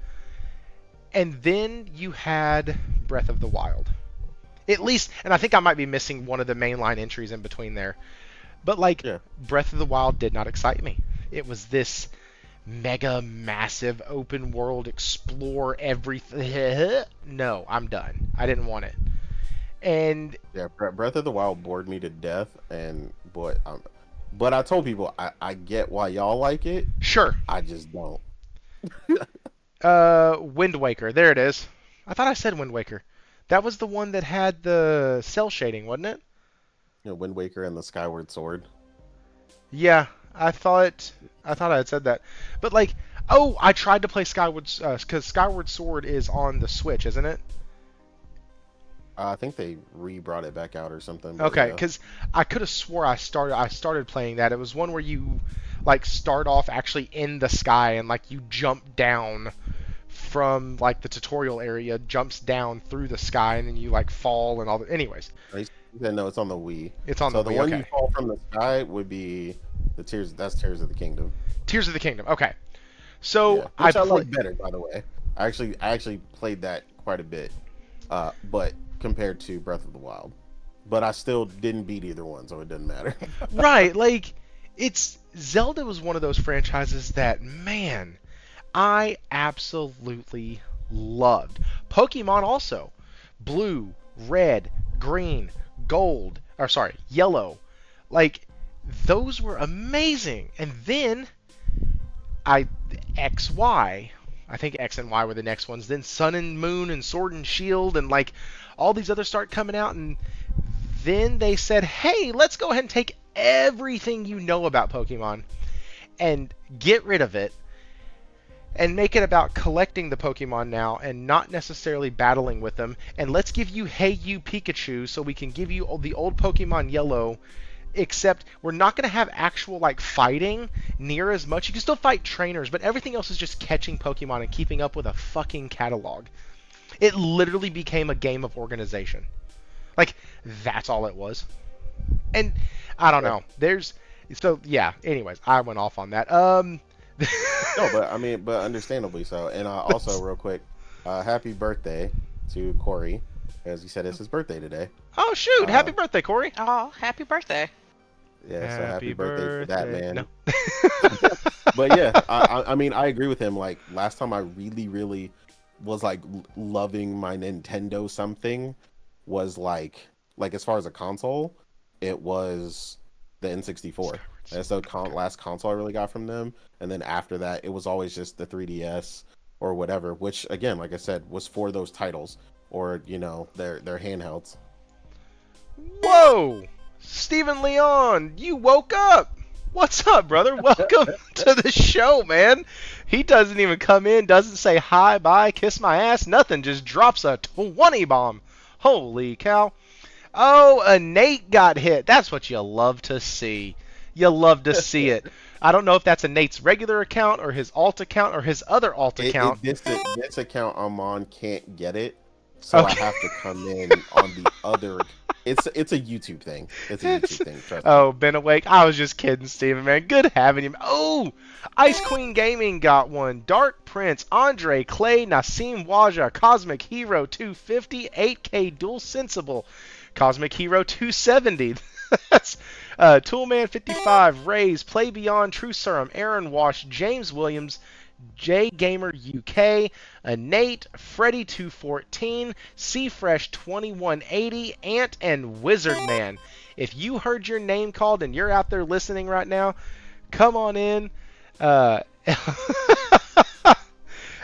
And then you had Breath of the Wild. At least, and I think I might be missing one of the mainline entries in between there. But, like, Yeah. Breath of the Wild did not excite me. It was this mega massive open world explore everything. No, I'm done. I didn't want it. And Yeah, Breath of the Wild bored me to death, and but I told people I get why y'all like it. sure, I just don't. Wind Waker. There it is. I thought I said Wind Waker. That was the one that had the cell shading, wasn't it? You know, Wind Waker and the Skyward Sword. Yeah, I thought I had said that. But like, oh, I tried to play Skyward because Skyward Sword is on the Switch, isn't it? I think they brought it back out or something. But Okay, yeah. because I could have swore I started playing that. It was one where you like start off actually in the sky and like you jump down from like the tutorial area, jumps down through the sky, and then you like fall and all the. Anyways, No, it's on the Wii. it's on So the the Wii. one Okay. you fall from the sky would be the Tears. That's Tears of the Kingdom. Tears of the Kingdom. Okay. So Yeah, I which I pla- like better, by the way. I actually played that quite a bit, but compared to Breath of the Wild, but I still didn't beat either one, so it doesn't matter. right, like it's Zelda was one of those franchises that man, I absolutely loved. Pokemon also. Blue, red, green, gold, or sorry, yellow. Like those were amazing. And then XY, I think X and Y were the next ones. Then Sun and Moon and Sword and Shield and like all these others start coming out, and then they said, "Hey, let's go ahead and take everything you know about Pokemon and get rid of it and make it about collecting the Pokemon now and not necessarily battling with them. And let's give you Hey You Pikachu so we can give you the old Pokemon Yellow, except we're not going to have actual like fighting near as much. You can still fight trainers, but everything else is just catching Pokemon and keeping up with a fucking catalog." It literally became a game of organization. Like, that's all it was. And I don't know. Anyways, I went off on that. No, but I mean, but understandably so. And also, real quick, happy birthday to Corey, as he said it's his birthday today. Oh shoot! Happy birthday, Corey! Oh, happy birthday. Yeah, so happy birthday for that, man. No. But yeah, I mean, I agree with him. Like last time, I really was like loving my Nintendo something was like as far as a console, it was the N64. That's the last console I really got from them. And then after that, it was always just the 3DS or whatever, which again, like I said, was for those titles or, you know, their handhelds. Whoa! Stephen Leon, you woke up! What's up, brother? Welcome to the show, man. He doesn't even come in, doesn't say hi, bye, kiss my ass, nothing. Just drops a 20 bomb. Holy cow. Oh, Enate got hit. That's what you love to see. You love to see it. I don't know if that's Enate's regular account or his alt account or his other alt account. This account I'm on can't get it, so Okay. I have to come in on the other. It's a YouTube thing. It's a YouTube thing. Trust me. Oh, been awake. I was just kidding, Steven, man. Good having you. Oh, Ice Queen Gaming got one. Dark Prince, Andre, Clay, Nassim Waja, Cosmic Hero 250, 8K Dual Sensible, Cosmic Hero 270. That's Toolman 55, Rays, Play Beyond, True Serum, Aaron Wash, James Williams, J Gamer UK, Nate, Freddy 214, Fresh 2180, Ant and Wizard Man. If you heard your name called and you're out there listening right now, come on in. Come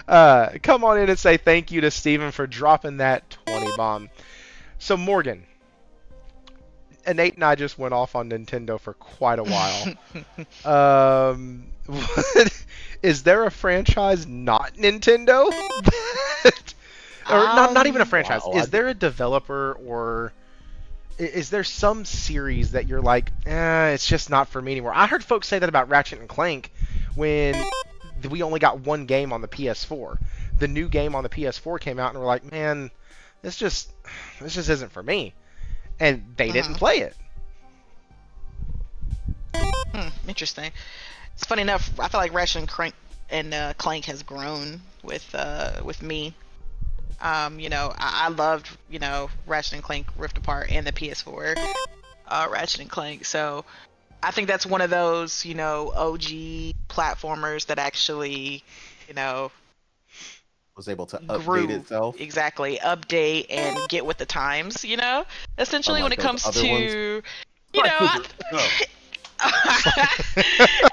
on in and say thank you to Steven for dropping that 20 bomb. So Morgan, Nate and I just went off on Nintendo for quite a while. Is there a franchise not Nintendo? Or not even a franchise. Wow, Is there a developer or Is there some series that you're like, it's just not for me anymore? I heard folks say that about Ratchet and Clank when we only got one game on the PS4. The new game on the PS4 came out, and we're like, man, this just isn't for me, and they didn't play it. Interesting. It's funny enough. I feel like Ratchet and Clank has grown with me. I loved Ratchet and Clank Rift Apart and the PS4 Ratchet and Clank. So I think that's one of those OG platformers that actually was able to grew, update itself. exactly, update and get with the times. Essentially when it comes to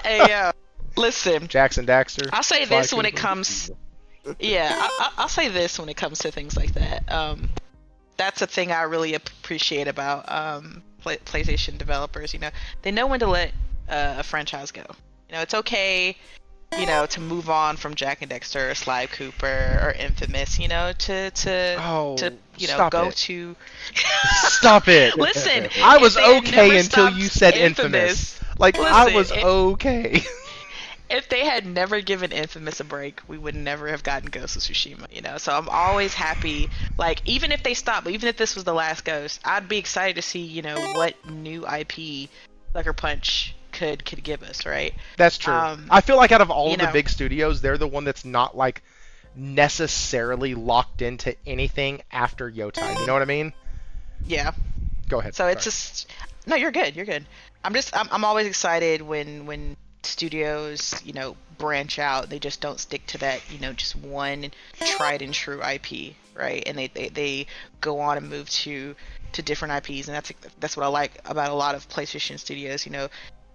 Hey, listen, Jackson Daxter. I'll say Sly this when it Cooper. comes. Yeah, I'll say this when it comes to things like that. That's a thing I really appreciate about PlayStation developers. They know when to let a franchise go. It's okay, to move on from Jak and Daxter or Sly Cooper or Infamous. Stop go it. to. Stop it. Listen, I was if they had okay never until stopped you said Infamous. Like, I Listen, was okay. if they had never given Infamous a break, we would never have gotten Ghost of Tsushima, So I'm always happy, like, even if they stopped, even if this was the last Ghost, I'd be excited to see, what new IP Sucker Punch could give us, right? That's true. I feel like out of all of the know. big studios, they're the one that's not, like, necessarily locked into anything after Yotai. You know what I mean? Yeah. Go ahead. So it's Sorry. just, no, you're good. I'm always excited when studios, branch out. They just don't stick to that, just one tried and true IP, right? And they go on and move to different IPs, and that's what I like about a lot of PlayStation studios.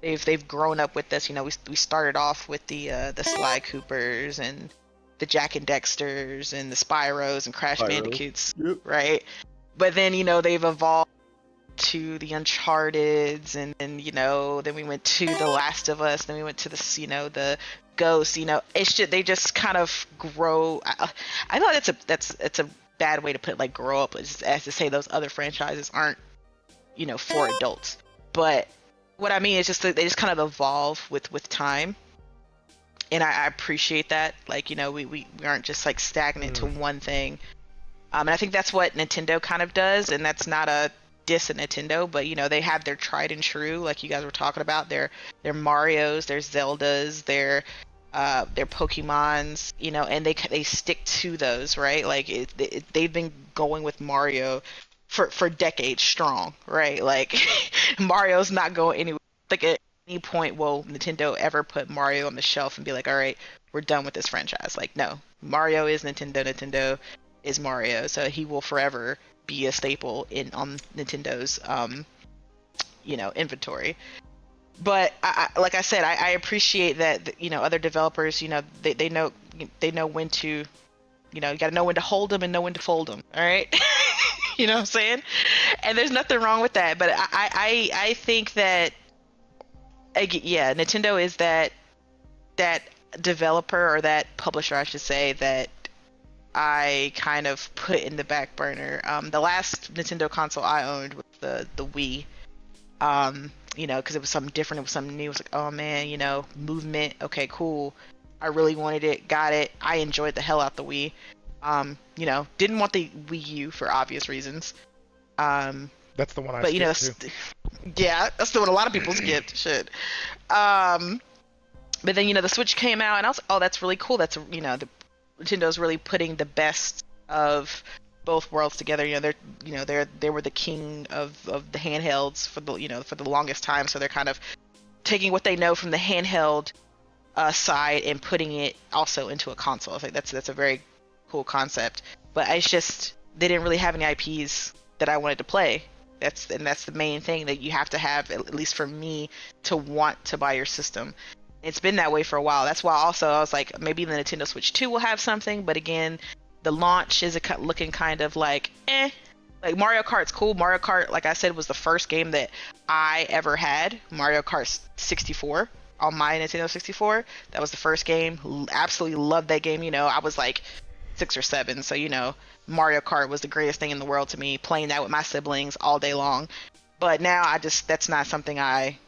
They've grown up with this. We started off with the Sly Coopers and the Jak and Dexters and the Spyros and Crash Bandicoots, right? But then they've evolved to the Uncharted's, and then then we went to The Last of Us, then we went to the Ghost. It's just they just kind of grow. I know that's a bad way to put, like, grow up, as to say those other franchises aren't for adults, but what I mean is just that they just kind of evolve with time, and I appreciate that. Like, we aren't just, like, stagnant to one thing, and I think that's what Nintendo kind of does, and that's not a diss at Nintendo, but they have their tried and true, like you guys were talking about, their Marios, their Zeldas, their Pokemons, and they stick to those, right? Like they've been going with Mario for decades strong, right? Like Mario's not going anywhere. Like at any point will Nintendo ever put Mario on the shelf and be like, all right, we're done with this franchise? Like, no, Mario is Nintendo. Nintendo is Mario, so he will forever be a staple on Nintendo's inventory. But like I said, I appreciate that other developers, they know when to, you gotta know when to hold them and know when to fold them. All right. You know what I'm saying? And there's nothing wrong with that. But I think that, yeah, Nintendo is that developer, or that publisher, I should say, that I kind of put in the back burner. The last Nintendo console I owned was the Wii. Because it was something different, it was something new. It was like, oh man, movement, okay, cool. I really wanted it, got it. I enjoyed the hell out the Wii. Didn't want the Wii U for obvious reasons. That's the one I skipped too. Yeah, that's the one a lot of people skipped. Shit. But then the Switch came out, and I was like, oh, that's really cool. That's Nintendo's really putting the best of both worlds together. They were the king of the handhelds for the longest time, so they're kind of taking what they know from the handheld side and putting it also into a console. I think that's a very cool concept. But it's just they didn't really have any IPs that I wanted to play. That's the main thing that you have to have, at least for me, to want to buy your system. It's been that way for a while. That's why also I was like, maybe the Nintendo Switch 2 will have something, but again, the launch is looking kind of like, Like, Mario Kart's cool. Mario Kart, like I said, was the first game that I ever had. Mario Kart 64 on my Nintendo 64. That was the first game. Absolutely loved that game. I was like 6 or 7. So, Mario Kart was the greatest thing in the world to me, playing that with my siblings all day long. But now that's not something I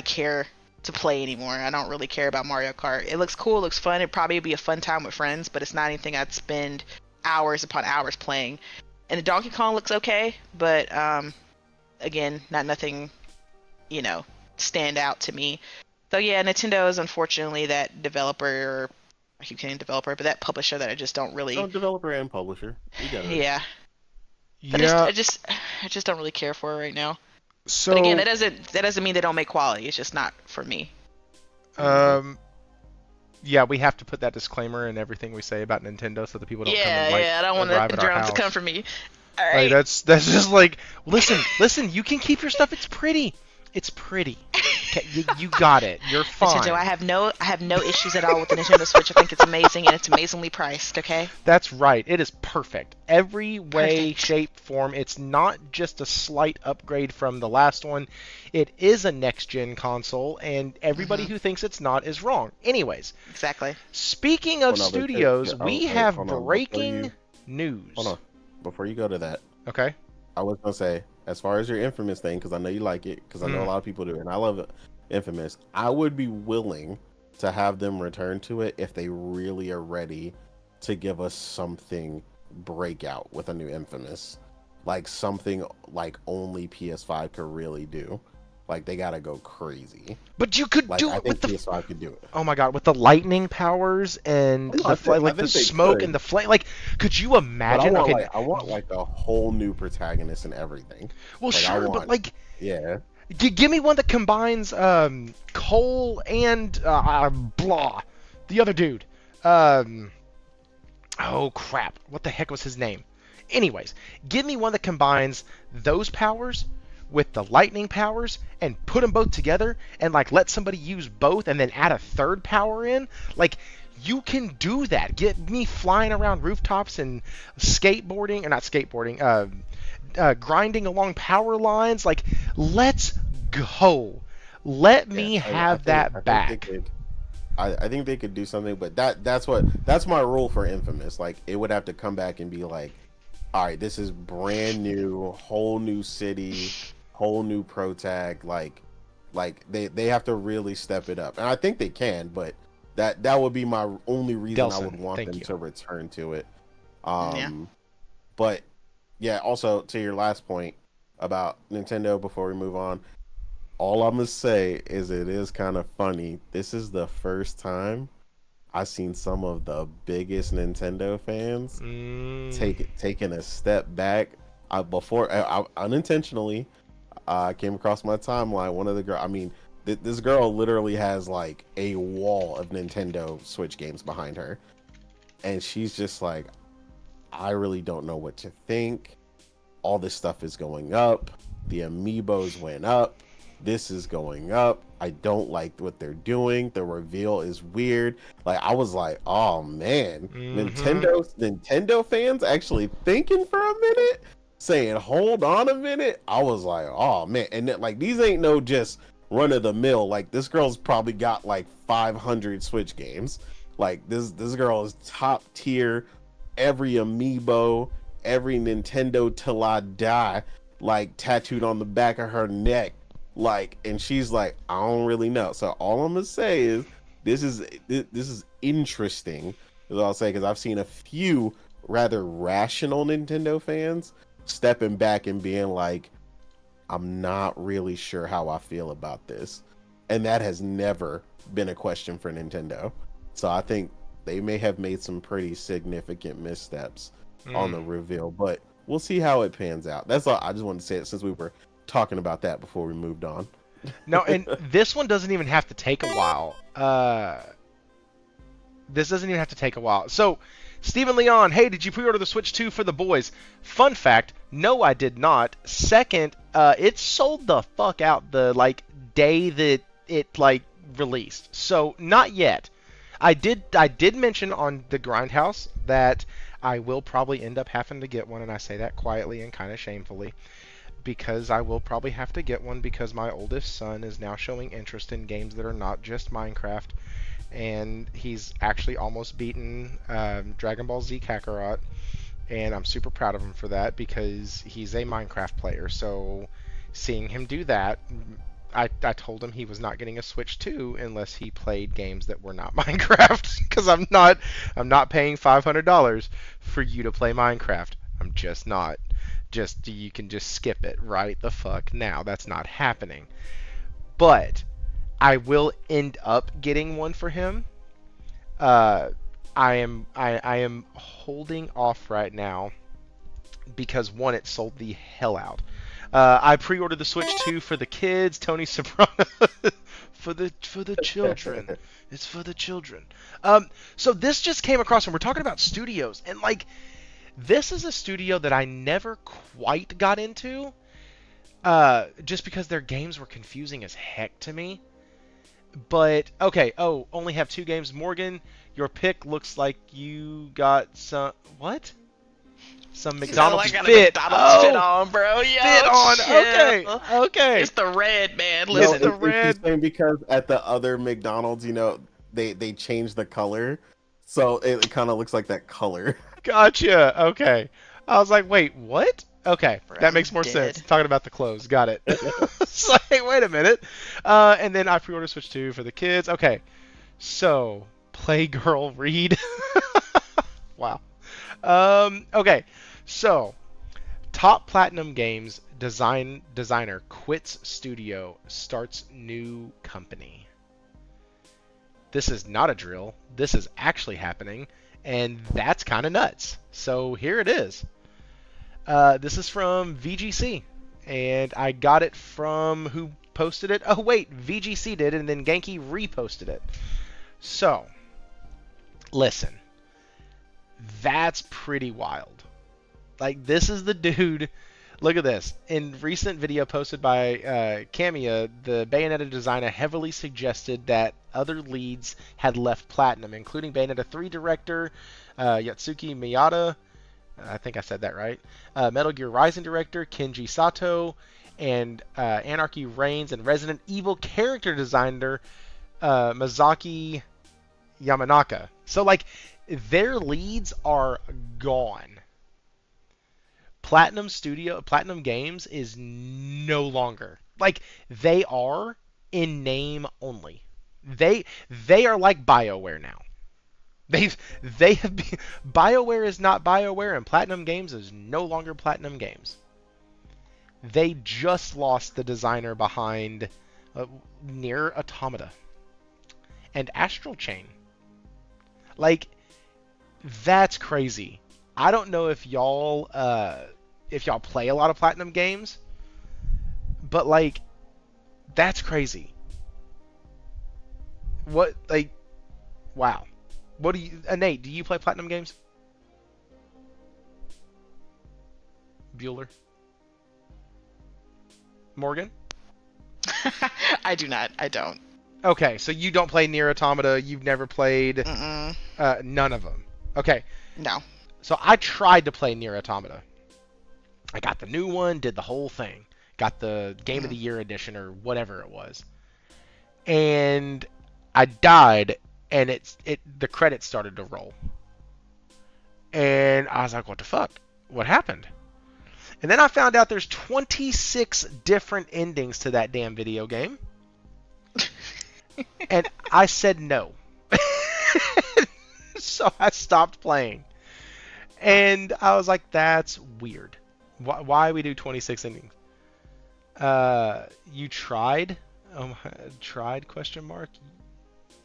care to play anymore. I don't really care about Mario Kart. It looks cool, it looks fun. It'd probably be a fun time with friends, but it's not anything I'd spend hours upon hours playing. And the Donkey Kong looks okay, but again, nothing, stand out to me. So yeah, Nintendo is unfortunately that developer, or I keep saying developer, but that publisher that I just don't really. Oh, developer and publisher. You got it. Yeah. Yeah. I just don't really care for it right now. So but again, that doesn't mean they don't make quality. It's just not for me. Yeah, we have to put that disclaimer in everything we say about Nintendo so that people don't come and I don't want arrive the at our drones to house. come for me. All Like, right. that's just like, listen, you can keep your stuff. It's pretty. Okay, you got it. You're fine. Nintendo, I have no issues at all with the Nintendo Switch. I think it's amazing and it's amazingly priced. Okay. That's right. It is perfect. Every way, Perfect. shape, form. It's not just a slight upgrade from the last one. It is a next-gen console, and everybody who thinks it's not is wrong. Anyways, Exactly. speaking of Hold on, but studios, yeah, we wait, have hold on, breaking news. Hold on. Before you go to that, Okay. I was gonna say, as far as your Infamous thing, because I know you like it, because I know a lot of people do, and I love it. Infamous. I would be willing to have them return to it if they really are ready to give us something breakout with a new Infamous, like something like only PS5 could really do. Like they gotta go crazy. But you could Like do I it think with the PS5 could do it. Oh my god, with the lightning powers and No, I think the they smoke could. and the flame. Like, could you But imagine? Okay, I want like a whole new protagonist and everything. well, like, I sure, but want- like, Yeah. give me one that combines Cole and blah, the other dude. Oh crap, what the heck was his name? Anyways, give me one that combines those powers with the lightning powers and put them both together and like let somebody use both and then add a third power in. Like, you can do that. Get me flying around rooftops and skateboarding, or not skateboarding, grinding along power lines. Like, let's go. Let me have that back. I think they could do something, but that's my rule for Infamous. Like it would have to come back and be like, all right, this is brand new, whole new city, whole new protag. Like they have to really step it up, and I think they can. But that would be my only reason I would want them to return to it. But yeah, also to your last point about Nintendo, before we move on, all I'm gonna say is it is kind of funny. This is the first time I've seen some of the biggest Nintendo fans taking a step back. I unintentionally came across my timeline. One of the girls, I mean, this girl literally has like a wall of Nintendo Switch games behind her, and she's just like, I really don't know what to think. All this stuff is going up. The amiibos went up. This is going up. I don't like what they're doing. The reveal is weird. Like I was like, oh man, Nintendo fans actually thinking for a minute, saying, hold on a minute. I was like, oh man, and then, like these ain't no just run of the mill. Like this girl's probably got like 500 Switch games. Like this girl is top tier. Every amiibo, every Nintendo till I die, like tattooed on the back of her neck. Like, and she's like, I don't really know. So all I'm gonna say is this is interesting, is all I'll say, because I've seen a few rather rational Nintendo fans stepping back and being like, I'm not really sure how I feel about this, and that has never been a question for Nintendo. So I think they may have made some pretty significant missteps on the reveal, but we'll see how it pans out. That's all. I just wanted to say it since we were talking about that before we moved on. No, and this one doesn't even have to take a while. This doesn't even have to take a while. So, Stephen Leon, hey, did you pre-order the Switch 2 for the boys? Fun fact, no, I did not. Second, it sold the fuck out the day that it released. So, not yet. I did mention on the Grindhouse that I will probably end up having to get one, and I say that quietly and kind of shamefully, because I will probably have to get one because my oldest son is now showing interest in games that are not just Minecraft, and he's actually almost beaten Dragon Ball Z Kakarot, and I'm super proud of him for that because he's a Minecraft player. So seeing him do that, I told him he was not getting a Switch 2 unless he played games that were not Minecraft, because I'm not paying $500 for you to play Minecraft. I'm just not. You can just skip it right the fuck now. That's not happening. But I will end up getting one for him. I am holding off right now because one, it sold the hell out. I pre-ordered the Switch 2 for the kids. Tony Soprano for the children. It's for the children. So this just came across, and we're talking about studios, and like this is a studio that I never quite got into, just because their games were confusing as heck to me. But okay, only have 2 games. Morgan, your pick looks like you got some what? Some McDonald's fit. McDonald's fit on, bro. Yo, fit on. chill. Okay. It's the red, man. No, Listen, it's the red. It's because at the other McDonald's, they changed the color, so it kind of looks like that color. Gotcha. Okay. I was like, wait, what? Okay, Bro, that makes more dead. sense. Talking about the clothes. Got it. It's like, wait a minute. And then I pre-ordered Switch 2 for the kids. Okay. So, Playgirl Read. Wow. Okay. So, top Platinum Games designer quits studio, starts new company. This is not a drill. This is actually happening, and that's kind of nuts. So here it is. This is from VGC, and I got it from who posted it? Oh wait, VGC did, and then Genki reposted it. So, listen, that's pretty wild. Like, this is the dude. Look at this. In recent video posted by Kamiya, the Bayonetta designer heavily suggested that other leads had left Platinum, including Bayonetta 3 director Yatsuki Miyata. I think I said that right. Metal Gear Rising director Kenji Sato, and Anarchy Reigns and Resident Evil character designer Masaki Yamanaka. So, like, their leads are gone. Platinum Games is no longer. Like, they are in name only. They are like BioWare now. They have been, BioWare is not BioWare, and Platinum Games is no longer Platinum Games. They just lost the designer behind Nier Automata and Astral Chain. Like, that's crazy. I don't know if y'all play a lot of Platinum Games, but like, that's crazy. What, like, wow. What do you, Nate? Do you play Platinum Games? Bueller? Morgan? I do not. I don't. Okay, so you don't play Nier Automata. You've never played none of them. Okay. No. So I tried to play Nier Automata. I got the new one, did the whole thing. Got the Game of the Year edition or whatever it was. And I died, and the credits started to roll. And I was like, what the fuck? What happened? And then I found out there's 26 different endings to that damn video game. And I said no. So I stopped playing. And I was like, that's weird. Why we do 26 endings? You tried? Tried? Question mark.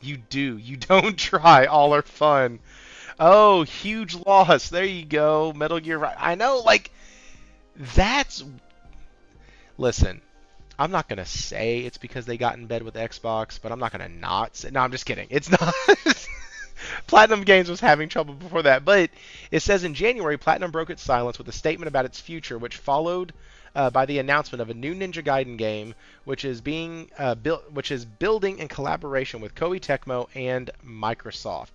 You do. You don't try. All are fun. Oh, huge loss. There you go. Metal Gear. I know. Like, that's. Listen, I'm not gonna say it's because they got in bed with Xbox, but I'm not gonna not say. No, I'm just kidding. It's not. Platinum Games was having trouble before that, but it says in January, Platinum broke its silence with a statement about its future, which followed by the announcement of a new Ninja Gaiden game, which is being building in collaboration with Koei Tecmo and Microsoft.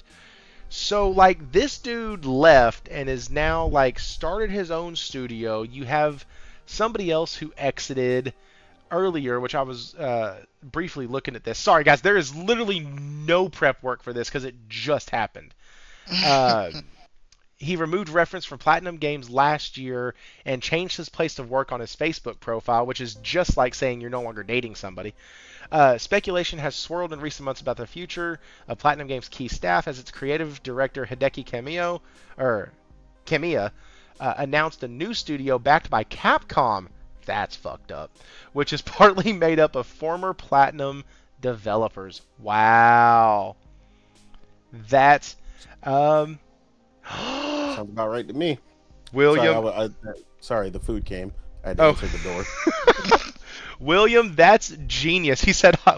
So, like, this dude left and is now, like, started his own studio. You have somebody else who exited earlier, which I was briefly looking at this. Sorry, guys, there is literally no prep work for this because it just happened. He removed reference from Platinum Games last year and changed his place of work on his Facebook profile, which is just like saying you're no longer dating somebody. Speculation has swirled in recent months about the future of Platinum Games' key staff as its creative director Hideki Kamiya announced a new studio backed by Capcom. That's fucked up. Which is partly made up of former Platinum developers. Wow. That's Sounds about right to me. William. Sorry, the food came. I had to answer the door. William, that's genius.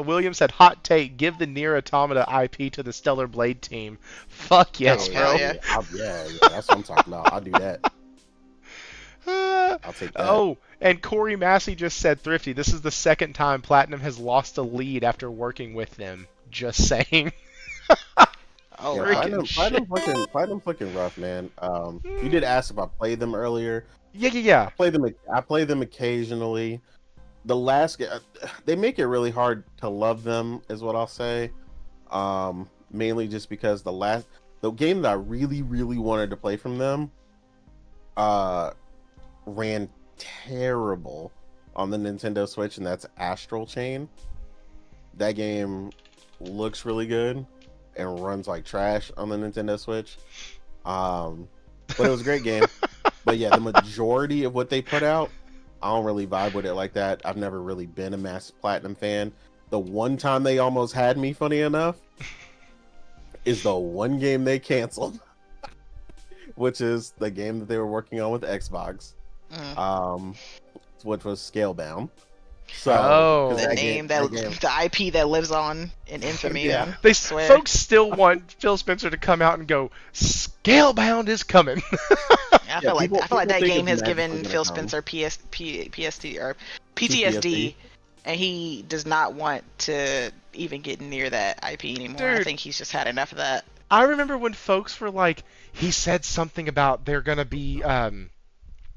William said, hot take, give the Nier Automata IP to the Stellar Blade team. Fuck yes, bro. Yeah, that's what I'm talking about. I'll do that. I'll take that. Oh, and Corey Massey just said, Thrifty, this is the second time Platinum has lost a lead after working with them. Just saying. Oh, yeah, Platinum's looking rough, man. You did ask if I played them earlier. Yeah. I play them occasionally. The last they make it really hard to love them, is what I'll say. Mainly just because the game that I really, really wanted to play from them, ran terrible on the Nintendo Switch, and that's Astral Chain. That game looks really good and runs like trash on the Nintendo Switch. But it was a great game. But yeah, the majority of what they put out, I don't really vibe with it like that. I've never really been a massive Platinum fan. The one time they almost had me, funny enough, is the one game they canceled, which is the game that they were working on with Xbox, which was Scalebound. So the IP that lives on in infamy. Yeah. Folks still want Phil Spencer to come out and go, Scalebound is coming. I feel like that game has given Phil Spencer PTSD, and he does not want to even get near that IP anymore. Dude, I think he's just had enough of that. I remember when folks were like, he said something about they're gonna be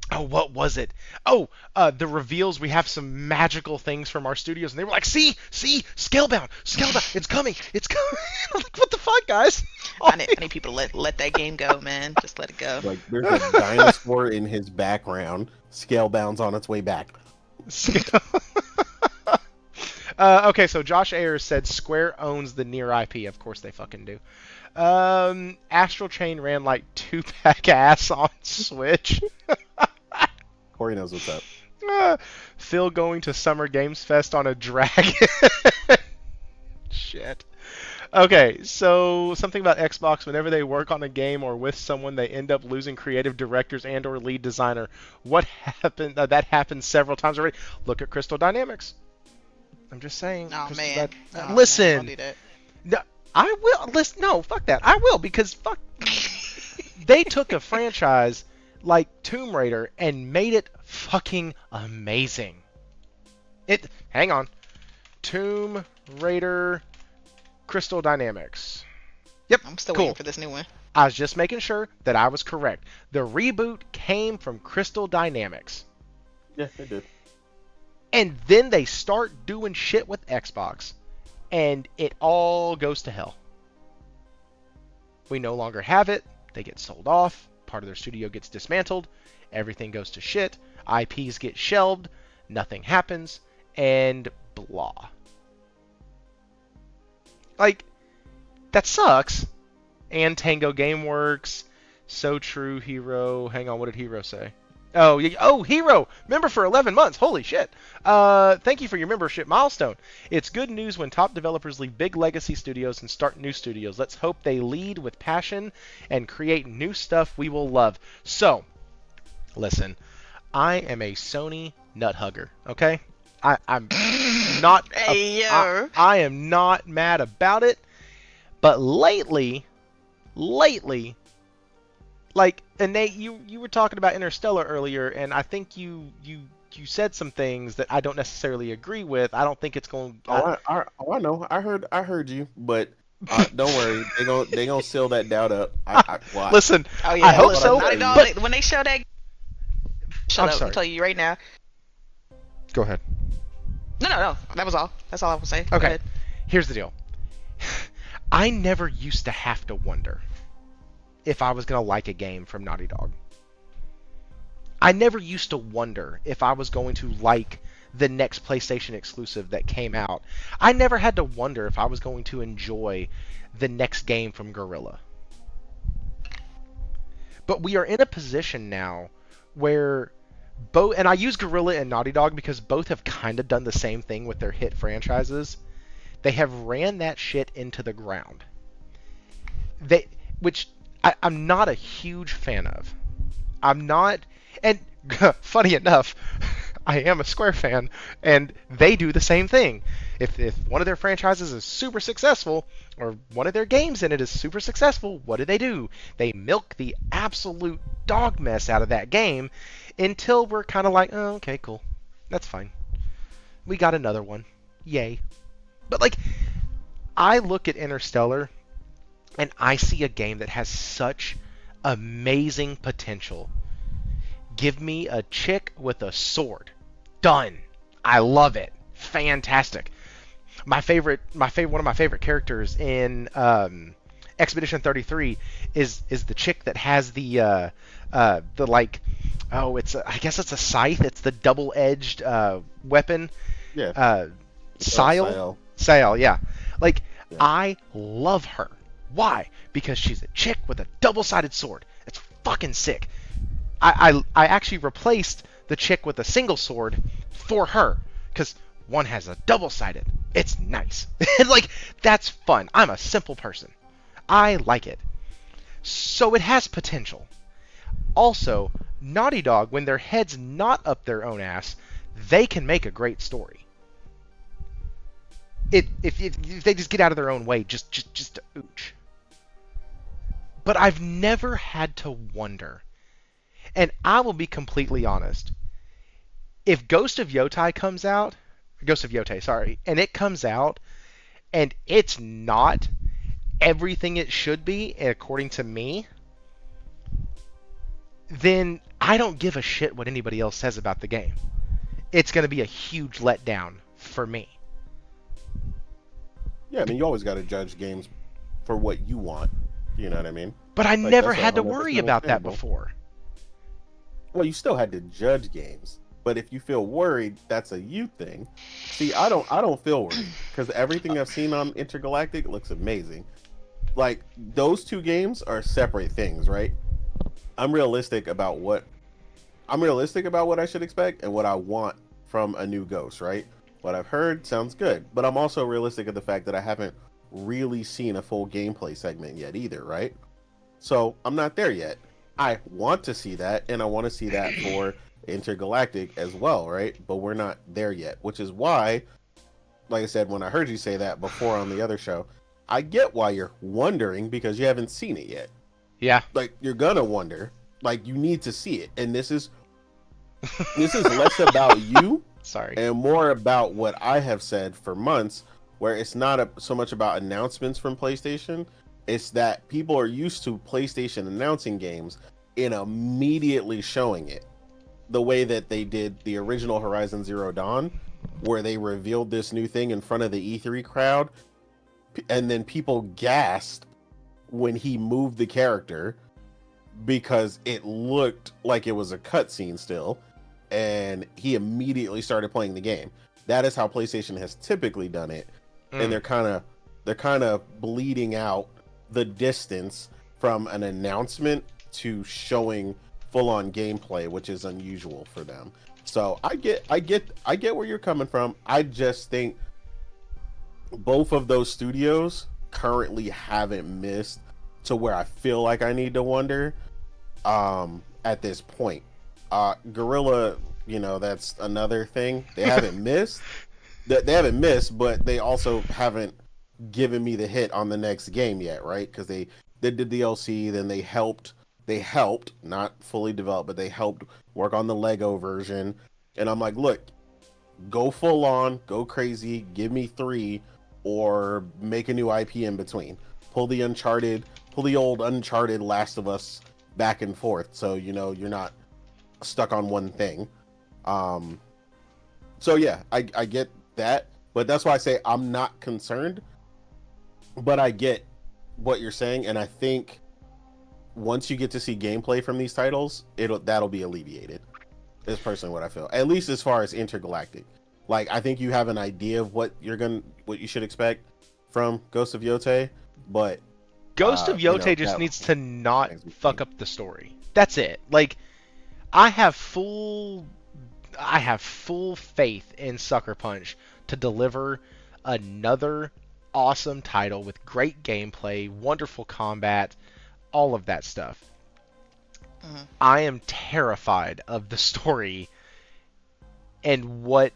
what was it? The reveals, we have some magical things from our studios, and they were like, see, Scalebound, it's coming. I'm like, what the fuck, guys? I need people to let that game go, man. Just let it go. Like, there's a dinosaur in his background. Scalebound's on its way back. Okay, so Josh Ayers said Square owns the Nier IP. Of course they fucking do. Astral Chain ran like 2-pack ass on Switch. Corey knows what's up. Phil going to Summer Games Fest on a dragon. Shit. Okay, so something about Xbox. Whenever they work on a game or with someone, they end up losing creative directors and/or lead designer. What happened? That happened several times already. Look at Crystal Dynamics. I'm just saying. Oh man. Listen. Man, don't do that. No, I will. Listen. No, fuck that. I will, because fuck. They took a franchise like Tomb Raider and made it fucking amazing. Hang on. Tomb Raider Crystal Dynamics. Yep, I'm still cool. waiting for this new one. I was just making sure that I was correct. The reboot came from Crystal Dynamics. Yeah, they did. And then they start doing shit with Xbox, and it all goes to hell. We no longer have it. They get sold off. Part of their studio gets dismantled. Everything goes to shit. IPs get shelved. Nothing happens. And blah. Like, that sucks. And Tango Gameworks. So True, Hero. Hang on, what did Hero say? Oh, Hero! Member for 11 months. Holy shit. Thank you for your membership milestone. It's good news when top developers leave big legacy studios and start new studios. Let's hope they lead with passion and create new stuff we will love. So, listen. I am a Sony nut hugger, okay? I'm not... I am not mad about it. But lately... Like, Nate, you were talking about Interstellar earlier, and I think you said some things that I don't necessarily agree with. I don't think it's going. I know. I heard you, but don't worry, they gonna seal that doubt up. Listen, oh, yeah, I hope so. But when they show that, I'm sorry. I'll tell you right now. Go ahead. No. That was all. That's all I will say. Go Okay, ahead. here's the deal. I never used to have to wonder if I was going to like a game from Naughty Dog. I never used to wonder if I was going to like the next PlayStation exclusive that came out. I never had to wonder if I was going to enjoy the next game from Guerrilla. But we are in a position now where both, and I use Guerrilla and Naughty Dog because both have kind of done the same thing with their hit franchises. They have ran that shit into the ground. Which I'm not a huge fan of. I'm not, and funny enough, I am a Square fan, and they do the same thing. If one of their franchises is super successful, or one of their games in it is super successful, what do? They milk the absolute dog mess out of that game until we're kind of like, oh, okay, cool. That's fine. We got another one. Yay. But, like, I look at Interstellar, and I see a game that has such amazing potential. Give me a chick with a sword. Done. I love it. Fantastic. One of my favorite characters in Expedition 33 is the chick that has the like, I guess it's a scythe. It's the double-edged weapon. Yeah. Sile. Sile, yeah. Like, Yeah. I love her. Why? Because she's a chick with a double-sided sword. It's fucking sick. I actually replaced the chick with a single sword for her because one has a double-sided. It's nice. Like, that's fun. I'm a simple person. I like it. So it has potential. Also, Naughty Dog, when their head's not up their own ass, they can make a great story. If they just get out of their own way, just to ooch. But I've never had to wonder. And I will be completely honest. If Ghost of Yotei, sorry, and it comes out, and it's not everything it should be, according to me, then I don't give a shit what anybody else says about the game. It's going to be a huge letdown for me. Yeah, I mean, you always got to judge games for what you want. You know what I mean? But I Like, never that's had to 100% worry about that understandable. before. Well, you still had to judge games, but if you feel worried, that's a you thing. See, I don't feel worried because everything I've seen on Intergalactic looks amazing. Like, those two games are separate things, right? I'm realistic about what I should expect and what I want from a new Ghost, right? What I've heard sounds good, but I'm also realistic of the fact that I haven't really seen a full gameplay segment yet either, right? So I'm not there yet. I want to see that, and I want to see that for Intergalactic as well, right? But we're not there yet, which is why, like I said, when I heard you say that before on the other show, I get why you're wondering because you haven't seen it yet. Yeah. Like, you're gonna wonder, like, you need to see it, and this is less about you Sorry. and more about what I have said for months, where it's not so much about announcements from PlayStation. It's that people are used to PlayStation announcing games and immediately showing it. The way that they did the original Horizon Zero Dawn, where they revealed this new thing in front of the E3 crowd, and then people gasped when he moved the character because it looked like it was a cutscene still, and he immediately started playing the game. That is how PlayStation has typically done it, and they're kind of bleeding out the distance from an announcement to showing full-on gameplay, which is unusual for them. So I get where you're coming from. I just think both of those studios currently haven't missed to where I feel like I need to wonder at this point. Guerrilla, that's another thing. They haven't missed. They haven't missed, but they also haven't given me the hit on the next game yet, right? Because they did the DLC, then they helped, not fully developed, but they helped work on the Lego version. And I'm like, look, go full on, go crazy, give me 3, or make a new IP in between. Pull the old Uncharted Last of Us back and forth, so you're not stuck on one thing. So yeah, I get that. But that's why I say I'm not concerned. But I get what you're saying, and I think once you get to see gameplay from these titles, that'll be alleviated. Is personally what I feel. At least as far as Intergalactic. Like, I think you have an idea of what you should expect from Ghost of Yotei, but Ghost of Yotei just needs to not fuck up the story. That's it. Like, I have full faith in Sucker Punch to deliver another awesome title with great gameplay, wonderful combat, all of that stuff. Mhm. I am terrified of the story and what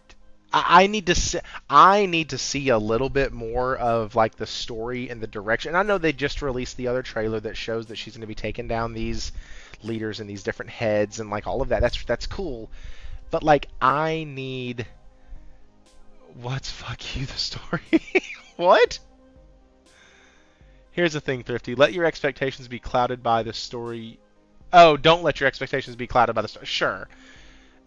I need to see. I need to see a little bit more of like the story and the direction. I know they just released the other trailer that shows that she's going to be taking down these leaders and these different heads and like all of that. That's cool. But like I need what's fuck you the story? What? Here's the thing, Thrifty. Let your expectations be clouded by the story. Oh, don't let your expectations be clouded by the story. Sure.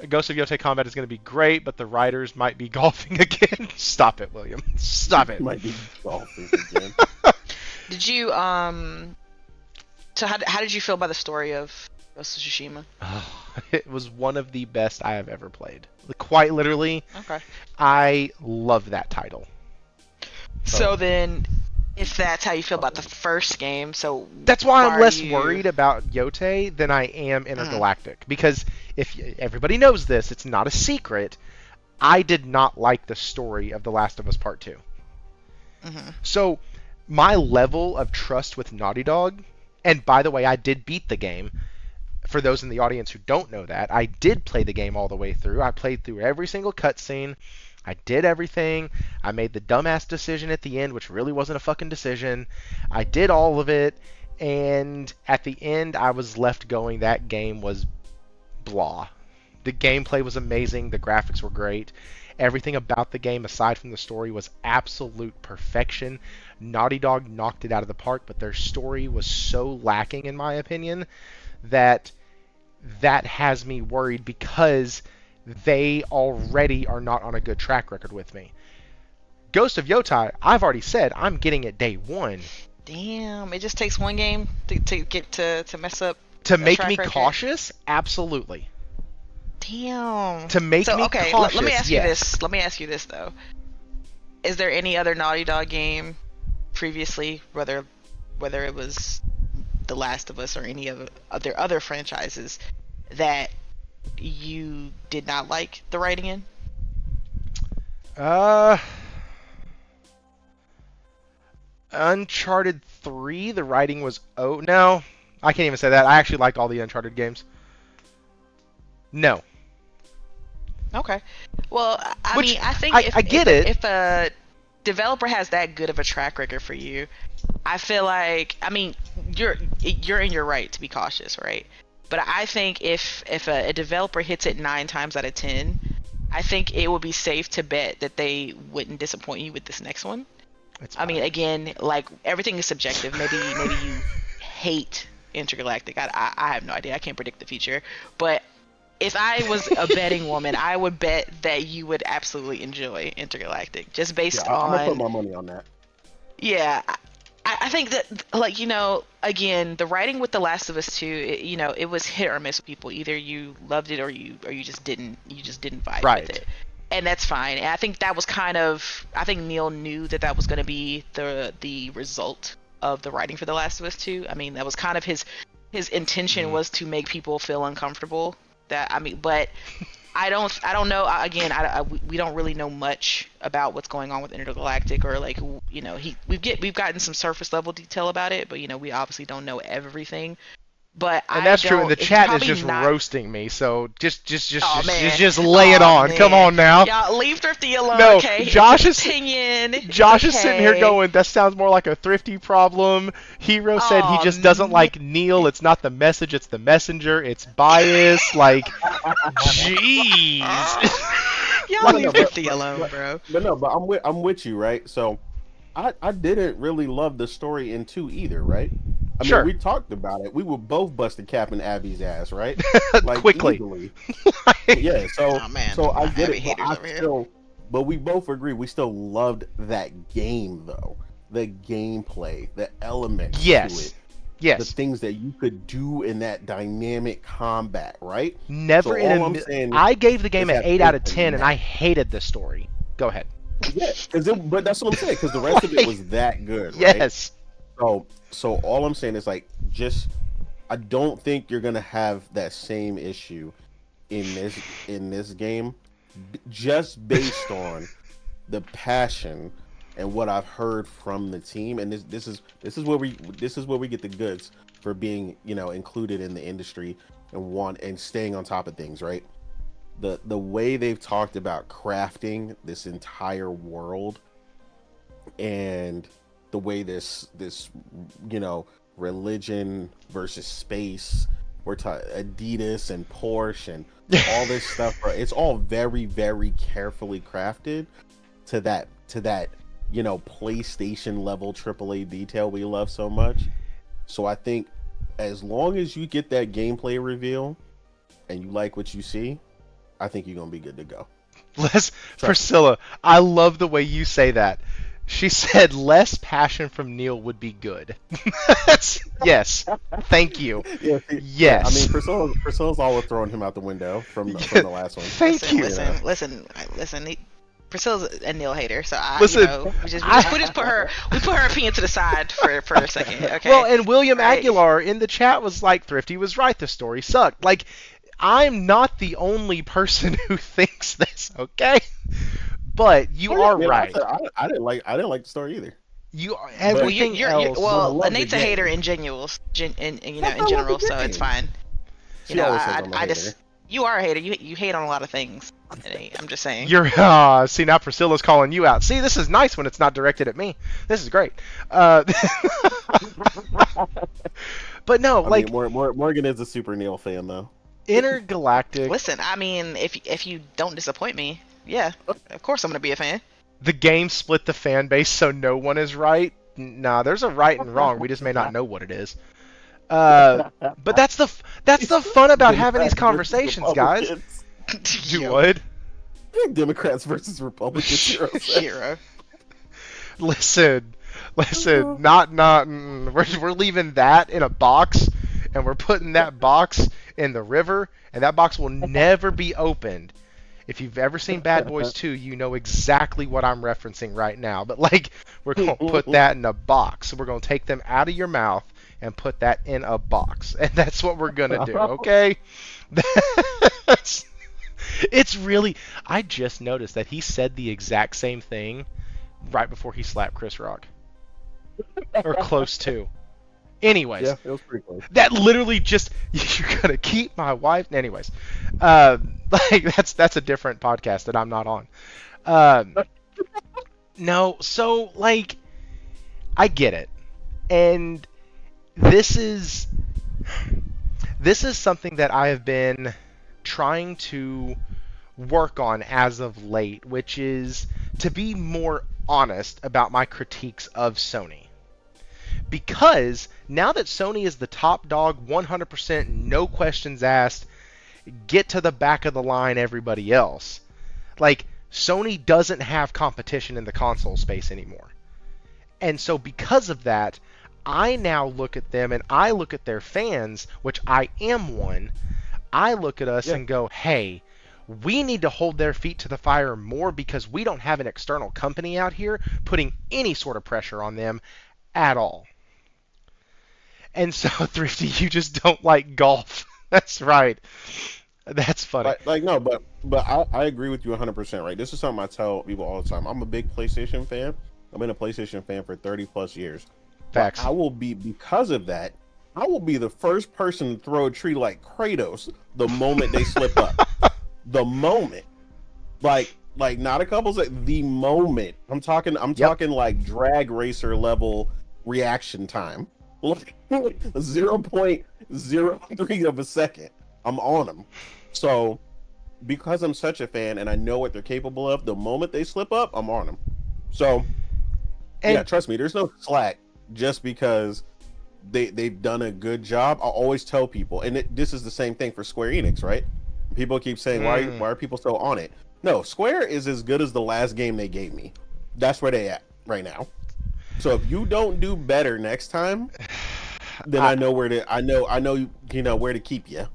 Ghost of Yotei combat is going to be great, but the writers might be golfing again. Stop it, William. Stop it. might be golfing again. Did you So how did you feel about the story of Ghost of Tsushima? It was one of the best I have ever played. Quite literally. Okay. I love that title. So then, if that's how you feel about the first game, so that's why I'm less you... worried about Yotei than I am Intergalactic. Because if everybody knows this, it's not a secret. I did not like the story of The Last of Us Part 2. Mm-hmm. So my level of trust with Naughty Dog, and by the way, I did beat the game. For those in the audience who don't know that, I did play the game all the way through. I played through every single cutscene. I did everything. I made the dumbass decision at the end, which really wasn't a fucking decision. I did all of it, and at the end, I was left going, that game was blah. The gameplay was amazing. The graphics were great. Everything about the game, aside from the story, was absolute perfection. Naughty Dog knocked it out of the park, but their story was so lacking, in my opinion, that has me worried because they already are not on a good track record with me. Ghost of Yotei, I've already said I'm getting it day one. Damn, it just takes one game to get to mess up. To make me cautious? Absolutely. Damn. To make me cautious, let me ask you yes. this. Let me ask you this though. Is there any other Naughty Dog game previously, whether it was The Last of Us or any of their other franchises, that you did not like the writing in? Uncharted 3, the writing was no, I can't even say that. I actually liked all the Uncharted games. No. Okay. Well, I mean, I think I get it. If a developer has that good of a track record for you, I feel like, I mean, you're in your right to be cautious, right? But I think if a developer hits it 9 times out of 10, I think it would be safe to bet that they wouldn't disappoint you with this next one. I mean, again, like, everything is subjective. Maybe you hate Intergalactic. I have no idea. I can't predict the future. But if I was a betting woman, I would bet that you would absolutely enjoy Intergalactic, just based on... I'm gonna put my money on that. Yeah, I think that, like, you know, again, the writing with The Last of Us 2, it was hit or miss with people. Either you loved it or you just didn't vibe with it. And that's fine. And I think that was I think Neil knew that was going to be the result of the writing for The Last of Us 2. I mean, that was kind of his intention, was to make people feel uncomfortable. But I don't know. Again, we don't really know much about what's going on with Intergalactic, or like, you know, we've gotten some surface level detail about it, but you know, we obviously don't know everything. But that's true. And the chat is just roasting me. So just lay it on. Man. Come on now. Y'all leave Thrifty alone. No, okay? Josh is is sitting here going, that sounds more like a Thrifty problem. Hero said he just doesn't like Neil. It's not the message, it's the messenger. It's bias. Like, jeez. Y'all leave Thrifty alone, bro. But I'm with you, right? So I didn't really love the story in 2 either, right? I mean, we talked about it. We were both busting Captain Abby's ass, right? Like, quickly. Easily. Yeah. So, oh, man. so I get it. But I still But we both agree we still loved that game though. The gameplay, the elements to Yes. it. The Yes. things that you could do in that dynamic combat, right? Never So in all a I'm mi- saying I gave the game is an that 8 out of there's a 10, and I net. hated the story. Go ahead. Yeah, but that's what I'm saying, because the rest of it was that good, right? Yes. So all I'm saying is like, just I don't think you're gonna have that same issue in this game, just based on the passion and what I've heard from the team. And this is where we get the goods for being, you know, included in the industry and staying on top of things, right? The way they've talked about crafting this entire world, and the way this you know, religion versus space, we're talking Adidas and Porsche and all this stuff, right? It's all very, very carefully crafted to that you know, PlayStation level AAA detail we love so much. So I think as long as you get that gameplay reveal and you like what you see, I think you're gonna be good to go. Priscilla, I love the way you say that. She said less passion from Neil would be good. Yes. Thank you. Yeah, Yes. yeah, I mean, Priscilla's always throwing him out the window from the last one. Thank you. Listen. Priscilla's a Neil hater, so Listen, you know, we just put her opinion to the side for a second. Okay. Well, and William Right. Aguilar in the chat was like, Thrifty was right, the story sucked. Like, I'm not the only person who thinks this, okay? But you are Yeah, right. I didn't like the story either. You Well, everything else. I love Nate's the a hater game. in general, in I love general, the so it's game. fine. She always says I'm a I hater. just you are a hater. You hate on a lot of things. I'm just saying. You're see now Priscilla's calling you out. See, this is nice when it's not directed at me. This is great. But no, I like mean, Morgan is a super Neil fan though. Intergalactic. Listen, I mean, if you don't disappoint me, yeah, of course I'm gonna be a fan. The game split the fan base, so no one is right. Nah, there's a right and wrong. We just may not know what it is. But that's the fun about having these conversations, guys. Do Yo, what? Democrats versus Republicans. hero. Listen, not we're leaving that in a box, and we're putting that box in the river, and that box will never be opened. If you've ever seen Bad Boys 2, you know exactly what I'm referencing right now. But like, we're gonna put that in a box. We're gonna take them out of your mouth and put that in a box, and that's what we're gonna do. Okay? It's really. I just noticed that he said the exact same thing right before he slapped Chris Rock, or close to. Anyways, Yeah, it was pretty close. that literally just you're gonna keep my wife. Anyways, like that's a different podcast that I'm not on. No, so like I get it, and this is something that I have been trying to work on as of late, which is to be more honest about my critiques of Sony. Because now that Sony is the top dog, 100%, no questions asked, get to the back of the line, everybody else. Like, Sony doesn't have competition in the console space anymore. And so because of that, I now look at them and I look at their fans, which I am one. I look at us and go, hey, we need to hold their feet to the fire more because we don't have an external company out here putting any sort of pressure on them at all. And so, Thrifty, you just don't like golf. That's right. That's funny. No, but I agree with you 100%, right? This is something I tell people all the time. I'm a big PlayStation fan. I've been a PlayStation fan for 30 plus years. Facts. But I will be, because of that, I will be the first person to throw a tree like Kratos the moment they slip up. The moment. Like not a couple seconds, the moment. I'm talking like drag racer level reaction time. 0.03 of a second. I'm on them. So because I'm such a fan and I know what they're capable of, the moment they slip up, I'm on them. So yeah, trust me, there's no slack just because they've done a good job. I'll always tell people, and this is the same thing for Square Enix, right? People keep saying, why are people so on it? No, Square is as good as the last game they gave me. That's where they at right now. So if you don't do better next time, then I know where to. I know you know where to keep you.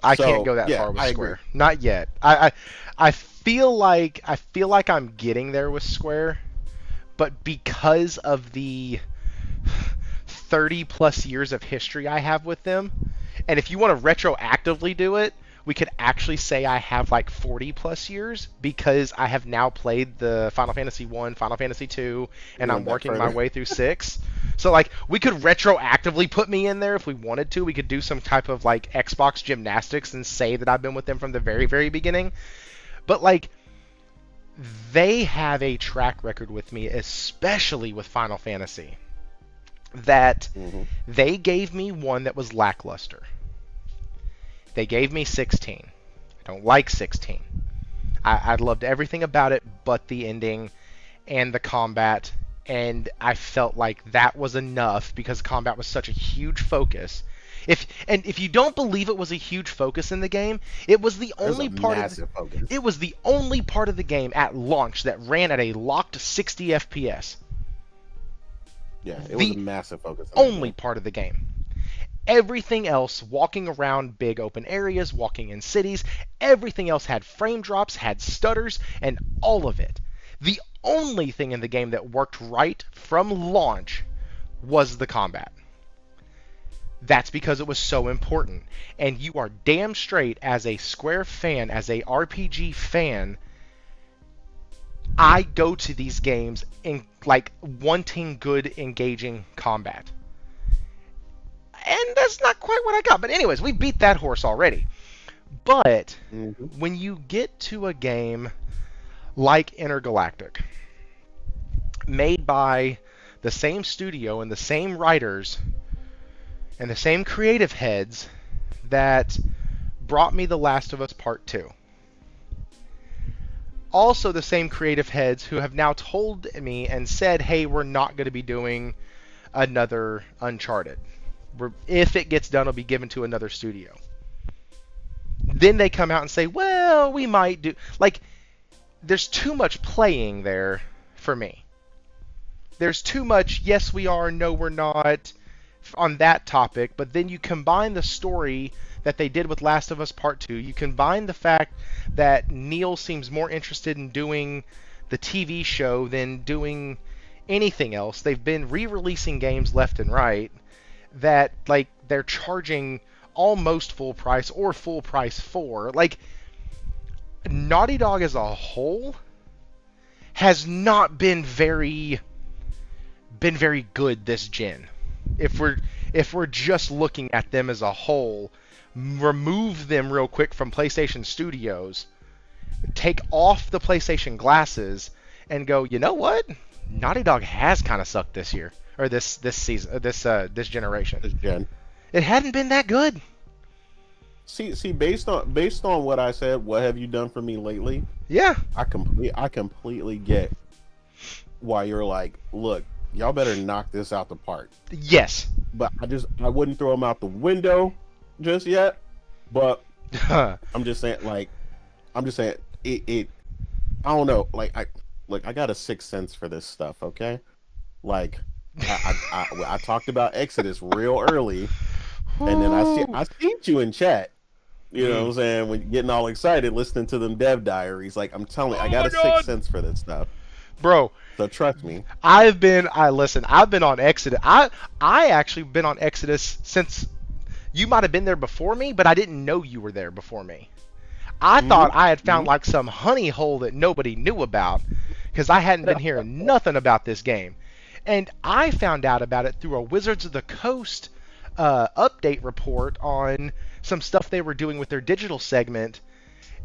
I So, can't go that yeah, far with I Square. agree. Not yet. I feel like I'm getting there with Square, but because of the 30 plus years of history I have with them, and if you want to retroactively do it, we could actually say I have like 40 plus years because I have now played the Final Fantasy 1, Final Fantasy 2, and You I'm went back working my further. way through 6. So like we could retroactively put me in there if we wanted to. We could do some type of like Xbox gymnastics and say that I've been with them from the very, very beginning. But like they have a track record with me, especially with Final Fantasy, that Hmm. they gave me one that was lackluster. They gave me 16. I don't like 16. I loved everything about it but the ending and the combat, and I felt like that was enough because combat was such a huge focus. If you don't believe it was a huge focus in the game, it was the There's only a part of massive focus. it was the only part of the game at launch that ran at a locked 60 FPS. Yeah, it was a The massive focus. On that only game. part of the game. Everything else, walking around big open areas, walking in cities, everything else had frame drops, had stutters, and all of it. The only thing in the game that worked right from launch was the combat. That's because it was so important. And you are damn straight, as a Square fan, as a RPG fan, I go to these games in like wanting good, engaging combat. And that's not quite what I got. But anyways, we beat that horse already. But Mhm. when you get to a game like Intergalactic, made by the same studio and the same writers and the same creative heads that brought me The Last of Us Part 2. Also the same creative heads who have now told me and said, hey, we're not going to be doing another Uncharted. If it gets done, it'll be given to another studio. Then they come out and say, well, we might do... Like, there's too much playing there for me. There's too much, yes, we are, no, we're not, on that topic. But then you combine the story that they did with Last of Us Part 2. You combine the fact that Neil seems more interested in doing the TV show than doing anything else. They've been re-releasing games left and right that, like, they're charging almost full price or full price for. Like, Naughty Dog as a whole has not been very good this gen. If we're just looking at them as a whole, remove them real quick from PlayStation Studios, take off the PlayStation glasses, and go, you know what? Naughty Dog has kind of sucked this year or this season, this generation. This gen. It hadn't been that good. See, based on what I said, what have you done for me lately? Yeah. I completely get why you're like, look, y'all better knock this out the park. Yes. But I wouldn't throw them out the window just yet. But I'm just saying it. I don't know. Like I got a sixth sense for this stuff. Okay, like I talked about Exodus real early, and then I seen you in chat. You know what I'm saying? When you're getting all excited listening to them dev diaries, like I'm telling you, I got a sixth sense for this stuff. Bro, So trust me. I've been on Exodus. I actually been on Exodus since you might have been there before me, but I didn't know you were there before me. I thought I had found like some honey hole that nobody knew about because I hadn't been hearing nothing about this game. And I found out about it through a Wizards of the Coast update report on some stuff they were doing with their digital segment,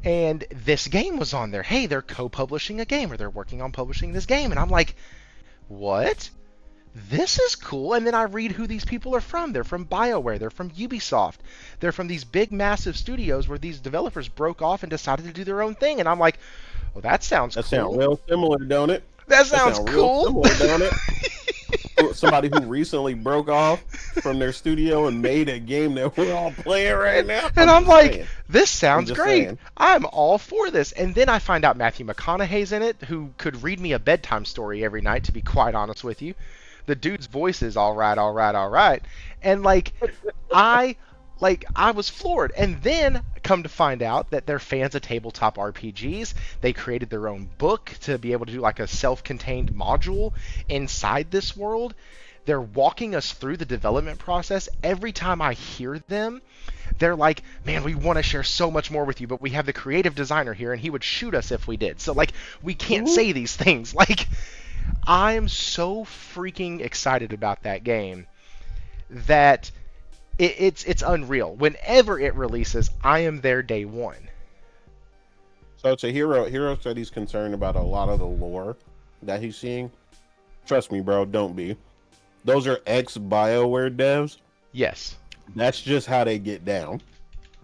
and this game was on there. Hey, they're co-publishing a game, or they're working on publishing this game, and I'm like, what? This is cool. And then I read who these people are from. They're from BioWare. They're from Ubisoft. They're from these big, massive studios where these developers broke off and decided to do their own thing. And I'm like, well, that sounds cool. That sounds real similar, don't it? That sounds real cool. similar, don't it? somebody who recently broke off from their studio and made a game that we're all playing right now. And I'm just like, saying. this sounds just great. saying. I'm all for this. And then I find out Matthew McConaughey's in it, who could read me a bedtime story every night, to be quite honest with you. The dude's voice is all right, all right, all right. And I I was floored. And then come to find out that they're fans of tabletop RPGs. They created their own book to be able to do like a self-contained module inside this world. They're walking us through the development process. Every time I hear them, they're like, man, we want to share so much more with you, but we have the creative designer here and he would shoot us if we did. So we can't say these things. I'm so freaking excited about that game that it's unreal. Whenever it releases, I am there day one. So to Hero said he's concerned about a lot of the lore that he's seeing. Trust me, bro, don't be. Those are ex-BioWare devs. Yes. That's just how they get down.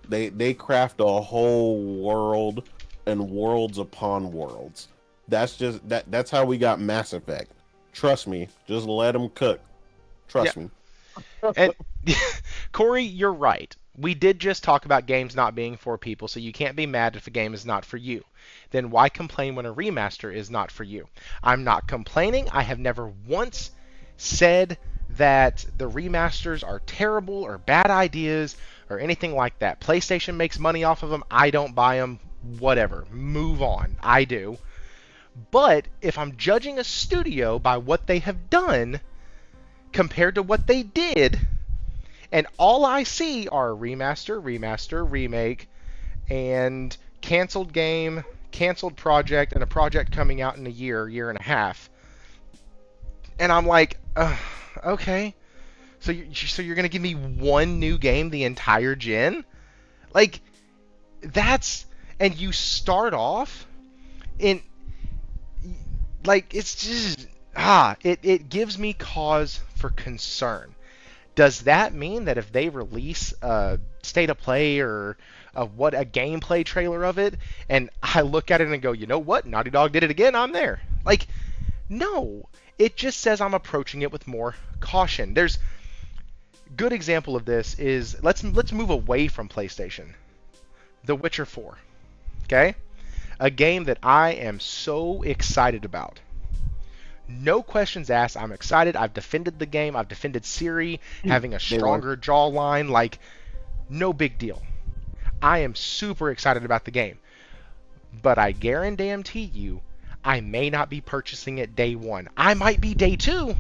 They craft a whole world and worlds upon worlds. That's how we got Mass Effect. Trust me, just let them cook. Trust me. And Corey, you're right. We did just talk about games not being for people, so you can't be mad if a game is not for you. Then why complain when a remaster is not for you? I'm not complaining. I have never once said that the remasters are terrible or bad ideas or anything like that. PlayStation makes money off of them. I don't buy them. Whatever. Move on. I do. But if I'm judging a studio by what they have done compared to what they did, and all I see are remaster, remake, and canceled game, canceled project, and a project coming out in a year and a half, and I'm like, okay, so you're gonna give me one new game the entire gen? And you start off in, it's just, it gives me cause for concern. Does that mean that if they release a state of play or a gameplay trailer of it, and I look at it and go, you know what, Naughty Dog did it again, I'm there? No. It just says I'm approaching it with more caution. There's good example of this is, let's move away from PlayStation. The Witcher 4. Okay? A game that I am so excited about. No questions asked. I'm excited. I've defended the game. I've defended Ciri having a stronger jawline. No big deal. I am super excited about the game. But I guarantee you, I may not be purchasing it day one. I might be day two,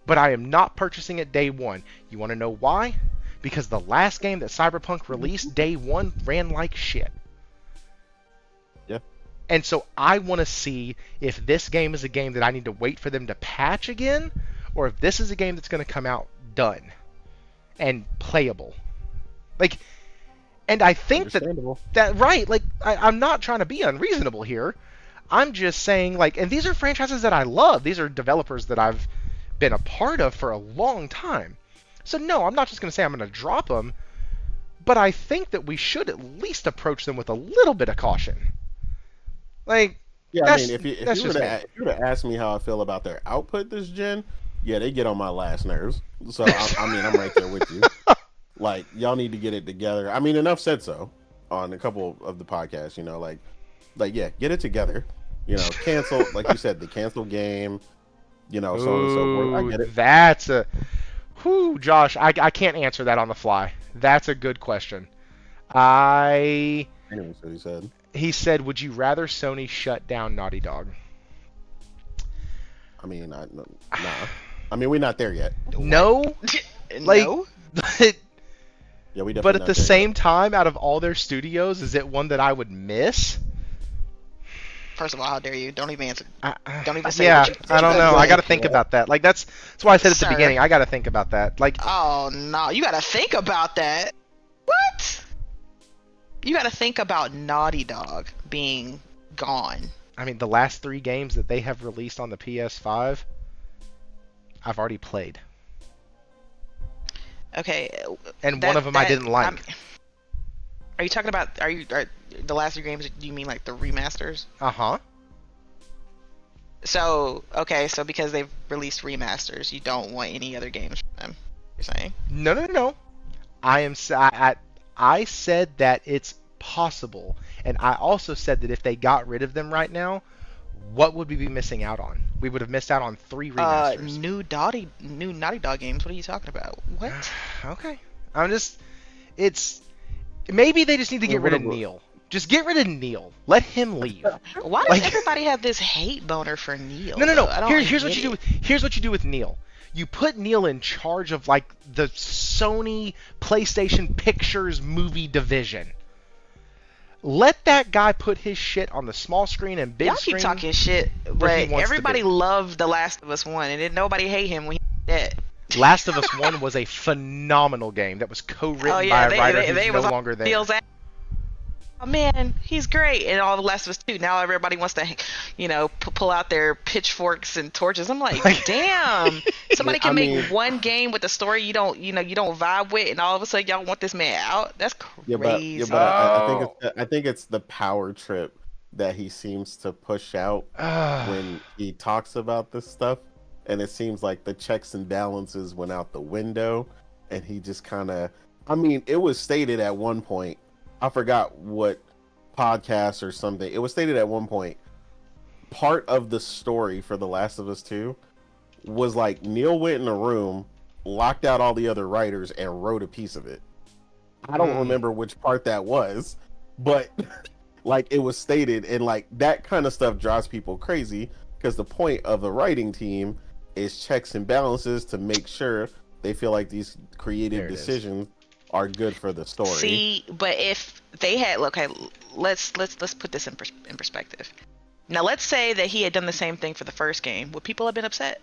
but I am not purchasing it day one. You want to know why? Because the last game that Cyberpunk released day one ran like shit. Yeah. And so I want to see if this game is a game that I need to wait for them to patch again, or if this is a game that's going to come out done and playable. And I think that right, I'm not trying to be unreasonable here. I'm just saying, and these are franchises that I love. These are developers that I've been a part of for a long time. So no, I'm not just going to say I'm going to drop them, but I think that we should at least approach them with a little bit of caution. Yeah, I mean, if you were to ask me how I feel about their output this gen, yeah, they get on my last nerves. So I'm right there with you. Y'all need to get it together. I mean, enough said so on a couple of the podcasts. Yeah, get it together. Cancel, like you said, the cancel game. So on and so forth. I get it. That's Josh, I can't answer that on the fly. That's a good question. Anyway, so he said. He said, would you rather Sony shut down Naughty Dog? I mean, nah. I mean, we're not there yet. No? No? Yeah, we definitely. But at the same time, out of all their studios, is it one that I would miss? First of all, how dare you? Don't even answer. Don't even say. Yeah, I don't know. I got to think about that. That's why I said at the beginning. I got to think about that. Oh no, you got to think about that. What? You got to think about Naughty Dog being gone. I mean, the last 3 games that they have released on the PS5, I've already played. Okay. And one of them I didn't like. Are you talking about? Are the last 3 games? Do you mean the remasters? Uh-huh. So okay, so because they've released remasters, you don't want any other games from them. You're saying? No, no, no, no. I said that it's possible, and I also said that if they got rid of them right now, what would we be missing out on? We would have missed out on 3 remasters. New Naughty Dog games. What are you talking about? What? Okay. I'm just it's maybe they just need to get rid of Neil. Just get rid of Neil. Let him leave. Why does everybody have this hate boner for Neil? No, no, no. I don't Here's what you get do it. here's what you do with Neil. You put Neil in charge of like the Sony PlayStation Pictures movie division. Let that guy put his shit on the small screen and big Y'all screen. keep talking shit, where he but wants to everybody be. loved The Last of Us 1, and didn't nobody hate him when he did. Last of Us 1 was a phenomenal game that was co-written Oh yeah, by a writer they who's was no on longer there. Neil's ass. Oh man, he's great, and all The Last of Us 2. Now everybody wants to, pull out their pitchforks and torches. I'm like, damn, somebody can make one game with a story you don't vibe with, and all of a sudden y'all want this man out. That's crazy. Yeah, but I think it's the power trip that he seems to push out when he talks about this stuff, and it seems like the checks and balances went out the window, and he just kind of. I mean, it was stated at one point. I forgot what podcast or something. It was stated at one point. Part of the story for The Last of Us 2 was like Neil went in a room, locked out all the other writers, and wrote a piece of it. I don't remember which part that was, but like it was stated, and like that kind of stuff drives people crazy because the point of the writing team is checks and balances to make sure they feel like these creative decisions are good for the story. See, but if they had, okay, let's put this in perspective. Now, let's say that he had done the same thing for the first game. Would people have been upset?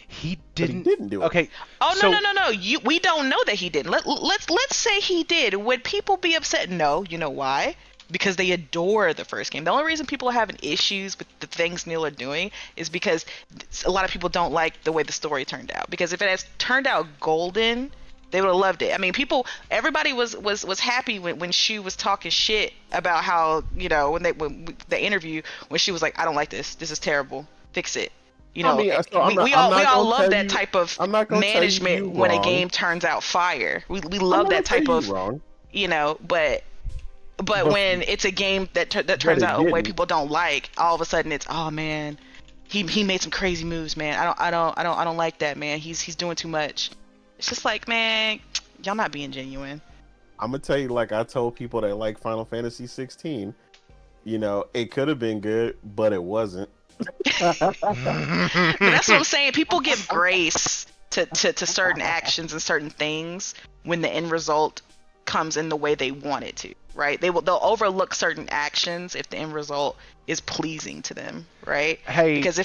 He didn't do it. Okay. Oh no! We don't know that he didn't. Let's say he did. Would people be upset? No. You know why? Because they adore the first game. The only reason people are having issues with the things Neil are doing is because a lot of people don't like the way the story turned out. Because if it has turned out golden, they would have loved it. I mean, everybody was happy when she was talking shit about how, when the interview, when she was like, I don't like this. This is terrible. Fix it. We all love that type of management when a game turns out fire. We love that type of, but when it's a game that turns out a way people don't like, all of a sudden it's, oh man, he made some crazy moves, man. I don't like that, man. He's doing too much. It's just like, man, y'all not being genuine. I'm gonna tell you, like I told people that like Final Fantasy 16, it could have been good, but it wasn't. But that's what I'm saying. People give grace to certain actions and certain things when the end result comes in the way they want it to, right? They'll overlook certain actions if the end result is pleasing to them, right? Hey, because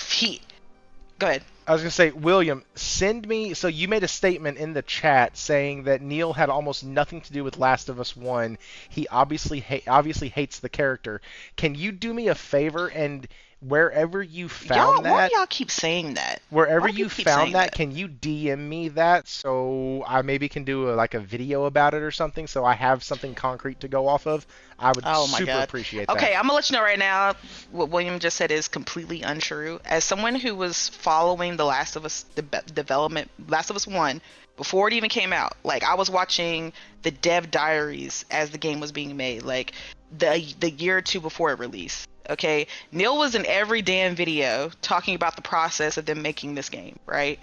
go ahead. I was gonna say, William, send me. So you made a statement in the chat saying that Neil had almost nothing to do with Last of Us 1. He obviously hates the character. Can you do me a favor and wherever you found that? Why do y'all keep saying that? Wherever you found that, can you DM me that so I maybe can do a video about it or something so I have something concrete to go off of? I would super appreciate that. Okay, I'm gonna let you know right now. What William just said is completely untrue. As someone who was following the Last of Us development, Last of Us 1, before it even came out, like I was watching the dev diaries as the game was being made, like the year or two before it released. Okay, Neil was in every damn video talking about the process of them making this game, right?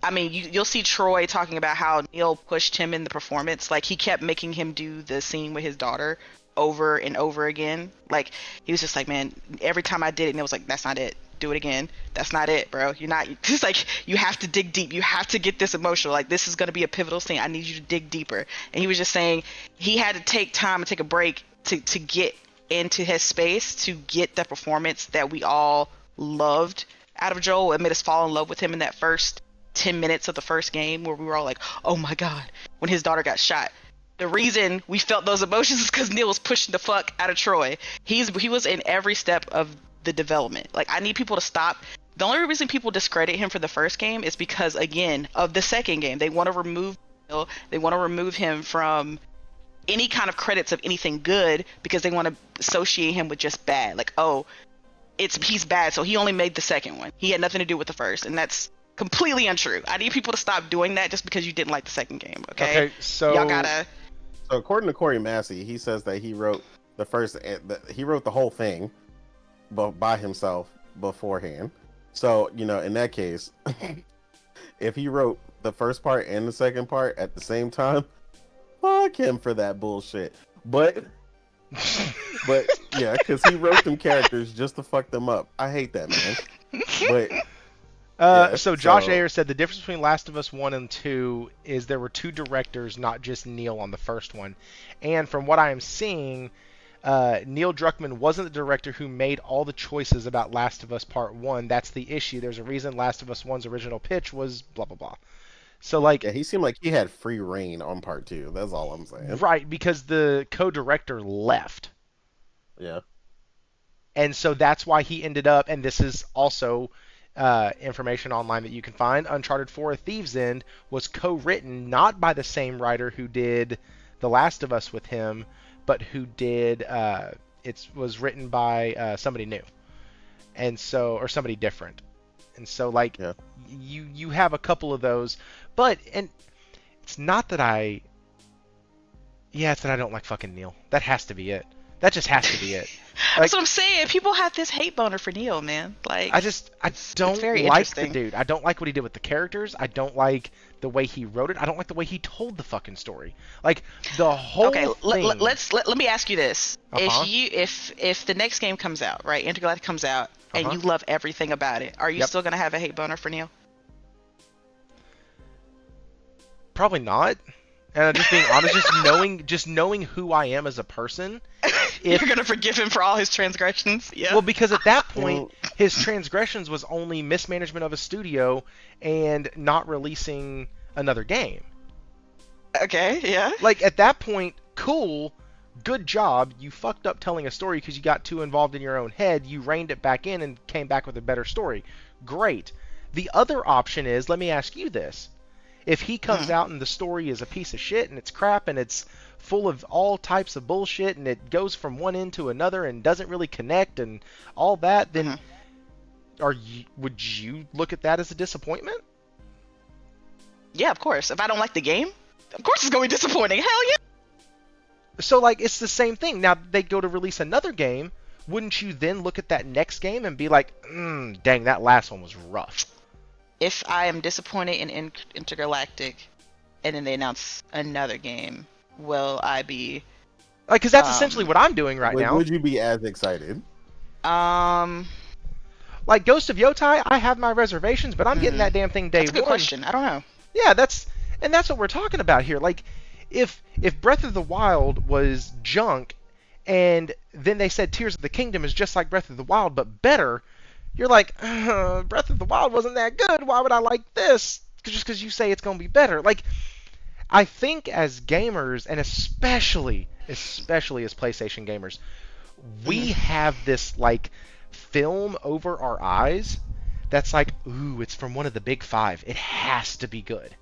I mean, you'll see Troy talking about how Neil pushed him in the performance. Like, he kept making him do the scene with his daughter over and over again. Like, he was just like, man, every time I did it, Neil was like, that's not it. Do it again. That's not it, bro. You're not. It's like, you have to dig deep. You have to get this emotional. Like, this is going to be a pivotal scene. I need you to dig deeper. And he was just saying he had to take time and take a break to get into his space to get the performance that we all loved out of Joel. It made us fall in love with him in that first 10 minutes of the first game where we were all like, oh my god, when his daughter got shot. The reason we felt those emotions is because Neil was pushing the fuck out of Troy. He was in every step of the development. Like, I need people to stop. The only reason people discredit him for the first game is because, again, of the second game. They want to remove Neil. They want to remove him from any kind of credits of anything good because they want to associate him with just bad. Like, oh, he's bad, so he only made the second one. He had nothing to do with the first, and that's completely untrue. I need people to stop doing that just because you didn't like the second game. Okay, so y'all gotta. So according to Corey Massey, he says that he wrote he wrote the whole thing, but by himself beforehand. So in that case, if he wrote the first part and the second part at the same time, fuck him for that bullshit. But yeah, because he wrote them characters just to fuck them up. I hate that, man. But so Josh Ayer said the difference between Last of Us 1 and 2 is there were two directors, not just Neil on the first one. And from what I am seeing, Neil Druckmann wasn't the director who made all the choices about Last of Us Part 1. That's the issue. There's a reason Last of Us 1's original pitch was blah, blah, blah. So, like... Yeah, he seemed like he had free reign on Part 2. That's all I'm saying. Right, because the co-director left. Yeah. And so that's why he ended up, and this is also... information online that you can find. Uncharted 4: A Thief's End was co-written not by the same writer who did The Last of Us with him, but who did it was written by somebody new, and so or somebody different. And so like you have a couple of those, but and it's not that it's that I don't like fucking Neil. That has to be it. That just has to be it. Like, that's what I'm saying. People have this hate boner for Neil, man. Like I don't like the dude. I don't like what he did with the characters. I don't like the way he wrote it. I don't like the way he told the fucking story. Like the whole thing. Let me ask you this: Uh-huh. if the next game comes out, right, Intergalactic comes out, and you love everything about it, are you still gonna have a hate boner for Neil? Probably not. And just being honest, just knowing who I am as a person. You're gonna forgive him for all his transgressions. Yeah. Well, because at that point, his transgressions was only mismanagement of a studio and not releasing another game. Okay. Yeah. Like at that point, cool, good job. You fucked up telling a story because you got too involved in your own head. You reined it back in and came back with a better story. Great. The other option is, let me ask you this. If he comes out and the story is a piece of shit and it's crap and it's full of all types of bullshit and it goes from one end to another and doesn't really connect and all that, then would you look at that as a disappointment? Yeah, of course. If I don't like the game, of course it's going to be disappointing. Hell yeah. So like it's the same thing. Now they go to release another game. Wouldn't you then look at that next game and be like, dang, that last one was rough? If I am disappointed in Intergalactic, and then they announce another game, will I be? Like, because that's essentially what I'm doing right now. Would you be as excited? Like Ghost of Yotai, I have my reservations, but I'm getting that damn thing day one. That's a good question. I don't know. Yeah, that's what we're talking about here. Like, if Breath of the Wild was junk, and then they said Tears of the Kingdom is just like Breath of the Wild but better. You're like, Breath of the Wild wasn't that good. Why would I like this? Just because you say it's going to be better. Like, I think as gamers, and especially as PlayStation gamers, we have this, like, film over our eyes that's like, ooh, it's from one of the big five. It has to be good.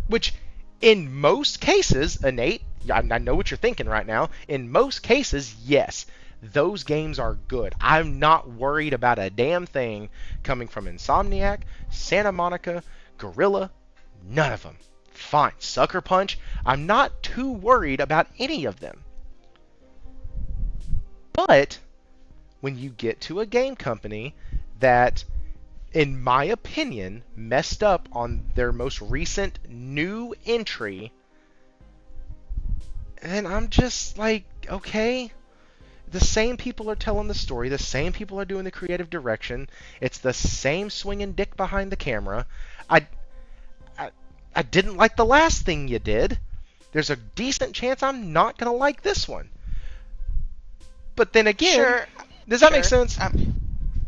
Which, in most cases, Enate, I know what you're thinking right now. In most cases, yes. Those games are good. I'm not worried about a damn thing coming from Insomniac, Santa Monica, Guerrilla, none of them. Fine. Sucker Punch, I'm not too worried about any of them. But when you get to a game company that, in my opinion, messed up on their most recent new entry, and I'm just like, okay... The same people are telling the story. The same people are doing the creative direction. It's the same swinging dick behind the camera. I didn't like the last thing you did. There's a decent chance I'm not going to like this one. But then again, does that make sense?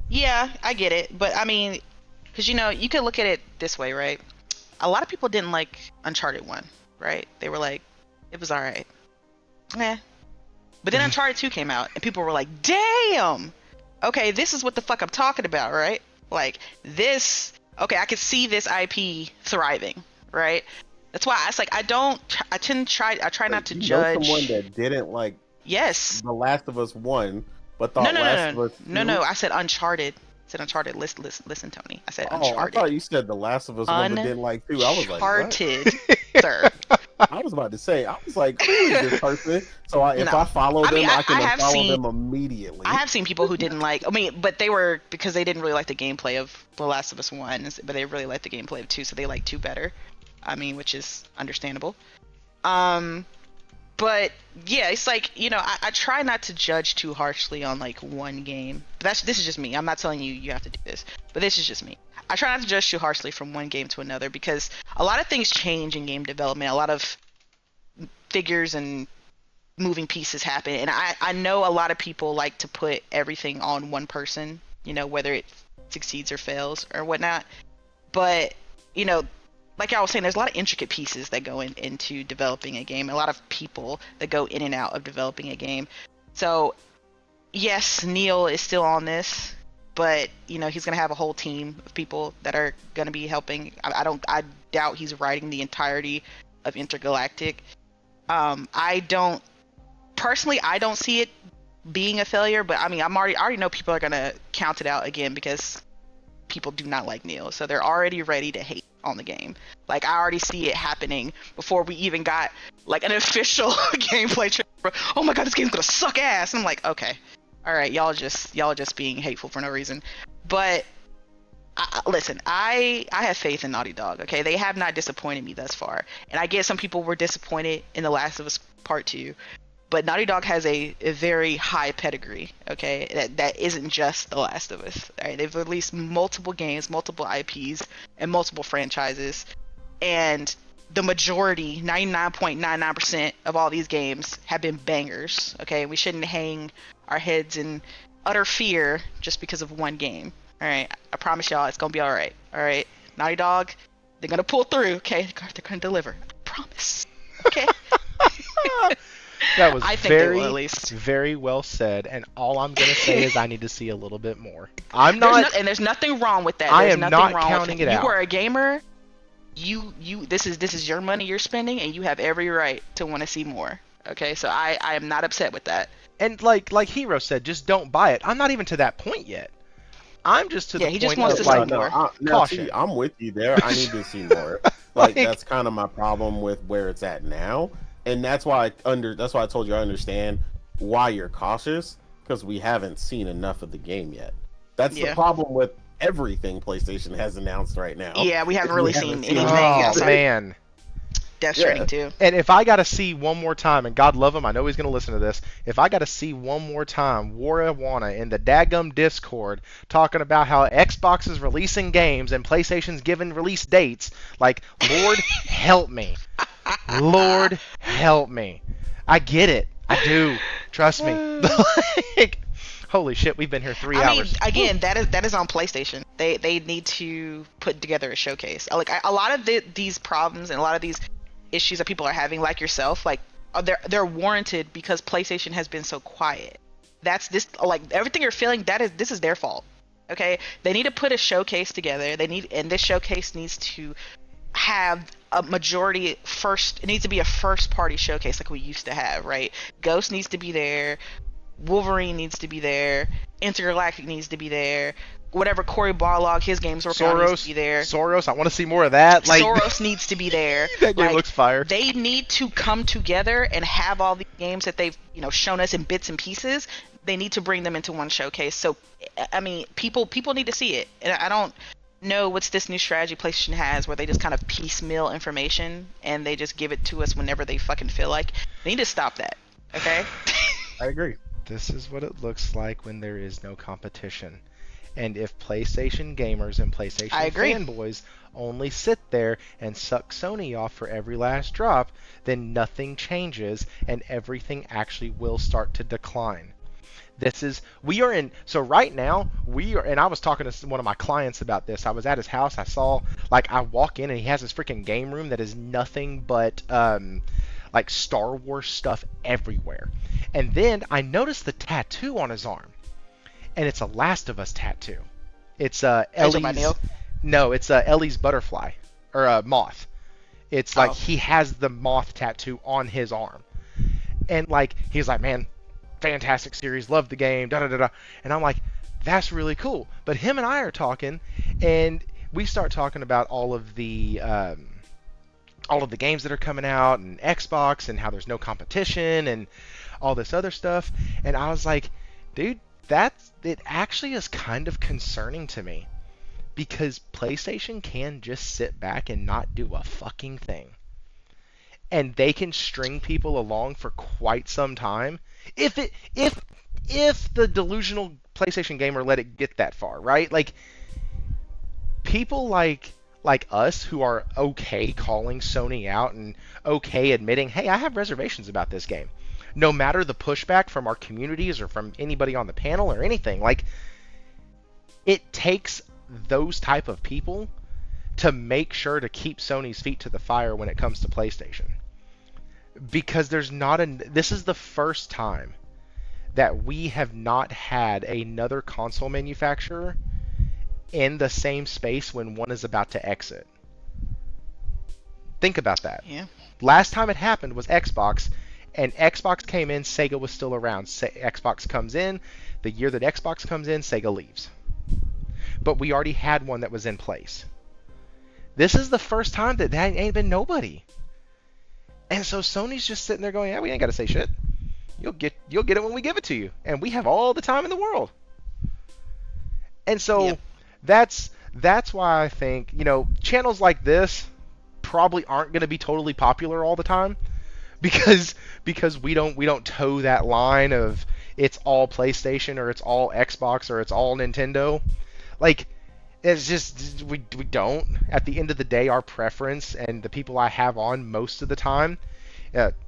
Yeah, I get it. But I mean, because you could look at it this way, right? A lot of people didn't like Uncharted 1, right? They were like, it was alright. But then Uncharted 2 came out, and people were like, damn! Okay, this is what the fuck I'm talking about, right? Like, this... Okay, I could see this IP thriving, right? That's why I try not to judge... Someone that didn't like... Yes. The Last of Us 1, but No, thought no, no, Last of no, Us no, 2. no. I said Uncharted. I said Uncharted. Listen, Tony. I said Oh, I thought Uncharted. you said the Last of Us one, but didn't like 2. I was like, what? Uncharted, sir. I was about to say, I was like, who is this person? So if I No. follow I mean, them, I can I have unfollow seen them immediately. I have seen people who didn't like. I mean, but they were because they didn't really like the gameplay of The Last of Us 1, but they really liked the gameplay of 2, so they like 2 better. I mean, which is understandable. But yeah, it's like, I try not to judge too harshly on like one game. But this is just me. I'm not telling you you have to do this, but this is just me. I try not to judge too harshly from one game to another because a lot of things change in game development. A lot of figures and moving pieces happen, and I know a lot of people like to put everything on one person, whether it succeeds or fails or whatnot. But like I was saying, there's a lot of intricate pieces that go into developing a game, a lot of people that go in and out of developing a game. So yes, Neil is still on this, but he's gonna have a whole team of people that are gonna be helping. I doubt he's writing the entirety of Intergalactic. I don't see it being a failure, but I mean, I already know people are gonna count it out again because people do not like Neil, so they're already ready to hate on the game. Like, I already see it happening before we even got like an official gameplay trailer. Oh my god, this game's gonna suck ass. And I'm like, okay, all right, y'all just being hateful for no reason. But listen, I have faith in Naughty Dog. Okay, they have not disappointed me thus far, and I get some people were disappointed in The Last of Us Part 2. But Naughty Dog has a very high pedigree, okay? That isn't just The Last of Us. Right? They've released multiple games, multiple IPs, and multiple franchises. And the majority, 99.99% of all these games have been bangers, okay? We shouldn't hang our heads in utter fear just because of one game, all right? I promise y'all it's going to be all right? Naughty Dog, they're going to pull through, okay? They're going to deliver. I promise, okay? That was I think they will, at least. very well said, and all I'm gonna say is I need to see a little bit more. I'm not, and there's nothing wrong with that. I There's am nothing not wrong counting with it out. You are a gamer. This is your money you're spending, and you have every right to want to see more. Okay, so I am not upset with that. And like Hero said, just don't buy it. I'm not even to that point yet. I'm just to the he just point wants of to see like more. caution. See, I'm with you there. I need to see more. Like that's kind of my problem with where it's at now. And that's why I told you I understand why you're cautious, because we haven't seen enough of the game yet. That's the problem with everything PlayStation has announced right now. Yeah, we haven't really seen anything. Oh man, Death Stranding too. And if I gotta see one more time, and God love him, I know he's gonna listen to this. If I gotta see one more time, Warawana in the daggum Discord talking about how Xbox is releasing games and PlayStation's giving release dates, like, Lord help me. Lord help me. I get it. I do. Trust me. Like, holy shit, we've been here 3 hours. I mean, again, that is on PlayStation. They need to put together a showcase. Like, a lot of these problems and a lot of these issues that people are having, like yourself, like, they're warranted because PlayStation has been so quiet. That's this, like, everything you're feeling, this is their fault. Okay? They need to put a showcase together. And this showcase needs to have a majority first. It needs to be a first party showcase like we used to have, right? Ghost needs to be there, Wolverine needs to be there, Intergalactic needs to be there, whatever Cory Barlog his games working on needs to be there. Soros, I want to see more of that. Like, Soros needs to be there. That game looks fire. They need to come together and have all these games that they've shown us in bits and pieces. They need to bring them into one showcase. So I mean, people need to see it. And I don't know what's this new strategy PlayStation has where they just kind of piecemeal information and they just give it to us whenever they fucking feel like. They need to stop that. Okay? I agree. This is what it looks like when there is no competition. And if PlayStation gamers and PlayStation fanboys only sit there and suck Sony off for every last drop, then nothing changes and everything actually will start to decline. So right now, and I was talking to one of my clients about this. I was at his house. I walk in and he has this freaking game room that is nothing but like Star Wars stuff everywhere. And then I noticed the tattoo on his arm. And it's a Last of Us tattoo. It's Ellie's. No, it's Ellie's butterfly or moth. It's like he has the moth tattoo on his arm, and like he's like, man, fantastic series, love the game, da da da da. And I'm like, that's really cool. But him and I are talking, and we start talking about all of the games that are coming out, and Xbox, and how there's no competition, and all this other stuff. And I was like, dude, it actually is kind of concerning to me, because PlayStation can just sit back and not do a fucking thing. And they can string people along for quite some time if the delusional PlayStation gamer let it get that far, right? Like, people like us who are okay calling Sony out and okay admitting, hey, I have reservations about this game, no matter the pushback from our communities or from anybody on the panel or anything. Like, it takes those type of people to make sure to keep Sony's feet to the fire when it comes to PlayStation. Because this is the first time that we have not had another console manufacturer in the same space when one is about to exit. Think about that. Yeah. Last time it happened was Xbox, and Xbox came in, Sega was still around. Xbox comes in, the year that Xbox comes in, Sega leaves. But we already had one that was in place. This is the first time that ain't been nobody. And so Sony's just sitting there going, yeah, we ain't got to say shit. You'll get it when we give it to you. And we have all the time in the world. And so that's why I think, channels like this probably aren't going to be totally popular all the time, because we don't toe that line of it's all PlayStation or it's all Xbox or it's all Nintendo. Like, it's just, we don't. At the end of the day, our preference and the people I have on most of the time.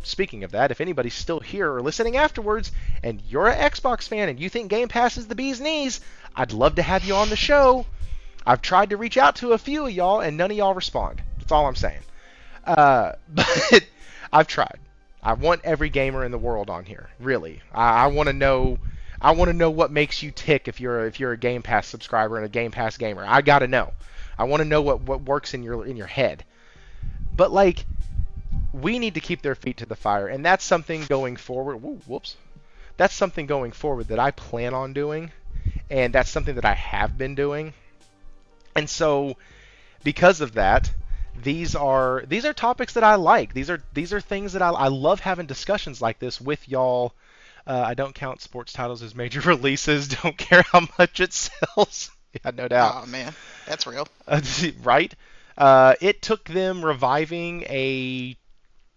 Speaking of that, if anybody's still here or listening afterwards, and you're an Xbox fan and you think Game Pass is the bee's knees, I'd love to have you on the show. I've tried to reach out to a few of y'all, and none of y'all respond. That's all I'm saying. But I've tried. I want every gamer in the world on here. Really, I want to know. I want to know what makes you tick if you're a Game Pass subscriber and a Game Pass gamer. I gotta know. I want to know what works in your head. But like, we need to keep their feet to the fire, and that's something going forward. Whoops. That's something going forward that I plan on doing, and that's something that I have been doing. And so, because of that, these are topics that I like. These are things that I love having discussions like this with y'all. I don't count sports titles as major releases. Don't care how much it sells. Yeah, no doubt. Oh man, that's real. Right? It took them reviving a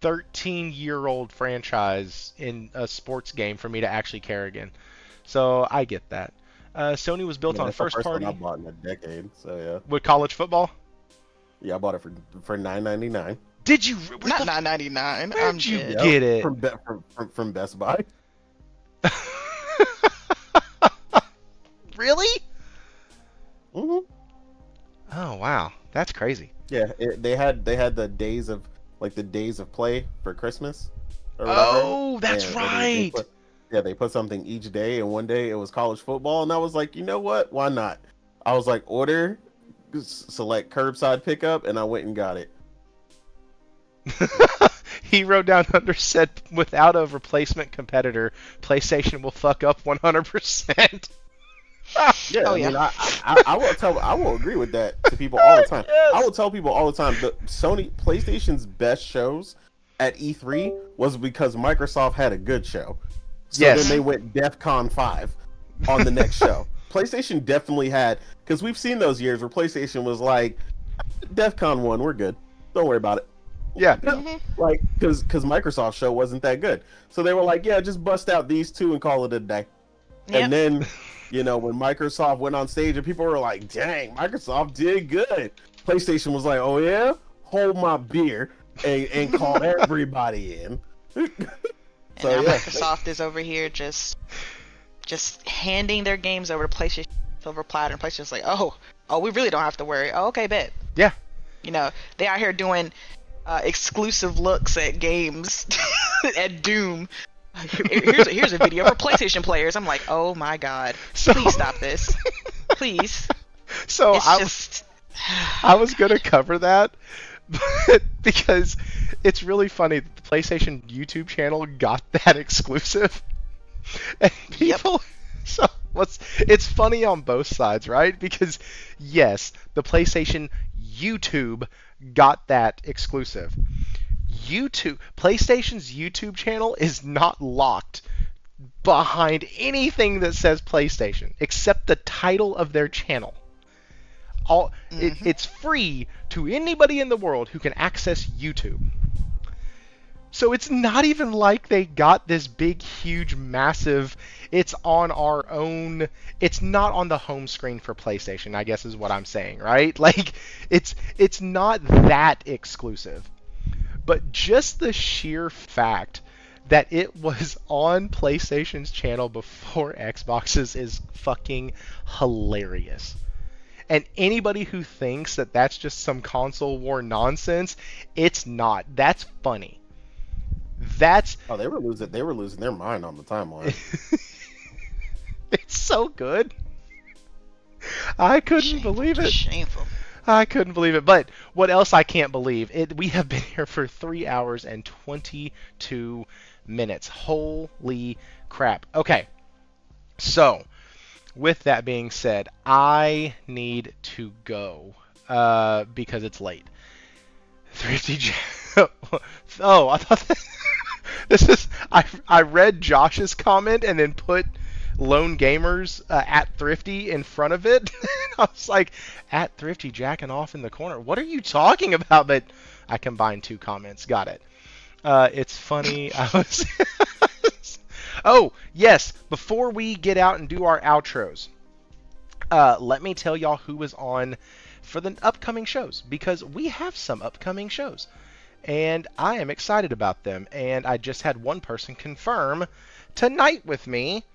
13-year-old franchise in a sports game for me to actually care again. So I get that. Sony was built on first party. One I bought in a decade. So yeah. With college football. Yeah, I bought it for $9.99. Did you? Not $9.99. Where'd you get it? From Best Buy. Really? Mhm. Oh wow, that's crazy. Yeah, they had the days of play for Christmas. Or whatever. Oh, that's right. They put something each day, and one day it was college football, and I was like, you know what? Why not? I was like, order, select curbside pickup, and I went and got it. He wrote down under said, without a replacement competitor, PlayStation will fuck up 100%. Yeah, oh, I yeah. mean, I will agree with that to people all the time. Yes. I will tell people all the time that PlayStation's best shows at E3 was because Microsoft had a good show. So Yes. then they went DEF CON 5 on the next show. PlayStation definitely had, because we've seen those years where PlayStation was like, DEF CON 1, we're good. Don't worry about it. Yeah. Like, because Microsoft's show wasn't that good. So they were like, yeah, just bust out these two and call it a day. Yep. And then, when Microsoft went on stage and people were like, dang, Microsoft did good. PlayStation was like, oh yeah? Hold my beer and call everybody in. And now Microsoft is over here just handing their games over to PlayStation Silver Platter, and PlayStation's like, oh, we really don't have to worry. Oh, okay, bet. Yeah. They out here doing exclusive looks at games at Doom. Here's a video for PlayStation players. I'm like, oh my god, please stop this, please. So I was gonna cover that, but because it's really funny that the PlayStation YouTube channel got that exclusive. And Yep. people, so it's funny on both sides, right? Because yes, the PlayStation YouTube got that exclusive. PlayStation's YouTube channel is not locked behind anything that says PlayStation except the title of their channel. Hmm. It's free to anybody in the world who can access YouTube. So it's not even like they got this big, huge, massive. It's on our own. It's not on the home screen for PlayStation, I guess is what I'm saying, right? Like it's not that exclusive. But just the sheer fact that it was on PlayStation's channel before Xbox's is fucking hilarious. And anybody who thinks that that's just some console war nonsense, it's not. That's funny. That's Oh, they were losing their mind on the timeline. it's so good. I couldn't Shameful. believe Just it. shameful. I couldn't believe it. But what else I can't believe? We have been here for 3 hours and 22 minutes. Holy crap. Okay. So, with that being said, I need to go because it's late. Thrifty Oh, I thought this is I read Josh's comment and then put Lone Gamers at Thrifty in front of it. I was like, at Thrifty jacking off in the corner. What are you talking about? But I combined two comments. Got it. It's funny. I was. Oh yes. Before we get out and do our outros, let me tell y'all who is on for the upcoming shows because we have some upcoming shows. And I am excited about them. And I just had one person confirm tonight with me,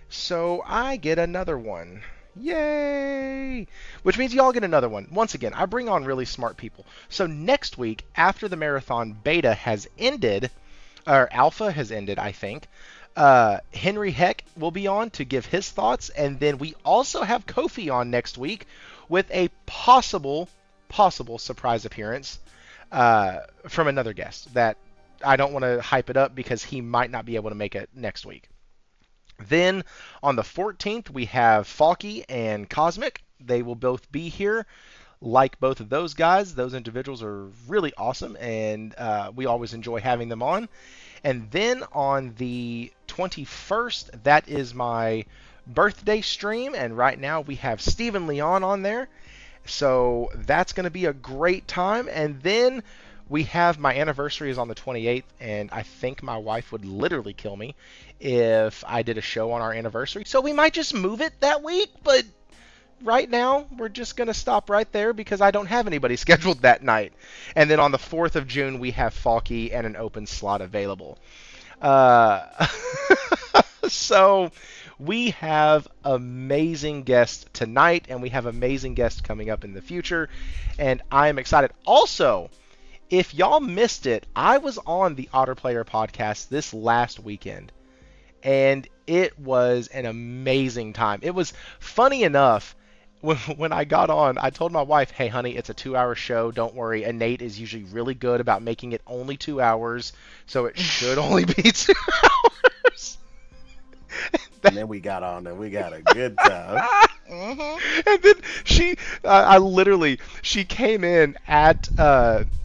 so I get another one. Yay! Which means y'all get another one. Once again, I bring on really smart people. So next week, after the marathon beta has ended, or alpha has ended, I think, Henry Heck will be on to give his thoughts, and then we also have Kofi on next week with a possible surprise appearance from another guest that I don't want to hype it up because he might not be able to make it next week. Then on the 14th, we have Falky and Cosmic. They will both be here. Like both of those guys, those individuals are really awesome, and we always enjoy having them on. And then on the 21st, that is my birthday stream, and right now we have Stephen Leon on there. So that's going to be a great time. And then we have my anniversary is on the 28th, and I think my wife would literally kill me if I did a show on our anniversary. So we might just move it that week, but right now we're just going to stop right there because I don't have anybody scheduled that night. And then on the 4th of June, we have Falky and an open slot available. Uh, so we have amazing guests tonight, and we have amazing guests coming up in the future, and I am excited. Also, if y'all missed it, I was on the Otter Player podcast this last weekend, and it was an amazing time. It was funny enough. When I got on, I told my wife, hey, honey, it's a 2-hour show. Don't worry. Enate is usually really good about making it only 2 hours, so it should only be 2 hours. And then we got on and we got a good time. Hmm. And then I literally, she came in at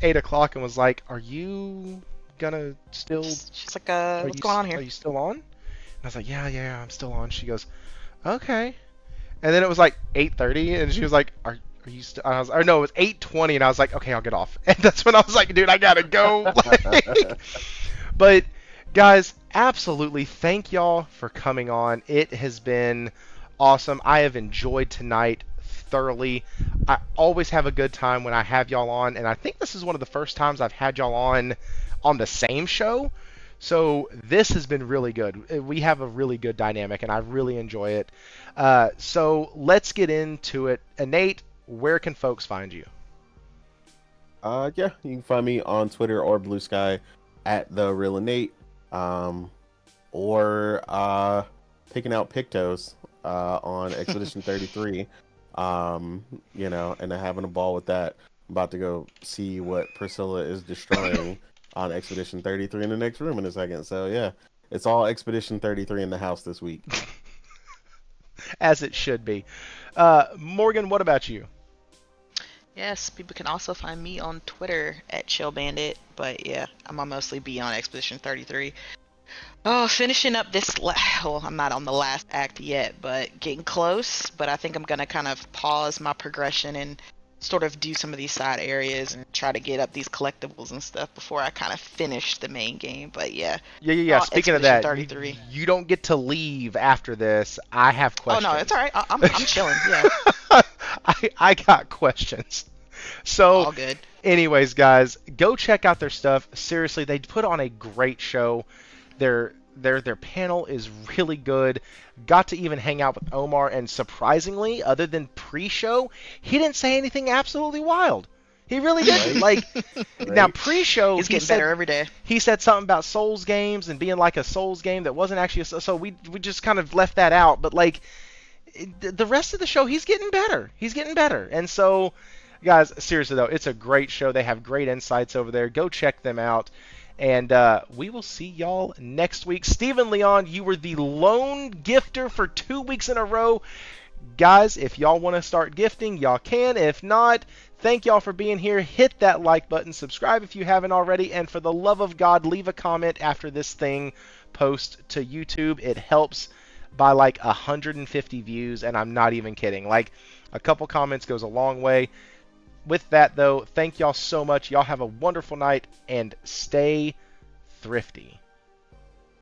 8 o'clock and was like, are you gonna still, She's like, are what's you, going on are here? you still on? And I was like, yeah, I'm still on. She goes, okay. And then it was like 8:30, and she was like, "Are you still?" I was, or no, it was 8:20, and I was like, "Okay, I'll get off." And that's when I was like, "Dude, I gotta go." Like, but guys, absolutely, thank y'all for coming on. It has been awesome. I have enjoyed tonight thoroughly. I always have a good time when I have y'all on, and I think this is one of the first times I've had y'all on the same show. So this has been really good. We have a really good dynamic, and I really enjoy it. So let's get into it. Enate, where can folks find you? Yeah, you can find me on Twitter or Blue Sky at the real Enate, or picking out Pictos on Expedition 33. And having a ball with that. I'm about to go see what Priscilla is destroying on Expedition 33 in the next room in a second. So yeah, It's all Expedition 33 in the house this week. As it should be. Morgan, what about you? Yes, people can also find me on Twitter at ChillBandit, but yeah, I'm gonna mostly be on Expedition 33. Oh, finishing up this. Well, I'm not on the last act yet, but getting close. But I think I'm gonna kind of pause my progression and sort of do some of these side areas and try to get up these collectibles and stuff before I kind of finish the main game. But yeah. Yeah. Speaking of that, 33. you don't get to leave after this. I have questions. Oh no, it's all right. I'm chilling. Yeah. I got questions. So, all good. anyways, guys, go check out their stuff. Seriously, they put on a great show. Their panel is really good. Got to even hang out with Omar, and surprisingly, other than pre-show, he didn't say anything absolutely wild. He really didn't. Like, now pre-show, he's getting better every day. He said something about Souls games and being like a Souls game that wasn't actually so we just kind of left that out. But like the rest of the show, he's getting better. He's getting better. And so, guys, seriously though, it's a great show. They have great insights over there. Go check them out. And we will see y'all next week. Stephen Leon, you were the lone gifter for 2 weeks in a row. Guys, if y'all want to start gifting, y'all can. If not, thank y'all for being here. Hit that like button. Subscribe if you haven't already. And for the love of God, leave a comment after this thing post to YouTube. It helps by like 150 views, and I'm not even kidding. Like, a couple comments goes a long way. With that, though, thank y'all so much. Y'all have a wonderful night, and stay thrifty.